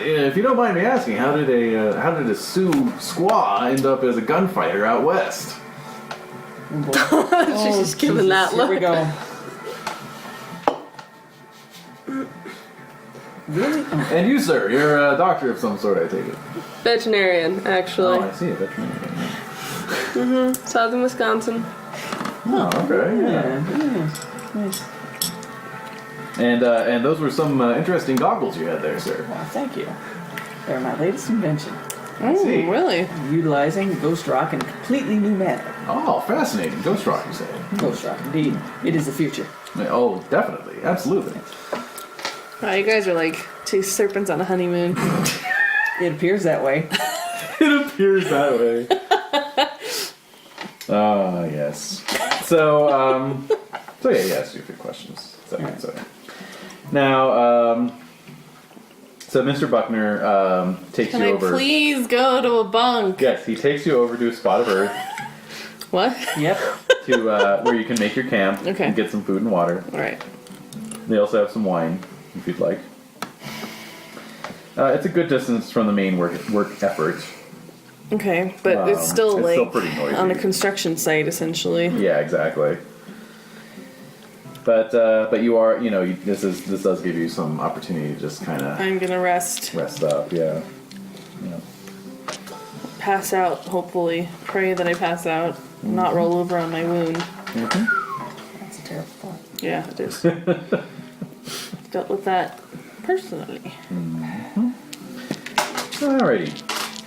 if you don't mind me asking, how did a Sioux squaw end up as a gunfighter out west? Oh, boy. She's just giving Jesus, that here look. we go. Really? Oh. And you, sir, you're a doctor of some sort, I take it. Veterinarian, actually. Oh, I see. That's Southern Wisconsin. Oh, okay. Yeah. Yeah, nice. And those were some interesting goggles you had there, sir. Well, thank you. They're my latest invention. Oh, see. really? Utilizing ghost rock in a completely new manner. Oh, fascinating. Ghost rock, you say? Ghost rock, indeed. It is the future. Oh, definitely. Absolutely. Wow, you guys are like two serpents on a honeymoon. It appears that way. It appears that way. Ah, yes. So yeah, you asked you a few questions. So now, so Mr. Buckner takes Can you I over. please go to a bunk? Yes, he takes you over to a spot of earth What? Yep. to where you can make your camp Okay. and get some food and water. All right. They also have some wine, if you'd like. It's a good distance from the main work effort. Okay, but it's still it's like still pretty noisy. on a construction site, essentially. Yeah, exactly. But you are, this does give you some opportunity to just kind of I'm gonna rest, up. Yeah. pass out. Hopefully, pray that I pass out, not roll over on my wound. That's a terrible thought. Yeah, it is. Dealt with that personally. Alrighty.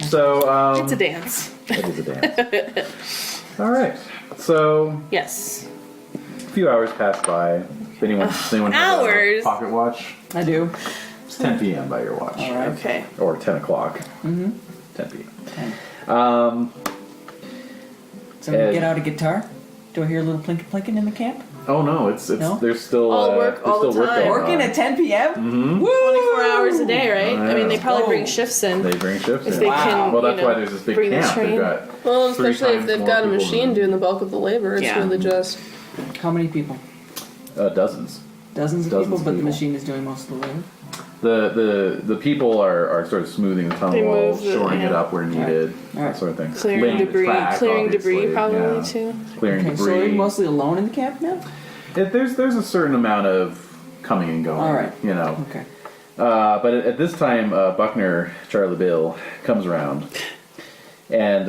So It's a dance. it is a dance. All right. So Yes. a few hours pass by. If anyone has a Hours? pocket watch, I do. it's 10 p.m. by your watch. All right. Okay. Or 10 o'clock. 10 p.m. So we get out a guitar. Do I hear a little plinking in the camp? Oh no, it's No? there's still All work there's all the still work time. going Working on. at 10 p.m. Mm-hmm. 24 hours a day, right? Oh, I mean, they yeah. probably bring Oh. shifts in. They bring shifts If in. they can, Well, that's you know, why there's this big bring the camp. They've train. got Well, three especially if times they've more got a people machine than- doing the bulk of the labor, it's Yeah. really just. How many people? dozens. Dozens of Dozens people, of but the people. machine is doing most of the labor. The people are sort of smoothing the tunnel They wall, move the- shoring it yeah. up where needed, All right. that sort of thing. Clearing Laying the debris, track, clearing debris obviously, probably yeah. too. Clearing Okay, so are you debris. mostly alone in the camp now? There's a certain amount of coming and going. All right. Okay. But at this time, Buckner, Charlie Bill, comes around and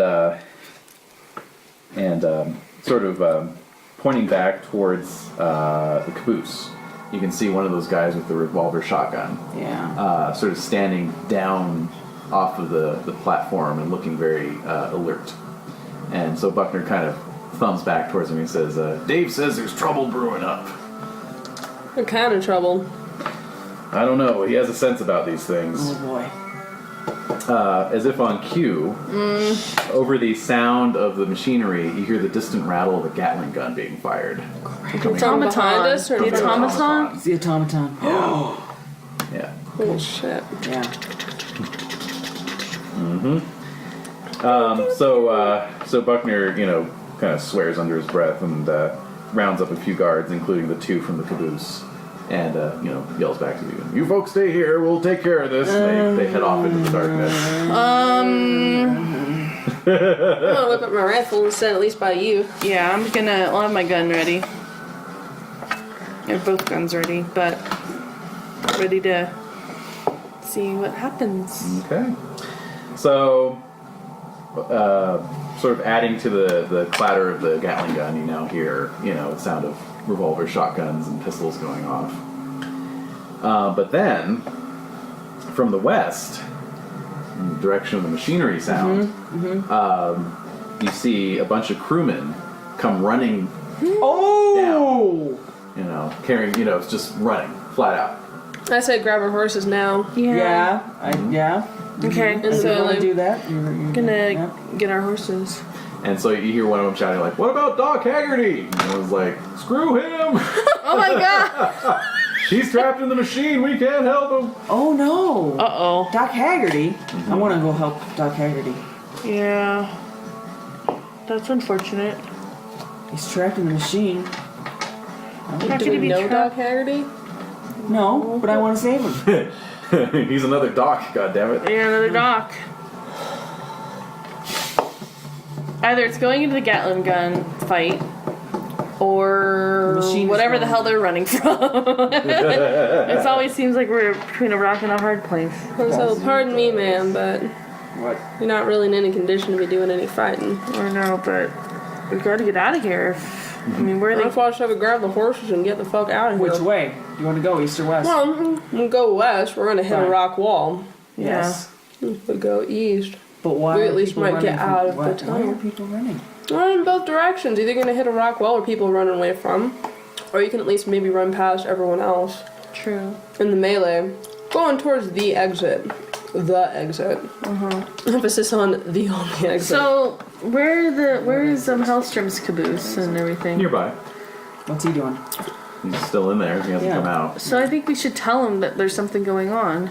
sort of pointing back towards the caboose. You can see one of those guys with the revolver shotgun, Yeah. sort of standing down off of the platform and looking very alert. And so Buckner kind of thumbs back towards him and says, Dave says there's trouble brewing up. They're kind of troubled. I don't know. He has a sense about these things. Oh boy. As if on cue, over the sound of the machinery, you hear the distant rattle of a Gatling gun being fired. From behind us or The in front of us? automaton? It's the automaton. Yeah. Oh shit. Yeah. So Buckner, kind of swears under his breath and rounds up a few guards, including the two from the caboose, and yells back to you, "You folks stay here. We'll take care of this." And they head off into the darkness. I'm gonna whip up my rifle and stand at least by you. Yeah, I'll have my gun ready. I have both guns ready, but ready to see what happens. Okay. So, sort of adding to the clatter of the Gatling gun, you now hear, the sound of revolver shotguns and pistols going off. But then, from the west, in the direction of the machinery sound, you see a bunch of crewmen come running, Oh! carrying, it's just running, flat out. I said grab our horses now. Yeah. Yeah. Okay, And So so you want like, to do that? You're gonna get our horses. And so you hear one of them shouting like, "What about Doc Haggerty?" And I was like, "Screw him! Oh my god! He's trapped in the machine. We can't help him." Oh no! Uh-oh. Doc Haggerty. I want to go help Doc Haggerty. Yeah. That's unfortunate. He's trapped in the machine. How do could we he be know Doc trapped? Haggerty? No, but I want to save him. He's another Doc. goddammit. Yeah, another dock. Either it's going into the Gatling gun fight, or Machine is whatever the gone. hell they're running from. It always seems like we're between a rock and a hard place. So pardon me, ma'am, but What? you're not really in any condition to be doing any fighting. I know, but we gotta get out of here. I mean, where are That's they? why I should grab the horses and get the fuck out of here. Which way? Do you want to go, east or west? Well, we'll go west. We're gonna hit a Fine. rock wall. yes. We'll go east. But why? We are at least people might running get from- out of the why tunnel. are people running? Run in both directions. Either you're gonna hit a rock wall where people are running away from, or you can at least maybe run past everyone else True. in the melee, going towards the exit. The exit. Emphasis on the only exit. So where is Hellstrom's caboose and everything? Nearby. What's he doing? He's still in there. He hasn't Yeah. come out. So I think we should tell him that there's something going on.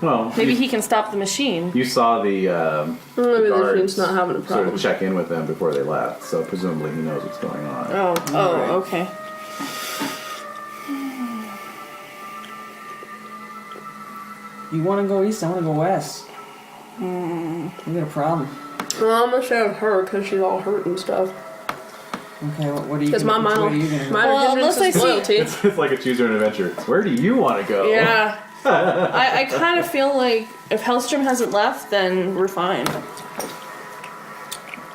Well, Maybe you, he can stop the machine. you saw the maybe the guards machine's not having a sort problem. of check in with them before they left, so presumably he knows what's going on. Oh, okay. You want to go east? I want to go west. We got a problem. Well, I'm gonna share with her because she's all hurt and stuff. Okay, what are you? Because my which way minor, are you gonna go? Well, hindrance unless I is see- loyalty. It's like a choose your own adventure. Where do you want to go? Yeah. I kind of feel like if Hellstrom hasn't left, then we're fine.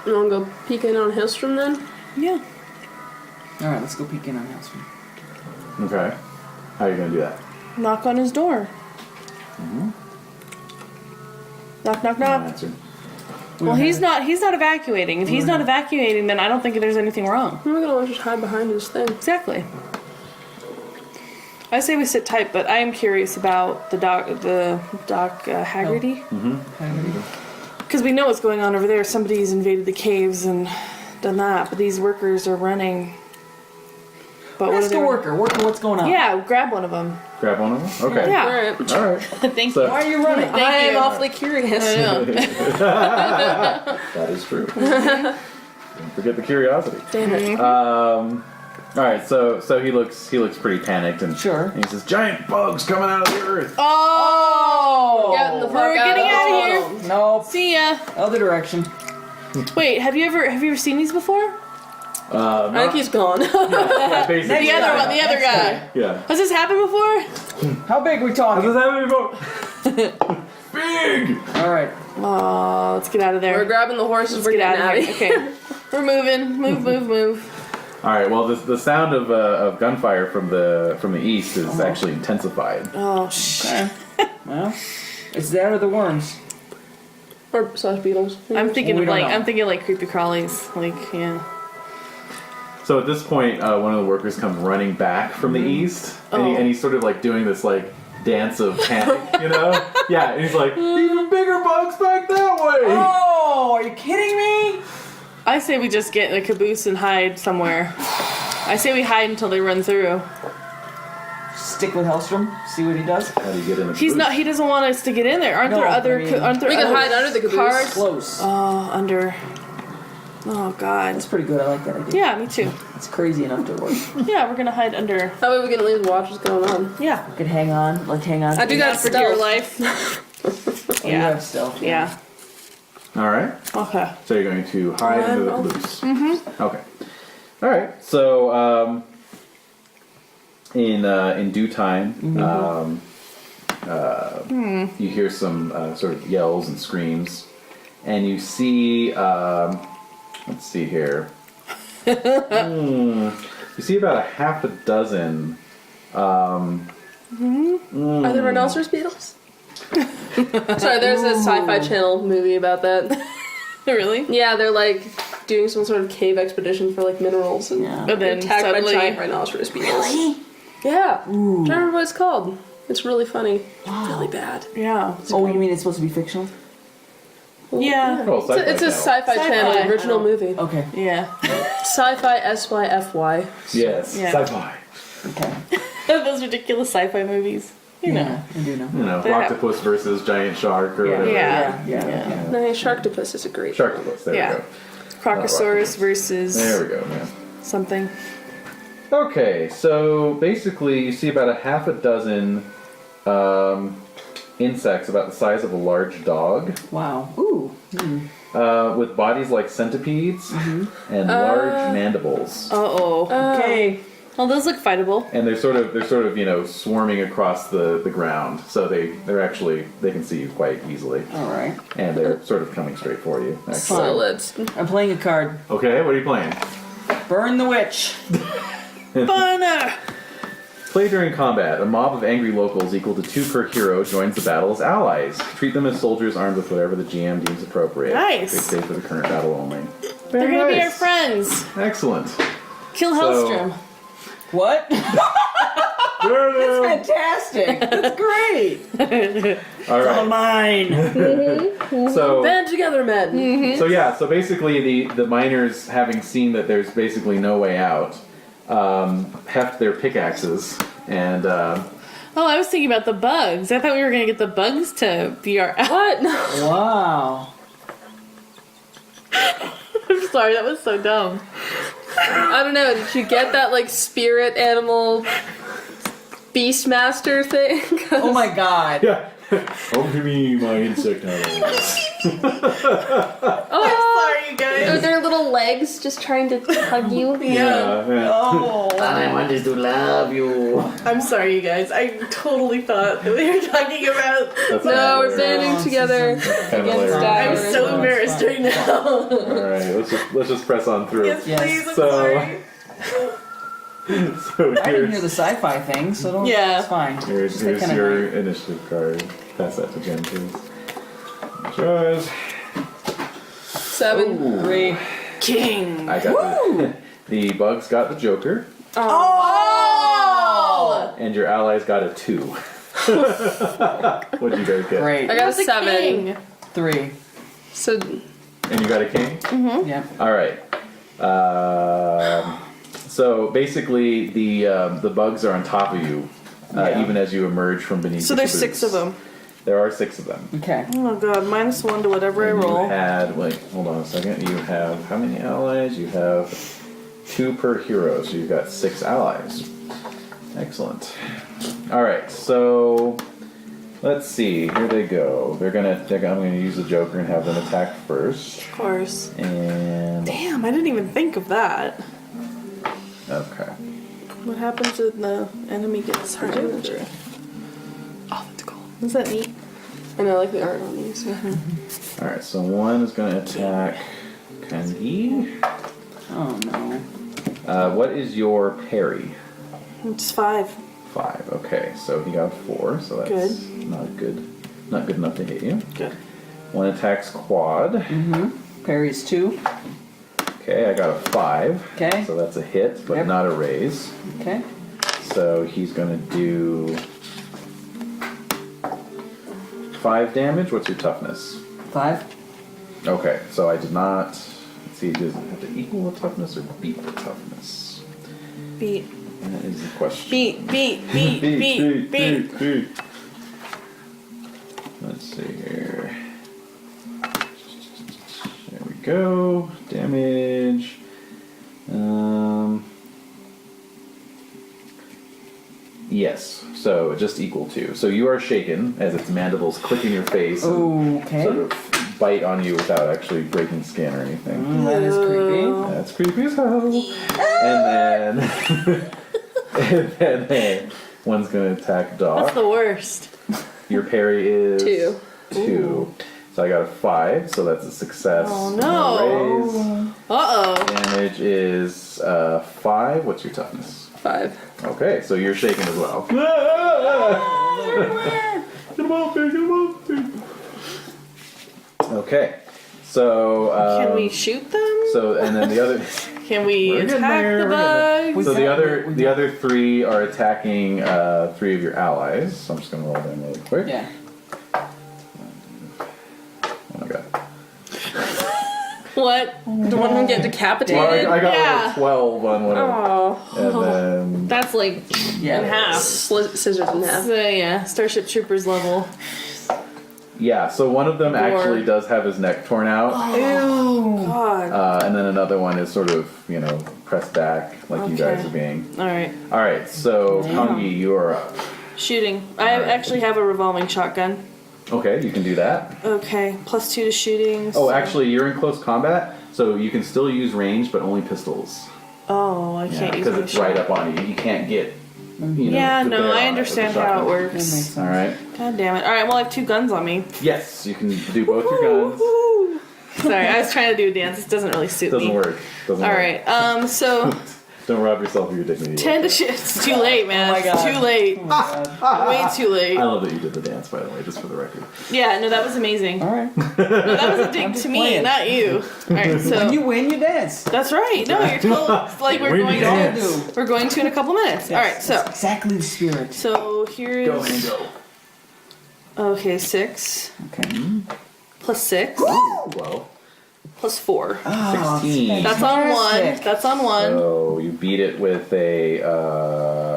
You wanna go peek in on Hillstrom then? Yeah. All right, let's go peek in on Hellstrom. Okay. How are you gonna do that? Knock on his door. Knock, knock, No knock. answer. Well, he's not evacuating. If he's not evacuating, then I don't think there's anything wrong. We're gonna just hide behind his thing. Exactly. I say we sit tight, but I am curious about the Doc Haggerty. Because we know what's going on over there. Somebody's invaded the caves and done that, but these workers are running. But what are Ask they? a worker. Worker, what's going on? Yeah, grab one of them. Grab one of them? Okay. Yeah. Alright. All right. Thank So- you. Why are you running? Thank I am you. awfully curious. I know. That is true. Don't forget the curiosity. Damn it. All right, so he looks pretty panicked and Sure. and he says, "Giant bugs coming out of the earth." Oh! Getting the fuck We're out getting of out the of tunnel. Nope. See ya. Other direction. Wait, have you ever seen these before? I think he's gone. Basically, The other one, the other guy. Yeah. Has this happened before? How big we Has talking? this happened before? Big. All right. Oh, let's get out of there. We're grabbing the horses. Let's We're get out getting of here. Okay. We're moving. Move. All right. Well, the sound of gunfire from the east is actually intensified. Oh, shit. Okay. Well, it's that or the worms. Or slash beetles. I'm thinking We of don't like know. I'm thinking like creepy crawlies. Like, yeah. So at this point, one of the workers comes running back from the east, and he's sort of like doing this like dance of panic, you know? Yeah, and he's like, even bigger bugs back that way. Oh, are you kidding me? I say we just get in a caboose and hide somewhere. I say we hide until they run through. Stick with Hellstrom. See what he does. How do you get in the He doesn't want us to get in there. Aren't No, there other? I mean- Aren't there We can other hide under the caboose. cars? Close. Oh, under. Oh God. That's pretty good. I like that idea. Yeah, me too. It's crazy enough to work. Yeah, we're gonna hide under. That way we can at least watch what's going on. Yeah. You could hang on. I do got For dear stealth. life. Oh, you have stealth. Yeah. All right. Okay. So you're going to hide into the Well. caboose. Mm-hmm. Okay. All right. So in due time, you hear some sort of yells and screams, and you see. Let's see here. You see about a half a dozen. Are there rhinoceros beetles? Sorry, there's a sci-fi channel movie about that. Really? Yeah, they're like doing some sort of cave expedition for like minerals and Yeah. But then attacked suddenly, by giant rhinoceros beetles. Really? Yeah. I don't remember what it's called. It's really funny. Really bad. yeah. Oh, you mean it's supposed to be fictional? Yeah. Oh, sci-fi It's a channel. sci-fi channel Sci-fi. original movie. Okay. Yeah. Sci-fi SYFY. Yes. Yeah. Sci-fi. Okay. Those ridiculous sci-fi movies. You know. Yeah, I do know. You know, Yeah. octopus versus giant shark or Yeah. whatever. Yeah. Yeah. No, Sharktopus is a great. Sharktopus. There Yeah. we go. Crocosaurus versus There we go, man. something. Okay, so basically you see about a half a dozen insects about the size of a large dog, Wow. Ooh. with bodies like centipedes and large mandibles. Uh-oh. Okay. Well, those look fightable. And they're sort of you know swarming across the ground, so they can see you quite easily, All right. and they're sort of coming straight for you. Actually. So let's. I'm playing a card. Okay, what are you playing? Burn the witch. Burner! Play during combat. A mob of angry locals equal to 2 per hero joins the battle as allies. Treat them as soldiers armed with whatever the GM deems appropriate. Nice. They stay for the current battle only. They're Very gonna be our nice. friends. Excellent. Kill So- Hellstrom. What? That's fantastic. That's great. All right. Mine. So, Band together, men. so basically the miners, having seen that there's basically no way out, heft their pickaxes and Oh, I was thinking about the bugs. I thought we were gonna get the bugs to be our. What? No. Wow. I'm sorry, that was so dumb. I don't know. Did you get that like spirit animal beastmaster thing? Oh my god. yeah. Come to me, my insect allies. Oh, Sorry, you guys. are their little legs just trying to hug you? Yeah. Oh. I wanted to love you. I'm sorry, you guys. I totally thought that we were talking about. That's No, we're hilarious. banding together Kind of against hilarious. I'm Dire. so embarrassed right now. All right, let's just press on through. Yes, Yes. please. I'm So- sorry. So I didn't hear the here's sci-fi thing, so don't. Yeah. It's fine. here's They kinda your initiative card. Pass that to Jen, please. Yours. 7. 3. King. I got the bugs got the Joker, Oh! and your allies got a 2. What'd you guys get? Great. I got a What's a 7. king? 3. So And you got a king? Yeah. All right. So basically, the bugs are on top of you, Yeah. even as you emerge from beneath. So the there's caboose. 6 of them. There are 6 of them. Okay. Oh god, -1 to whatever I And roll. You had hold on a second. You have how many allies? You have 2 per hero, so you've got 6 allies. Excellent. All right, so let's see. Here they go. I'm gonna use the Joker and have them attack first. Of course. And Damn, I didn't even think of that. okay. What happens when the enemy gets hurt? Oh, that's cool. Is that neat? and I like the art on these. All right, so one is gonna attack Kangee. Oh no. What is your parry? It's 5. 5. Okay, so he got 4, so that's Good. not good. Not good enough to hit you. Good. One attacks Quad. Parry's 2. Okay, I got a 5. Okay. So that's a hit, but Yep. not a raise. Okay. So he's gonna do 5 damage. What's your toughness? 5. Okay, so I did not. Let's see, does it have to equal the toughness or beat the toughness? Beat. That is the question. Beat. Beat. Let's see here. There we go. Damage. Yes. So just equal to. So you are shaken as its mandibles click in your face and Okay. sort of bite on you without actually breaking skin or anything. That is creepy. That's creepy as hell. And then, and then one's gonna attack Doc. That's the worst. Your parry is 2. 2. So I got a 5, so that's a success. Oh, no. Raise. Uh-oh. Damage is 5. What's your toughness? 5. Okay, so you're shaken as well. Get him off there, get him off there. Okay, so Can we shoot them? So and then the other. Can we We're getting attack there, the we're getting bugs? So the other 3 are attacking 3 of your allies. So I'm just gonna roll them really quick. Yeah. Oh my god. What? Do one of them get Well, decapitated? I got Yeah. over 12 on one of them. Oh. And then That's like Yeah. in half. Scissors in half. So yeah, Starship Troopers level. yeah, so one of them Gore. actually does have his neck torn out, God. and then another one is sort of pressed back like you guys Okay. are being. All right, All right, so Kangee, you are up. shooting. I actually have a revolving shotgun. Okay, you can do that. Okay, +2 to shooting. Oh, so- actually, you're in close combat, so you can still use range, but only pistols. Oh, I Yeah, can't use because my it's right shot. up on you. You can't get. Yeah, the no, barrel on I it with understand the how it shotgun. That works. makes sense. All right. God damn it. Alright, well, I have 2 guns on me. Yes, you can do both your guns. Sorry, I was trying to do a dance. This doesn't really suit Doesn't me. work. Doesn't All work. right. So Don't rob yourself of your dignity. 10 to shit. It's too late, man. Oh my God. Too late. Oh my God. Way too late. I love that you did the dance, by the way, just for the record. Yeah, no, that was amazing. All right. No, that was a dig just to me, playing. not you. All right, so When you win, you dance. that's right. No, you're totally it's like we're When going you to. dance. We're going to in a couple minutes. All right, so Exactly the spirit. so here's Go and go. okay, 6 Okay. plus 6 Well, plus 4. Oh, 16. That's on 1. fantastic. That's on 1. So you beat it with a,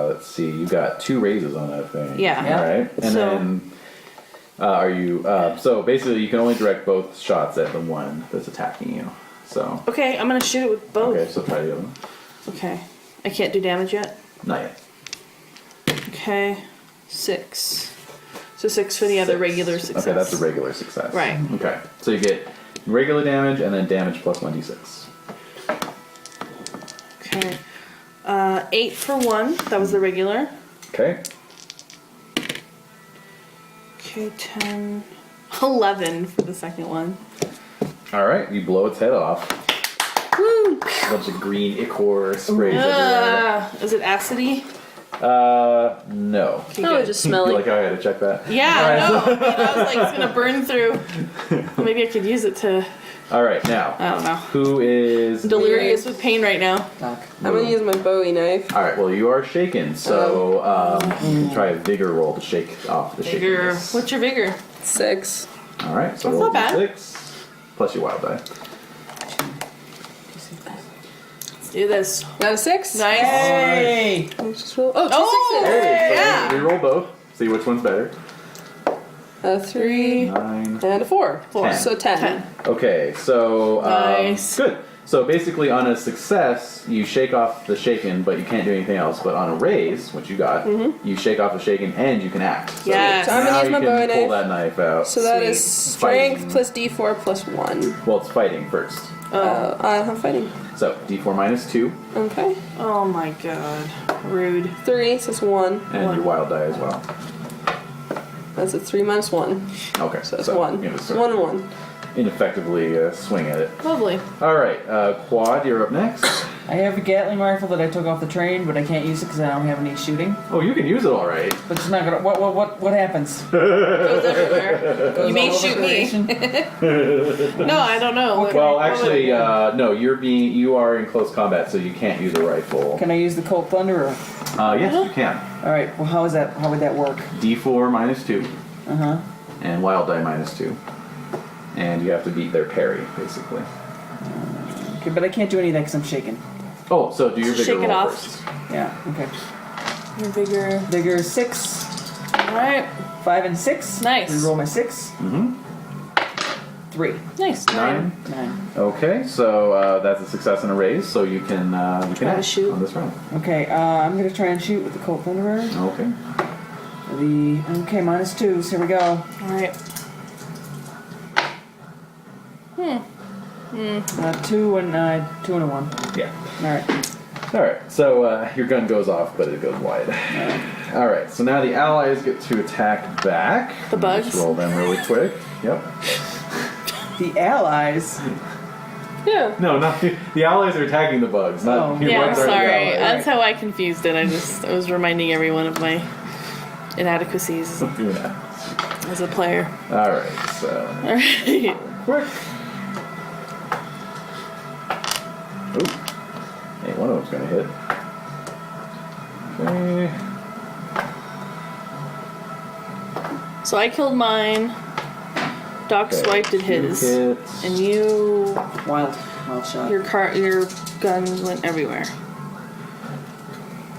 let's see, you got 2 raises on that thing. Yeah. Yeah. All right. And So- then, are you, so basically you can only direct both shots at the one that's attacking you. So, Okay, I'm gonna shoot it with both. okay, so try the other one. Okay. I can't do damage yet. Not yet. Okay. 6. So 6 for the other 6. regular success. Okay, that's a regular success. Right. Okay, so you get regular damage and then damage plus 1d6. Okay. 8 for 1. That was the regular. Okay. Okay, 10. 11 for the second one. All right, you blow its head off. Woo! A bunch of green ichor sprays everywhere. Is it acidy? No. Okay, Probably good. just You smelly. like how I had to check that? Yeah, no. I was like, it's gonna burn through. Maybe I could use it to, All right, now, I don't know. who is... Delirious with pain right now. Doc. I'm gonna use my Bowie knife. All right, well, you are shaken, so you can try a vigor roll to shake off the Vigor. shakiness. What's your vigor? 6. All right, so That's roll not bad. d6 plus your wild die. Let's do this. Got a 6? Nice. Hey! Let's just roll. Oh, 2 Oh! sixes. Hey, so Yeah. reroll both. See which one's better. A 3 9. and a 4. 10. So 10. 10. Okay, so Nice. good. So basically, on a success, you shake off the shaken, but you can't do anything else. But on a raise, which you got, you shake off the shaken and you can act. So Yes. So I'm gonna now use you my can Bowie pull knife. that knife out. So that is Sweet. strength Fighting. plus d4 plus 1. Well, it's fighting first. I'm fighting. So d4 minus 2, Okay. Oh my god. Rude. 3, so it's 1. and your wild die as well. That's a 3 minus 1. Okay, So it's 1. you know, It's 1 and 1. ineffectively swing at it. Lovely. All right, Quad, you're up next. I have a Gatling rifle that I took off the train, but I can't use it because I don't have any shooting. Oh, you can use it all right. But it's not gonna. What happens? Goes everywhere. Goes You may all over shoot the me. nation? No, I don't know. Okay. Well, What would actually, I do? no. You are in close combat, so you can't use a rifle. Can I use the Colt Thunderer? Yes, you can. All right. Well, how is that? How would that work? D4 minus 2, Uh-huh. and wild die minus 2, and you have to beat their parry, basically. Okay, but I can't do any of that because I'm shaking. Oh, so do your vigor Shake it roll off. first. Yeah. Okay. Your vigor. Vigor 6, Alright. 5, and 6. Nice. Reroll my 6. Mm-hmm. 3, Nice. 9. 9. Okay, so that's a success and a raise, so you can to act shoot. on this round. Okay. I'm gonna try and shoot with the Colt Thunderer. Okay. Okay, minus 2. So here we go. Alright. 2 and a 1. Yeah. All right. All right. So your gun goes off, but it goes wide. All right. So now the allies get to attack back. The bugs? Let's roll them really quick. Yep. The allies. Yeah. No, not the allies are attacking the bugs. Not Oh. your Yeah, I'm bugs are the sorry. allies. That's how I confused it. I was reminding everyone of my inadequacies Yeah. as a player. All right. So Alright. quick. Ooh. Hey, one of them's gonna hit. Okay. So I killed mine. Doc Okay, swiped at 2 his. hits. And you Wild shot. your gun went everywhere.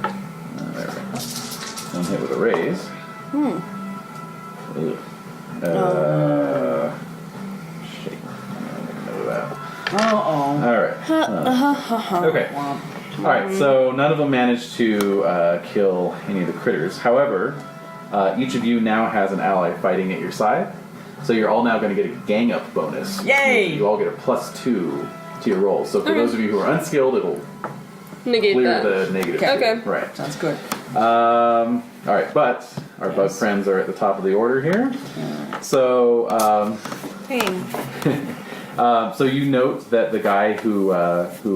There we go. One hit with a raise. Ugh. Shake. I'll make a note of that. Uh-oh. All right. Okay. All right. So none of them managed to kill any of the critters. However, each of you now has an ally fighting at your side. So you're all now going to get a gang up bonus. Yay! You all get a +2 to your rolls. So for those of you who are unskilled, it'll Negate clear that. the negative. Okay. two. Right. Sounds good. All right, but our bug friends are at the top of the order here. So Pain. So you note that the guy who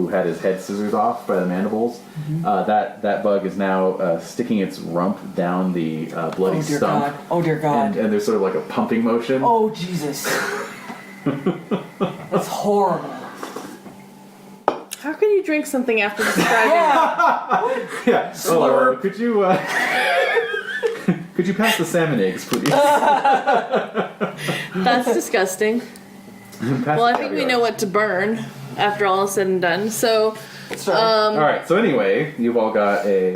had his head scissored off by the mandibles, that bug is now sticking its rump down the bloody Oh dear stump. God. Oh dear God. And there's sort of like a pumping motion. Oh Jesus. That's horrible. How can you drink something after describing it? Yeah. Oh, could you could you pass the salmon eggs, please? That's disgusting. Pass Well, I the think we caviar. know what to burn after all is said and done. So, All right. So anyway, you've all got a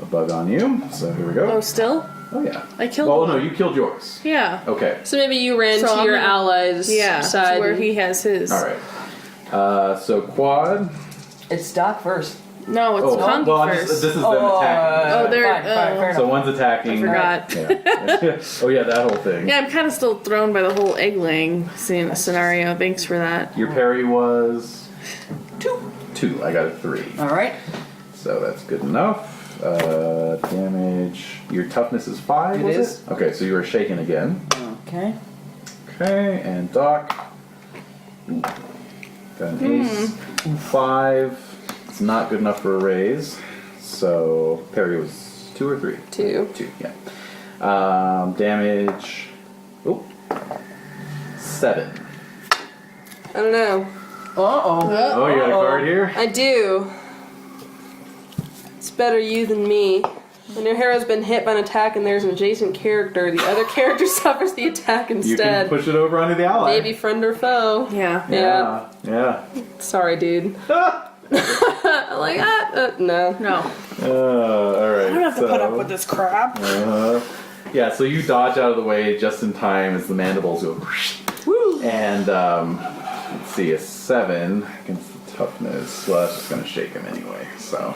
bug on you. So here we go. oh, still? Oh yeah. I killed Well, one. no, you killed yours. Yeah. Okay. So maybe you ran So to I'm your gonna- allies' Yeah, side. where he has his. All right. So Cuad. It's Doc first. No, it's Kangee well, first. this is them attacking. Oh, they're- fine, fair So enough. one's attacking. I forgot. Yeah. Oh yeah, that whole thing. Yeah, I'm kind of still thrown by the whole egg laying scenario. Thanks for that. Your parry was 2. 2. I got a 3. All right. So that's good enough. Damage. Your toughness is 5. It was is. it? Okay, so you are shaken again. Okay. Okay, and Doc. Ooh. Got an ace. 5. It's not good enough for a raise. So parry was 2 or 3? 2. 2, yeah. Damage. Oh. 7. I don't know. Uh-oh. Oh, you got a card here? I do. It's better you than me. When your hero's been hit by an attack and there's an adjacent character, the other character suffers the attack You can instead. push it over onto the ally. Maybe friend or foe. Yeah. Yeah. Sorry, dude. I'm like, no. No. All right. I don't have to put up with this crap. Yeah, so you dodge out of the way just in time as the mandibles go. Woo. And let's see, a 7 against the toughness. Well, that's just going to shake him anyway. So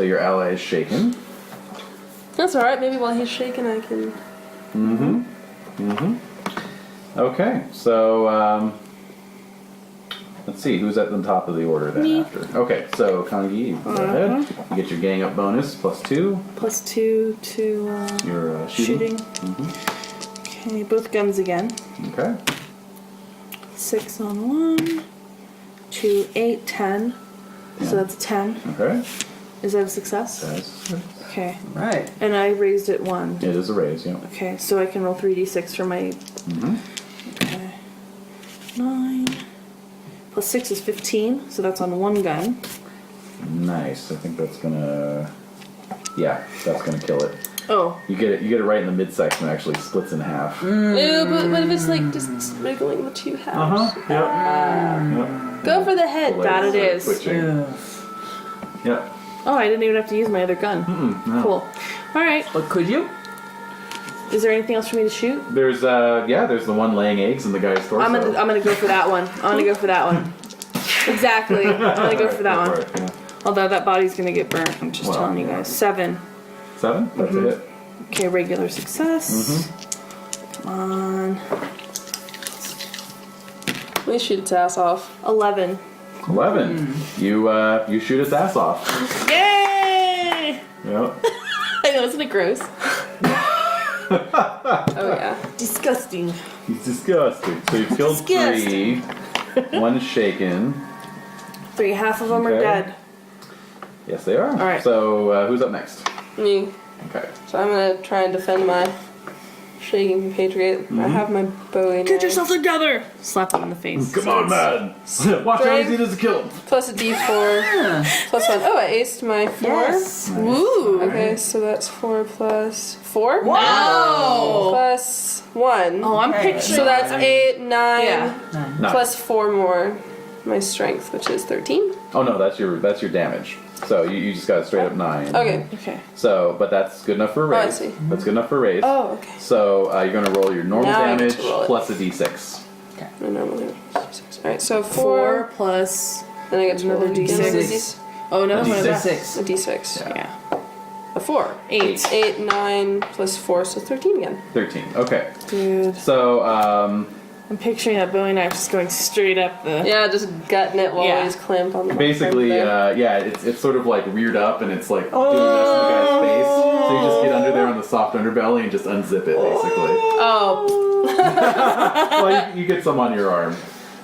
your ally is shaken. That's alright. Maybe while he's shaking, I can. Okay, so let's see who's at the top of the order then after. Okay, so Kangee, you go ahead. You get your gang up bonus +2. +2 to Your shooting. shooting. Okay, both guns again. Okay. 6 on 1. 2, 8, 10. So that's 10. Okay. Is that a success? That's, Okay. Right. And I raised it 1. it is a raise, yeah. Okay, so I can roll 3d6 for my. Okay. 9. +6 is 15, so that's on 1 gun. Nice. I think that's gonna. Yeah, that's gonna kill it. Oh. You get it right in the midsection. It actually splits in half. Ew, but what if it's like just wiggling the 2 halves? Yep. Go for the head. That it is. Twitching. Yeah. Yep. Oh, I didn't even have to use my other gun. No. Cool. Alright. But could you? Is there anything else for me to shoot? There's there's the one laying eggs in the guy's torso. I'm gonna go for that one. I'm gonna go for that one. Exactly. I'm gonna go for that Go one. for it, yeah. Although that body's gonna get burnt. I'm just Well, telling you guys. 7. 7. That's a hit. Okay, regular success. Come on. Please shoot its ass off. 11. 11. You shoot its ass off. Yay! Yep. I know, isn't it gross? Oh yeah. Disgusting. He's disgusting. So you killed 3. One is shaken. 3. Half of them are Okay. dead. Yes, they are. Alright. So who's up next? Me. Okay. So I'm gonna try and defend my shaking compatriot. I have my Bowie Get knife. yourself together! Slap him in the face. Come on, man. Watch how easy it is to kill him. Plus a d4 plus 1. Oh, I aced my 4. Yes. Woo! Okay, so that's 4 plus 4. Wow! Plus 1. Oh, I'm Okay. picturing. So that's 8, 9, Yeah. Nice. plus 4 more. My strength, which is 13. Oh no, that's your damage. So you just got a straight up 9. Okay. Okay. So, but that's good enough for a Oh, I raise. see. That's good enough for a raise. Oh, okay. So you're gonna roll your normal Now I get damage to roll it. plus a d6. I normally 6. Alright, so 4 4. plus. Then I get to Another roll again. D6. Oh, another one of D6. that. A d6. Yeah. A 4. 8. 8, 9 plus 4, so 13 again. 13. Okay. Dude. So I'm picturing that Bowie knife just going straight up the. Yeah, just gutting it while Yeah. he's clamped on the basically, front there. it's sort of like reared up and it's like doing this in the guy's face. So you just get under there on the soft underbelly and just unzip it, basically. Oh, Well, you get some on your arm.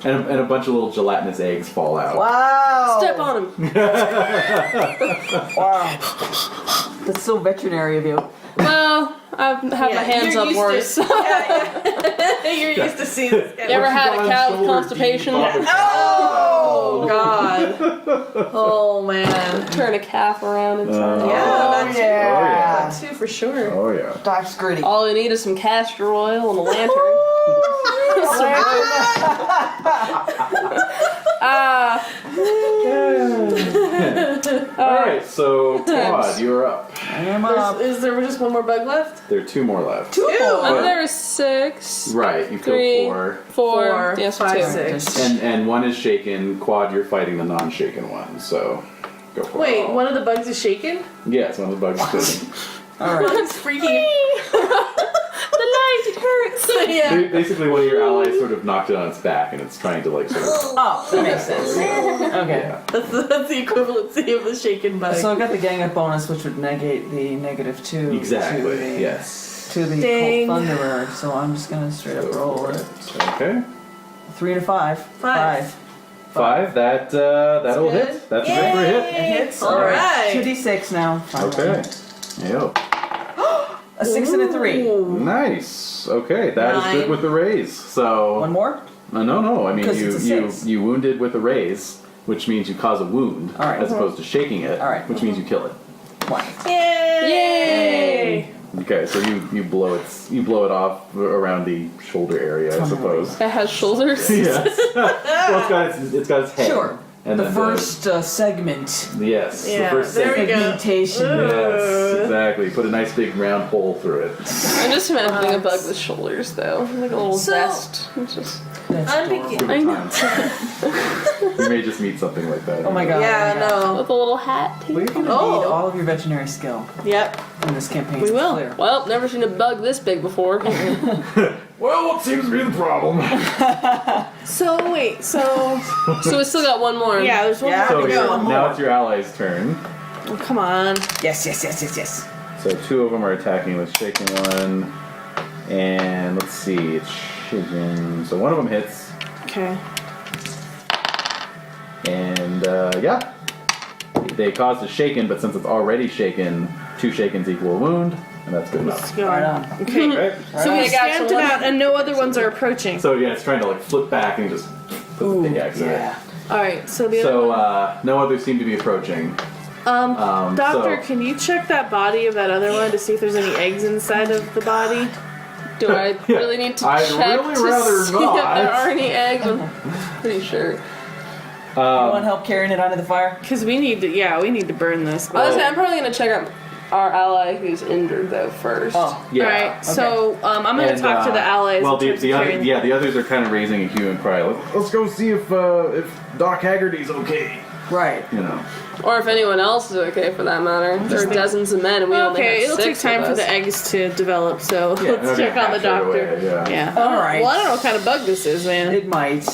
And a bunch of little gelatinous eggs fall out. Wow. Step on him. Wow. That's so veterinary of you. Well, I've had my hands up worse. You You're used to seeing this guy. ever had a cat with constipation? Oh God! Oh man! Turn a calf around and turn it. Yeah, that too. yeah. That too for sure. Oh yeah. Doc's gritty. All you need is some castor oil and a lantern. Alright, so Cuad, you're up. I am up. Is there just one more bug left? There are 2 more left. There was 6. Right, you Three. killed 4. 4. Yes, 5, 2. 6. And one is shaken. Quad, you're fighting the non-shaken one, so go for it. Wait, one of the bugs is shaken? Yes, one of the bugs is shaken. Alright. Bug's freaking. The light, it hurts. Yeah. Basically, one of your allies sort of knocked it on its back, and it's trying to like sort of. Oh, that makes sense. Okay. Yeah. That's the equivalency of the shaken bug. So I got the gang up bonus, which would negate the -2 Exactly. to the, Yes. to the Dang. Cold Thunderer. So I'm just gonna straight up roll it. Okay. 3 and a 5. 5. 5. That'll good. hit. That's a good for a hit. It hits. All right. 2d6 now. Okay. Yo. A 6 and a 3. Nice. Okay, that is 9. good with the raise. So. One more? No. I mean, 'Cause it's a you 6. you wounded with a raise, which means you cause a wound, All right. as opposed to shaking it, All right. which means you kill it. 1. Yay! Okay, so you blow it off around the shoulder area, I suppose. It has shoulders. Yes. Well, it's got its head. Sure. And The then first segment. yes. Yeah, The first there we segment. go. Segmentation. Yes, exactly. Put a nice big round hole through it. I'm just imagining a bug with shoulders, though. Like a little So- vest. It's just... That's I'm adorable. picking. I know. You may just meet something like that. Oh my god. Yeah, no. With a little hat, too. We're gonna Oh. need all of your veterinary skill Yep. in this campaign. We to will. Clear. Well, never seen a bug this big before. Well, what seems to be the problem? So wait, so So we still got one more. yeah, there's one Yeah. more So to you're- go. now it's your ally's turn. Oh, come on. Yes. So 2 of them are attacking with shaking one. And let's see, it's shaken. So one of them hits. Okay. And yeah. They caused a shaken, but since it's already shaken, 2 shakens equal a wound. And that's good Let's enough. go. Right on. Okay. Right? So we I got stamped you it one. out, and no other ones are approaching. So yeah, it's trying to like flip back and just put the pickaxe in it. Yeah. All right. So the other So one. no others seem to be approaching. Doctor, so- can you check that body of that other one to see if there's any eggs inside of the body? Do I really need to I'd check really to rather see not. if there are any eggs? I'm pretty sure. You want help carrying it onto the fire? Because we need to. Yeah, we need to burn this. Honestly, I'm probably gonna check out our ally who's injured though first. Oh. Yeah. All right. So I'm gonna And, talk to the allies. Well, in the terms of other, carrying- the others are kind of raising a hue and cry. Let's go see if Doc Haggerty's okay. Right. You know. Or if anyone else is okay for that matter. There are dozens of men and we only Okay, have it'll take 6 time of for us. the eggs to develop. So Yeah, let's they're check gonna on the hatch right doctor. away, yeah. All right. Well, I don't know what kind of bug this is, man. It might.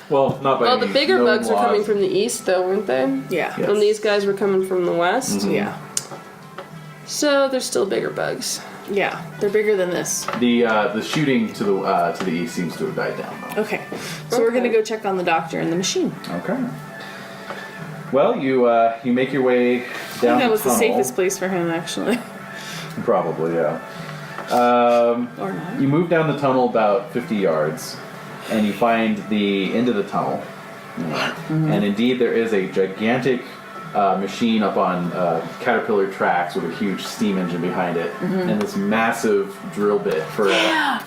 Well, not by Well, the any bigger known bugs are coming laws. from the east though, weren't they? Yeah. Yes. And these guys were coming from the west. Mhm. Yeah. So there's still bigger bugs. Yeah. They're bigger than this. The shooting to the east seems to have died down though. Okay. So we're gonna go check on the doctor and the machine. Okay. Well, you make your way I think down that was the tunnel. safest place for him, actually. Probably, yeah. Or not. You move down the tunnel about 50 yards, and you find the end of the tunnel. And indeed, there is a gigantic machine up on Caterpillar tracks with a huge steam engine behind it, and this massive drill bit for a Yeah,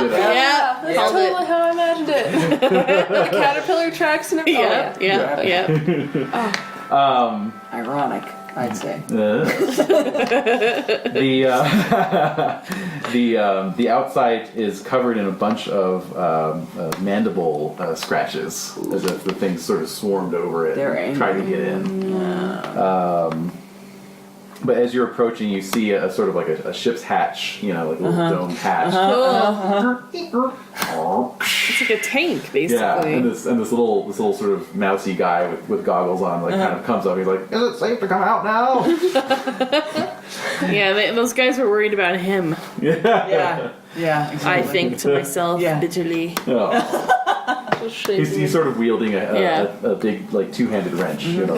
with a- yeah. That's Called totally it. how I imagined it. The caterpillar tracks and everything. Yeah, yeah. Ironic, I'd say. The outside is covered in a bunch of mandible scratches, as if the thing sort of swarmed over it They're and tried to get in. But as you're approaching, you see a sort of like a ship's hatch, like a little domed hatch. It's like a tank, basically. Yeah, and this little sort of mousy guy with goggles on, kind of comes up. He's like, "Is it safe to come out now?" Yeah, those guys were worried about him. Yeah. Yeah, exactly. I think to myself Yeah. bitterly. Oh. He's sort of wielding Yeah. a big, like, two-handed wrench, you know.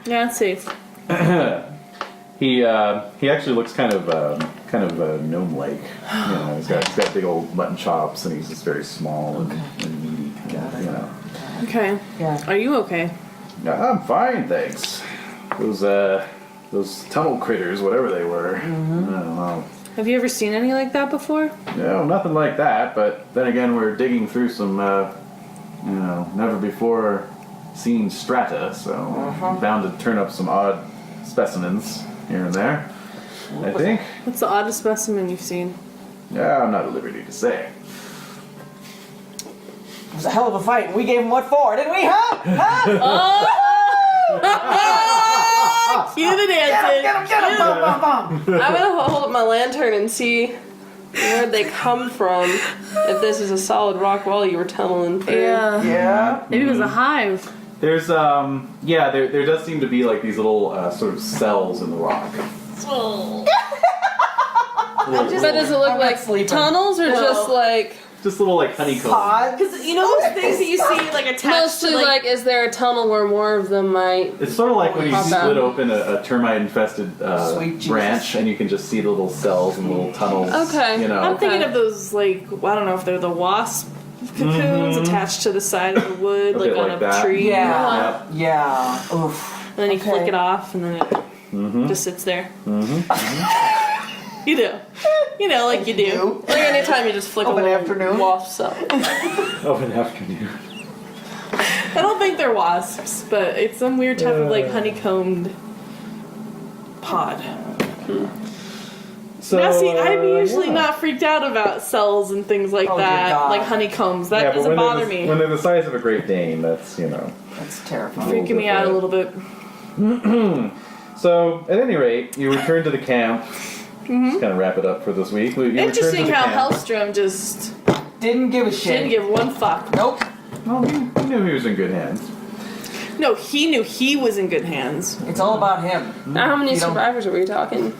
Yeah, it's safe. He actually looks kind of gnome-like. You know, he's got big old mutton chops, and he's just very small and meaty. You know. Okay. Yeah. Are you okay? Yeah, I'm fine, thanks. Those tunnel critters, whatever they were. I don't know. Have you ever seen any like that before? No, nothing like that. But then again, we're digging through some, never before seen strata, so I'm bound to turn up some odd specimens here and there. I think. What's the oddest specimen you've seen? Yeah, I'm not at liberty to say. It was a hell of a fight, and we gave him what for, didn't we, huh? Huh? Cue the dancing. Get him, bum, bum, bum. I'm gonna hold up my lantern and see where they come from. If this is a solid rock wall you were tunneling through. Yeah. Yeah. Maybe it was a hive. There's there does seem to be like these little sort of cells in the rock. But does it look I'm not like sleeping. tunnels or just like Just little like honeycomb. Pod. Because you know those things that you see like attached mostly to like is there a tunnel where more of them might? It's sort of like when you Pop split out. open a termite-infested Sweet Jesus. branch, and you can just see the little cells and little tunnels. Okay. You know. I'm thinking Okay. of those like I don't know if they're the wasp cocoons attached to the side of the wood, A like bit on like a that. tree. Yeah. Yeah. Oof. And then you Okay. flick it off, and then it just sits there. You do. You know, like you do. Like anytime you just flick Of a an little afternoon? wasp up. Of an afternoon. I don't think they're wasps, but it's some weird type of like honeycombed pod. So, Now, see, I'm usually yeah. not freaked out about cells and things like Oh, dear that, God. like honeycombs. That Yeah, but doesn't when bother they're me. when they're the size of a Great Dane, that's That's terrifying. Freaking me out a little bit. So, at any rate, you return to the camp. Just kind of wrap it up for this week. You return to Interesting the how camp. Hellstrom just Didn't give a shit. didn't give one fuck. Nope. Well, he knew he was in good hands. No, he knew he was in good hands. It's all about him. Now, how many You don't- survivors are we talking?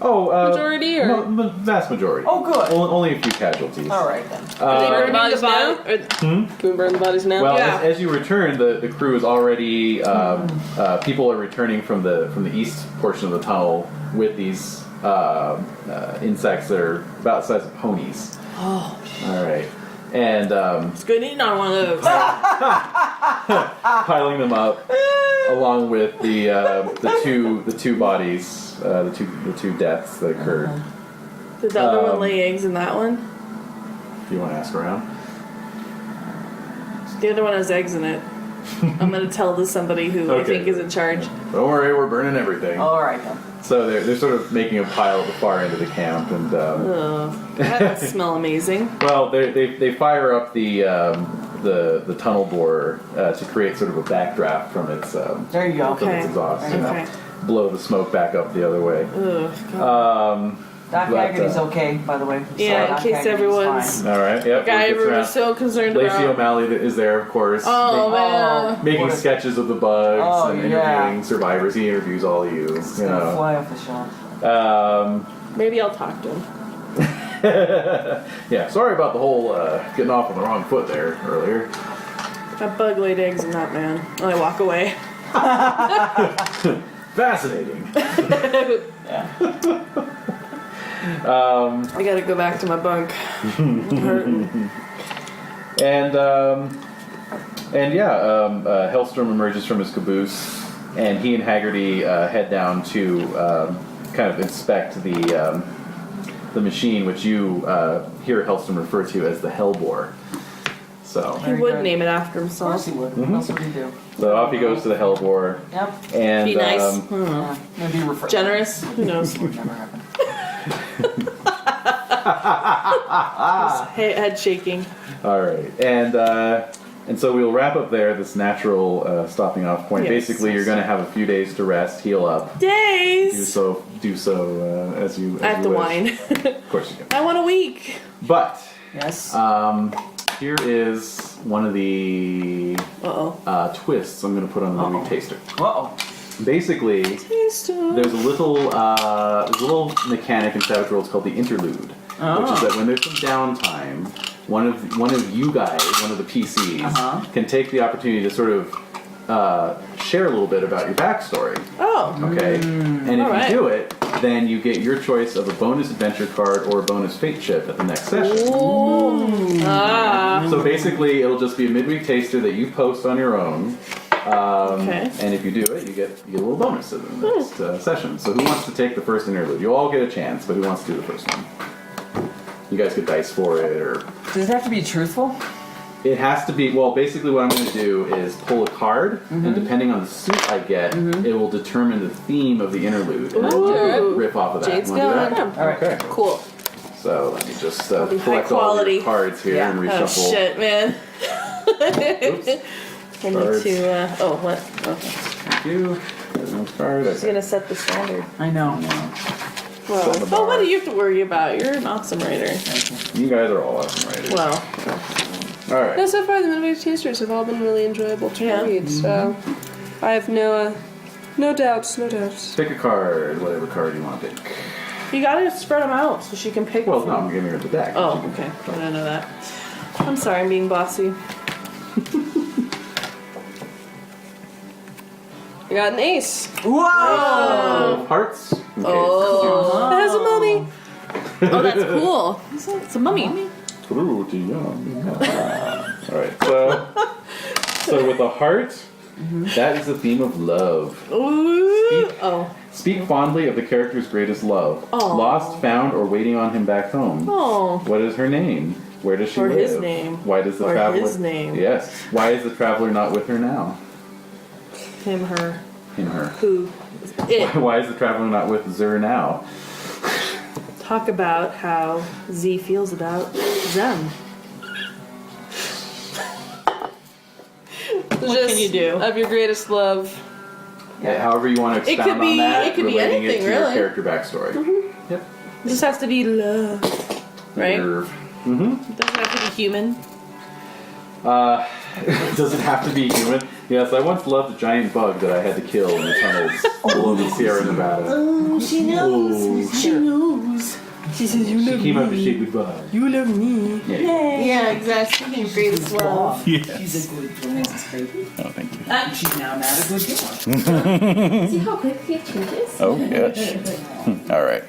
Oh, Majority or? vast majority. Oh, good. Only a few casualties. All right then. Are they burning the bodies now? body? Or, Can we burn the bodies now? Well, Yeah. as you return, the crew is already. People are returning from the east portion of the tunnel with these insects that are about the size of ponies. oh, All right, and it's good eating on one of those. piling them up along with the two bodies, the two deaths that occurred. Did the other one lay eggs in that one? If you want to ask around. The other one has eggs in it. I'm gonna tell this somebody who I Okay. think is in charge. Don't worry, we're burning everything. All right then. So they're sort of making a pile at the far end of the camp, and Ugh, that doesn't smell amazing. well, they fire up the tunnel borer to create sort of a backdraft from its There you go. from its Okay. exhaust. There you go. Okay. Blow the smoke back up the other way. Ugh, God. Doc But, Haggerty's okay, by the way. Yeah, in Doc case Haggerty's everyone's- fine. All right. Yep. Guy gets everyone around. was so concerned Lacey about. O'Malley is there, of course. Oh man. Making What a- sketches of the bugs Oh, and yeah. interviewing survivors. He interviews all of you. It's You gonna know. fly off the shelf. Maybe I'll talk to him. Yeah. Sorry about the whole getting off on the wrong foot there earlier. That bug laid eggs in that man. And I walk away. Fascinating. I gotta go back to my bunk. I'm hurting. And yeah, Hellstrom emerges from his caboose, and he and Haggerty head down to kind of inspect the machine, which you hear Hellstrom refer to as the Hellbore. So, He Very would good. name it after Of course himself. he would. What else would he do? so off he goes to the Hellbore, Yep. and Be nice. I don't know. Yeah. Maybe refer. Generous. Who knows? Would never happen. Head shaking. all right, and so we'll wrap up there. This natural stopping off point. Yes. Basically, you're going to have a few days to rest, heal up. Days. Do so as you. As I have you to wish. whine. Of course you can. I want a week. But Yes. here is one of the Uh-oh. twists I'm going to put on the new taster. Uh-oh. Basically, Taste of- there's a little mechanic in Savage Worlds called the interlude, which is that when there's some downtime, one of you guys, one of the PCs, can take the opportunity to sort of share a little bit about your backstory. Oh. Okay, and if Alright. you do it, then you get your choice of a bonus adventure card or a bonus fate chip at the next session. Ah. So basically, it'll just be a midweek taster that you post on your own. Okay. And if you do it, you get a little bonus in the next session. So who wants to take the first interlude? You all get a chance, but who wants to do the first one? You guys get dice for it, or Does it have to be truthful? it has to be. Well, basically, what I'm going to do is pull a card, and depending on the suit I get, it will determine the theme of the interlude, and I'll Ooh. riff off of that. Jade's Wanna do that? going. All right. Okay. Cool. So let me just be high collect all quality. your cards here Yeah. and Oh reshuffle. shit, man. Oops. I need Cards. to. Oh, what? Okay. Thank you. There's no card. He's gonna set the standard. I know. Well, Set the but what bar. do you have to worry about? You're an awesome writer. You guys are all awesome writers. Well, All right. No, so far the midweek tasters have all been really enjoyable to Yeah. read, so I have no doubts, no doubts. Pick a card, whatever card you want to pick. you gotta spread them out so she can pick. Well, from- no, I'm giving her the deck. Oh, She can okay. pick. I didn't know that. I'm sorry, I'm being bossy. I got an ace. Oh, hearts. Okay. Oh. It has a mummy. Oh, that's cool. It's a mummy. Pretty young. All right. So with a heart, that is the theme of love. Ooh. Oh. Speak fondly of the character's greatest love. Aw. Lost, found, or waiting on him back home. Oh. What is her name? Where does she Or live? his name. Why does the Or traveler? his name. Yes. Why is the traveler not with her now? Him, her, In her. who, it. Why is the traveler not with Zur now? Talk about how Z feels about them. What can you do? Of your greatest love. Yeah, however you want to It expound could be- on that, it could be relating anything, it to your really. character backstory. Yep. It just has to be love, right? Mm-hmm. It doesn't have to be human. Does it have to be human? Yes, I once loved a giant bug that I had to kill in the tunnels below the Sierra Nevada. Oh, she knows. Oh, She knows. She says, "You she came up to say goodbye. You love me." Yeah. Yeah, exactly. Speaking of greatest love. She's a good princess, baby. Oh, thank you. And she's now not a good girl. See how quickly it changes? Oh, gosh. All right.